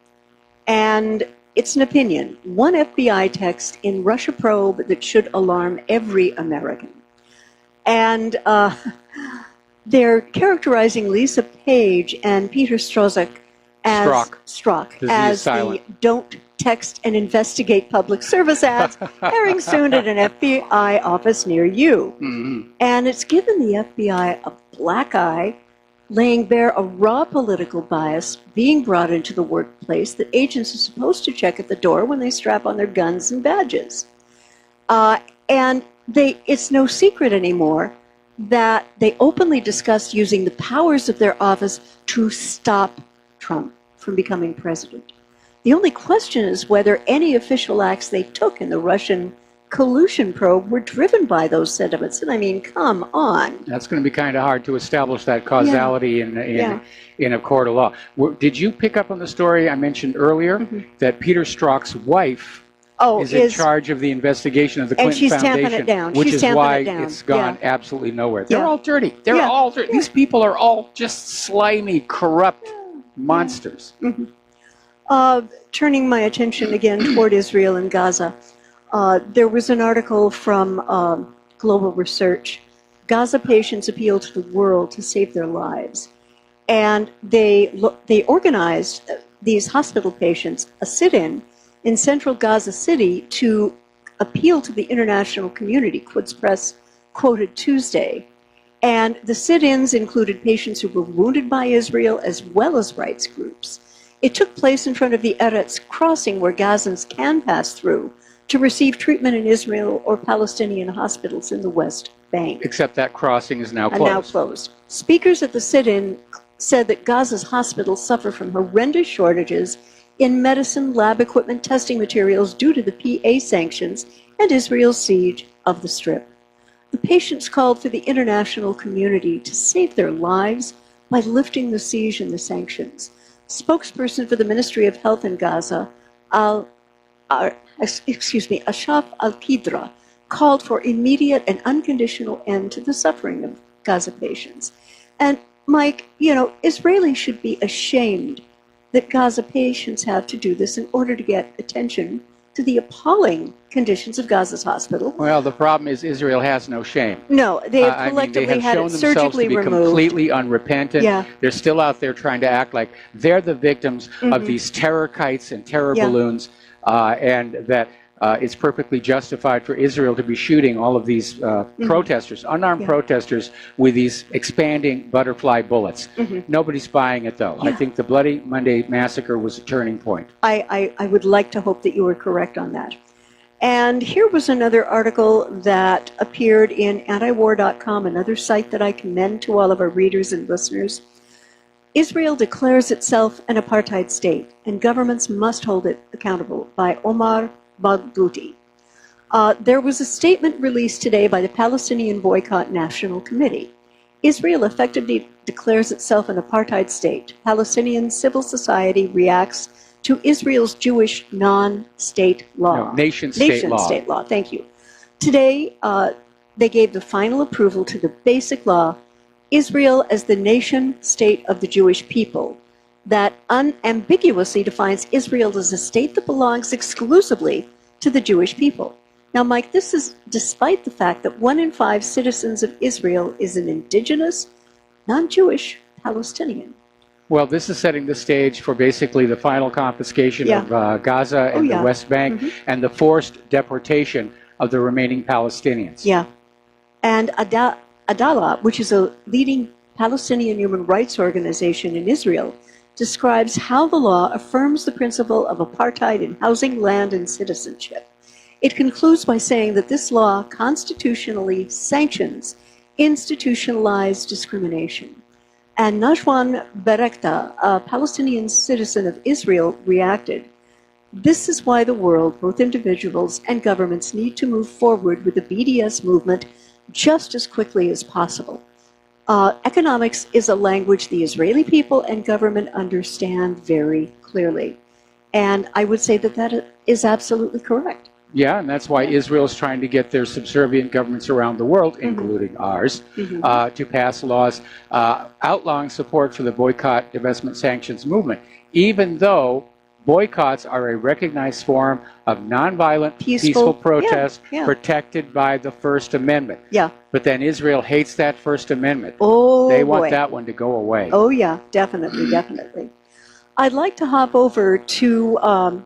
And it's an opinion. One FBI text in Russia probe that should alarm every American. And they're characterizing Lisa Page and Peter Strzok as the don't text and investigate public service ads airing soon at an FBI office near you. Mm-hmm. And it's given the FBI a black eye, laying bare a raw political bias being brought into the workplace that agents are supposed to check at the door when they strap on their guns and badges. And it's no secret anymore that they openly discussed using the powers of their office to stop Trump from becoming president. The only question is whether any official acts they took in the Russian collusion probe were driven by those sentiments. And I mean, come on. That's going to be kind of hard to establish that causality in a court of law. Did you pick up on the story I mentioned earlier that Peter Strzok's wife is in charge of the investigation of the Clinton Foundation, which is why it's gone absolutely nowhere. They're all dirty. They're all dirty. These people are all just slimy, corrupt monsters. Turning my attention again toward Israel and Gaza, there was an article from Global Research. Gaza patients appeal to the world to save their lives. And they organized, these hospital patients, a sit-in in central Gaza City to appeal to the international community, Quds Press quoted Tuesday. And the sit-ins included patients who were wounded by Israel as well as rights groups. It took place in front of the Eretz crossing where Gazans can pass through to receive treatment in Israel or Palestinian hospitals in the West Bank. Except that crossing is now closed. Speakers at the sit-in said that Gaza's hospitals suffer from horrendous shortages in medicine, lab equipment, testing materials due to the PA sanctions and Israel's siege of the Strip. The patients called for the international community to save their lives by lifting the siege and the sanctions. Spokesperson for the Ministry of Health in Gaza, Ashraf Al-Qidra, called for immediate and unconditional end to the suffering of Gaza patients. And Mike, Israelis should be ashamed that Gaza patients have to do this in order to get attention to the appalling conditions of Gaza's hospital. Well, the problem is Israel has no shame. No, they have collectively had it surgically removed. They have shown themselves to be completely unrepentant. Yeah. They're still out there trying to act like they're the victims of these terror kites and terror balloons, and that it's perfectly justified for Israel to be shooting all of these protesters, unarmed protesters, with these expanding butterfly bullets. Nobody's buying it, though. I think the Bloody Monday massacre was a turning point. I would like to hope that you were correct on that. And here was another article that appeared in antiwar.com, another site that I commend to all of our readers and listeners. Israel declares itself an apartheid state, and governments must hold it accountable, by Omar Baghdouti. There was a statement released today by the Palestinian Boycott National Committee. Israel effectively declares itself an apartheid state. Palestinian civil society reacts to Israel's Jewish non-state law. No, nation-state law. Thank you. Today, they gave the final approval to the basic law, Israel as the nation-state of the Jewish people, that unambiguously defines Israel as a state that belongs exclusively to the Jewish people. Now, Mike, this is despite the fact that 1 in 5 citizens of Israel is an indigenous, non-Jewish Palestinian. Well, this is setting the stage for basically the final confiscation of Gaza and the West Bank and the forced deportation of the remaining Palestinians. Yeah. And Adalah, which is a leading Palestinian human rights organization in Israel, describes how the law affirms the principle of apartheid in housing, land, and citizenship. It concludes by saying that this law constitutionally sanctions institutionalized discrimination. And Najwan Berekta, a Palestinian citizen of Israel, reacted, "This is why the world, both individuals and governments, need to move forward with the BDS movement just as quickly as possible. Economics is a language the Israeli people and government understand very clearly." And I would say that that is absolutely correct. Yeah, and that's why Israel is trying to get their subservient governments around the world, including ours, to pass laws outlawing support for the boycott, divestment, sanctions movement, even though boycotts are a recognized form of nonviolent, peaceful protest protected by the First Amendment. Yeah. But then Israel hates that First Amendment. Oh, they want that one to go away. Oh, yeah, definitely, definitely. I'd like to hop over to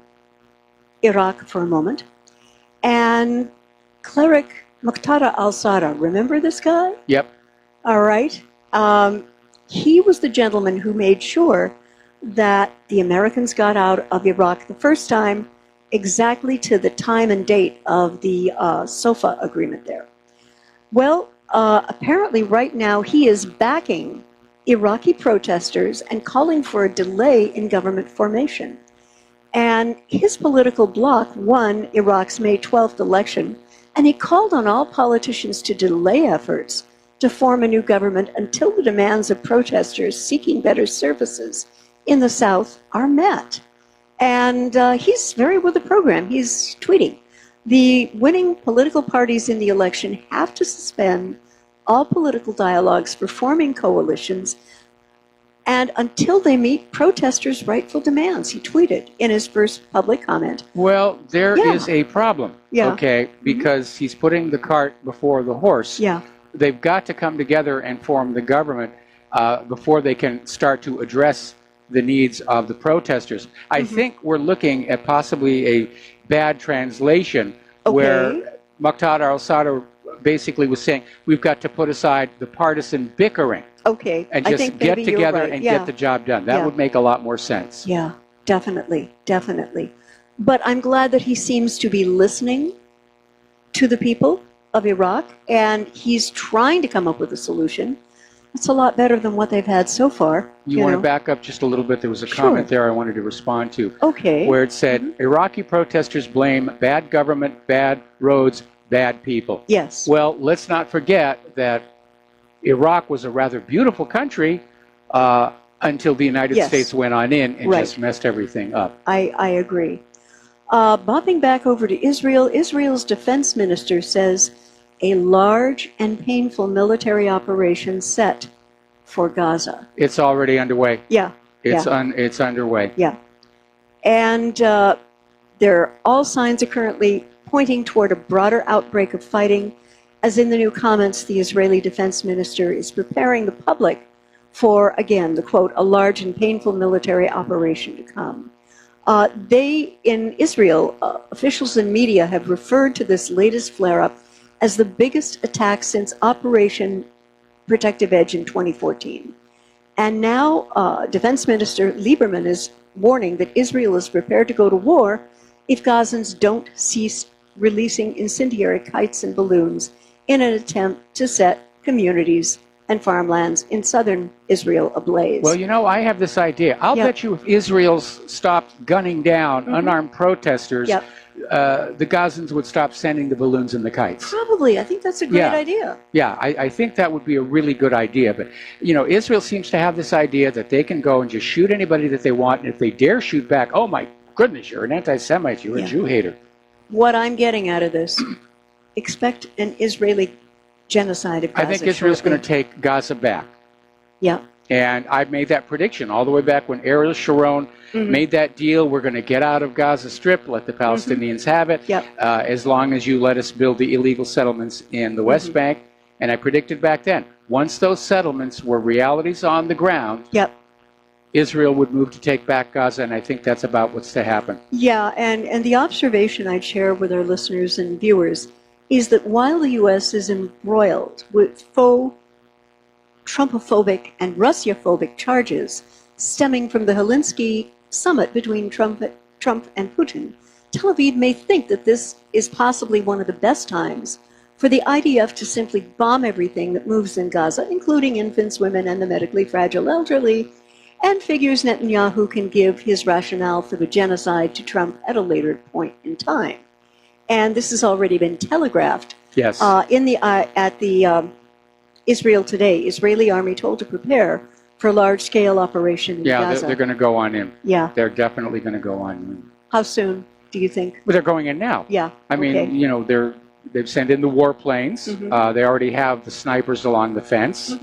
Iraq for a moment. And cleric Muqtada al-Sadr, remember this guy? Yep. All right. He was the gentleman who made sure that the Americans got out of Iraq the first time, exactly to the time and date of the SOFA agreement there. Well, apparently right now he is backing Iraqi protesters and calling for a delay in government formation. And his political bloc won Iraq's May 12th election, and he called on all politicians to delay efforts to form a new government until the demands of protesters seeking better services in the South are met. And he's very with the program. He's tweeting, the winning political parties in the election have to suspend all political dialogues for forming coalitions and until they meet protesters' rightful demands, he tweeted in his first public comment. Well, there is a problem, okay, because he's putting the cart before the horse. Yeah. They've got to come together and form the government before they can start to address the needs of the protesters. I think we're looking at possibly a bad translation where Muqtada al-Sadr basically was saying we've got to put aside the partisan bickering. Okay. And just get together and get the job done. That would make a lot more sense. Yeah, definitely, definitely. But I'm glad that he seems to be listening to the people of Iraq, and he's trying to come up with a solution. It's a lot better than what they've had so far. You want to back up just a little bit? There was a comment there I wanted to respond to. Okay. Where it said, Iraqi protesters blame bad government, bad roads, bad people. Yes. Well, let's not forget that Iraq was a rather beautiful country until the United States went on in and just messed everything up. I agree. Bopping back over to Israel, Israel's defense minister says a large and painful military operation set for Gaza. It's already underway. Yeah. It's underway. Yeah. And all signs are currently pointing toward a broader outbreak of fighting. As in the new comments, the Israeli defense minister is preparing the public for, again, the quote, a large and painful military operation to come. In Israel, officials and media have referred to this latest flare-up as the biggest attack since Operation Protective Edge in 2014. And now Defense Minister Lieberman is warning that Israel is prepared to go to war if Gazans don't cease releasing incendiary kites and balloons in an attempt to set communities and farmlands in southern Israel ablaze. Well, you know, I have this idea. I'll bet you if Israel stopped gunning down unarmed protesters, the Gazans would stop sending the balloons and the kites. Probably. I think that's a great idea. Yeah, I think that would be a really good idea. But, you know, Israel seems to have this idea that they can go and just shoot anybody that they want, and if they dare shoot back, oh my goodness, you're an anti-Semite, you're a Jew hater. What I'm getting out of this, expect an Israeli genocide of Gaza. I think Israel's going to take Gaza back. Yeah. And I've made that prediction all the way back when Ariel Sharon made that deal. We're going to get out of Gaza Strip, let the Palestinians have it, as long as you let us build the illegal settlements in the West Bank. And I predicted back then, once those settlements were realities on the ground, Israel would move to take back Gaza, and I think that's about what's to happen. Yeah, and the observation I'd share with our listeners and viewers is that while the U.S. is embroiled with faux Trumpophobic and Russiaphobic charges stemming from the Helsinki summit between Trump and Putin, Tel Aviv may think that this is possibly one of the best times for the IDF to simply bomb everything that moves in Gaza, including infants, women, and the medically fragile elderly, and figures Netanyahu can give his rationale for the genocide to Trump at a later point in time. And this has already been telegraphed. Yes. At the Israel Today, Israeli army told to prepare for a large-scale operation in Gaza. Yeah, they're going to go on in. Yeah. They're definitely going to go on in. How soon do you think? Well, they're going in now. Yeah. I mean, you know, they've sent in the warplanes. They already have the snipers along the fence.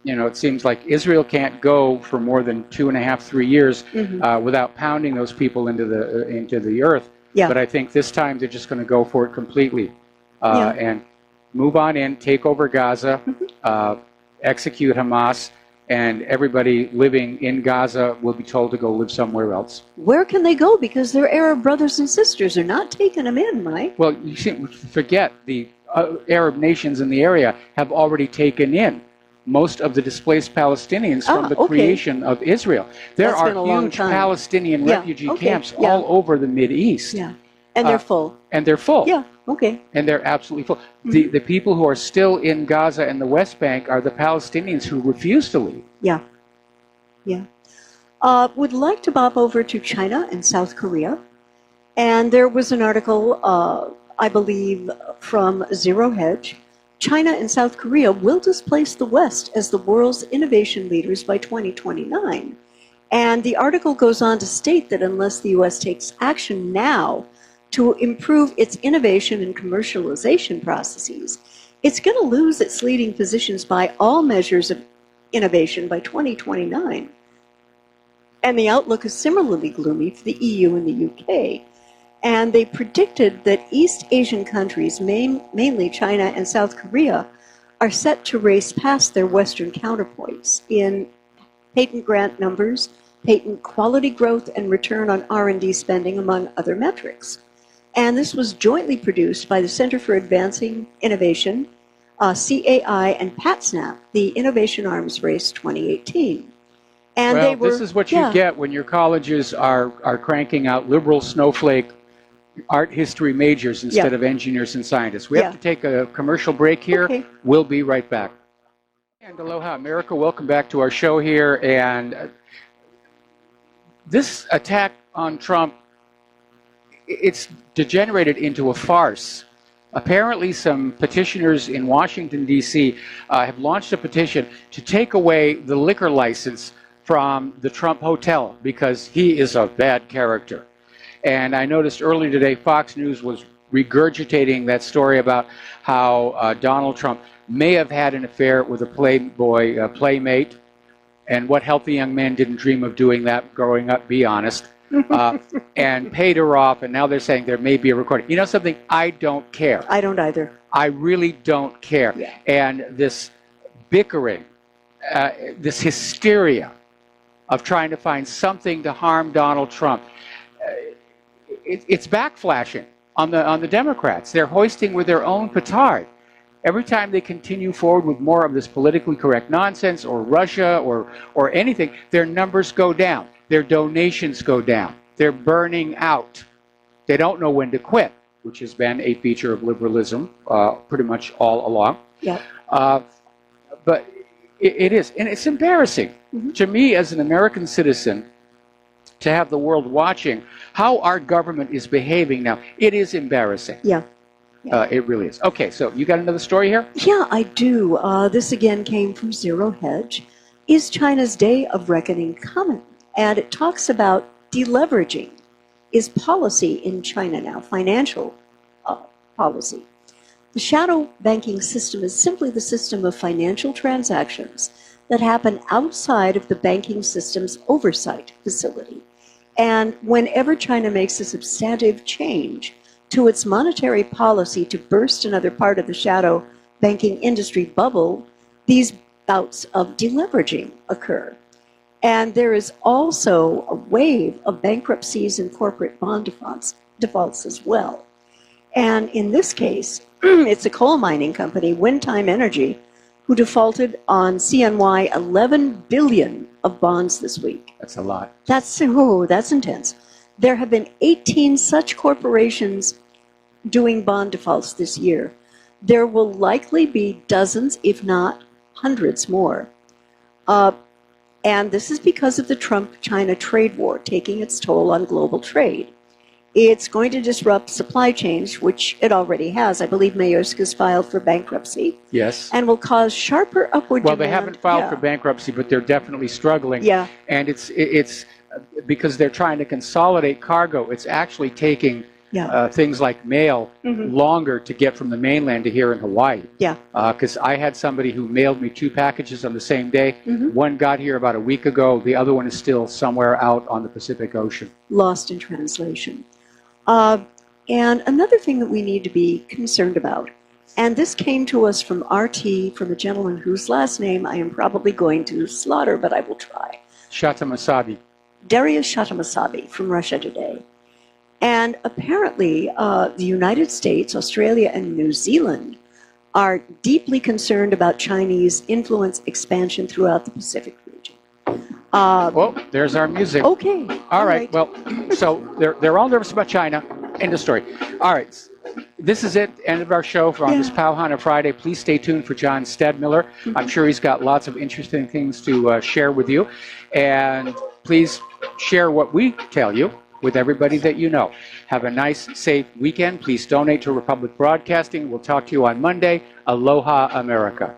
it seems like Israel can't go for more than 2.5, 3 years without pounding those people into the earth. Yeah. But I think this time they're just going to go for it completely and move on in, take over Gaza, execute Hamas, and everybody living in Gaza will be told to go live somewhere else. Where can they go? Because their Arab brothers and sisters are not taking them in, Mike. Well, you forget the Arab nations in the area have already taken in most of the displaced Palestinians from the creation of Israel. There are huge Palestinian refugee camps all over the Mideast. Yeah, and they're full. And they're full. Yeah, okay. And they're absolutely full. The people who are still in Gaza and the West Bank are the Palestinians who refuse to leave. Yeah, yeah. Would like to bob over to China and South Korea. And there was an article, I believe, from Zero Hedge. China and South Korea will displace the West as the world's innovation leaders by 2029. And the article goes on to state that unless the U.S. takes action now to improve its innovation and commercialization processes, it's going to lose its leading positions by all measures of innovation by 2029. And the outlook is similarly gloomy for the EU and the UK. And they predicted that East Asian countries, mainly China and South Korea, are set to race past their Western counterparts in patent grant numbers, patent quality growth, and return on R&D spending, among other metrics. And this was jointly produced by the Center for Advancing Innovation, CAI, and PatSnap, the Innovation Arms Race 2018. And well, this is what you get when your colleges are cranking out liberal snowflake art history majors instead of engineers and scientists. We have to take a commercial break here. Okay. We'll be right back. And aloha, America. Welcome back to our show here. And this attack on Trump, it's degenerated into a farce. Apparently, some petitioners in Washington, D.C. Have launched a petition to take away the liquor license from the Trump Hotel because he is a bad character. And I noticed earlier today Fox News was regurgitating that story about how Donald Trump may have had an affair with a Playboy playmate. And what healthy young man didn't dream of doing that growing up, be honest. And paid her off, and now they're saying there may be a recording. You know something? I don't care. I don't either. I really don't care. Yeah. And this bickering, this hysteria of trying to find something to harm Donald Trump, it's backflashing on the Democrats. They're hoisting with their own petard. Every time they continue forward with more of this politically correct nonsense or Russia or anything, their numbers go down. Their donations go down. They're burning out. They don't know when to quit, which has been a feature of liberalism pretty much all along. Yeah. But it is, and it's embarrassing to me as an American citizen to have the world watching how our government is behaving now. It is embarrassing. Yeah. It really is. Okay, so you got another story here? Yeah, I do. This again came from Zero Hedge. Is China's day of reckoning coming? And it talks about deleveraging is policy in China now, financial policy. The shadow banking system is simply the system of financial transactions that happen outside of the banking system's oversight facility. And whenever China makes a substantive change to its monetary policy to burst another part of the shadow banking industry bubble, these bouts of deleveraging occur. And there is also a wave of bankruptcies and corporate bond defaults as well. And in this case, it's a coal mining company, Windtime Energy, who defaulted on CNY 11 billion of bonds this week. That's a lot. That's intense. There have been 18 such corporations doing bond defaults this year. There will likely be dozens, if not hundreds more. And this is because of the Trump-China trade war taking its toll on global trade. It's going to disrupt supply chains, which it already has. I believe Maersk filed for bankruptcy. Yes. And will cause sharper upward Well, demand. they haven't filed for bankruptcy, but they're definitely struggling. Yeah. And it's because they're trying to consolidate cargo. It's actually taking things like mail longer to get from the mainland to here in Hawaii. Yeah. Because I had somebody who mailed me 2 packages on the same day. One got here about a week ago. The other one is still somewhere out on the Pacific Ocean. Lost in translation. And another thing that we need to be concerned about, and this came to us from RT, from a gentleman whose last name I am probably going to slaughter, but I will try. Shatamasabi. Darius Shatamasabi from Russia Today. And apparently, the United States, Australia, and New Zealand are deeply concerned about Chinese influence expansion throughout the Pacific region. Well, there's our music. Okay. All right. Well, so they're all nervous about China. End of story. All right. This is it. End of our show for on this Pauhana Friday. Please stay tuned for John Stadmiller. I'm sure he's got lots of interesting things to share with you. And please share what we tell you with everybody that you know. Have a nice, safe weekend. Please donate to Republic Broadcasting. We'll talk to you on Monday. Aloha, America.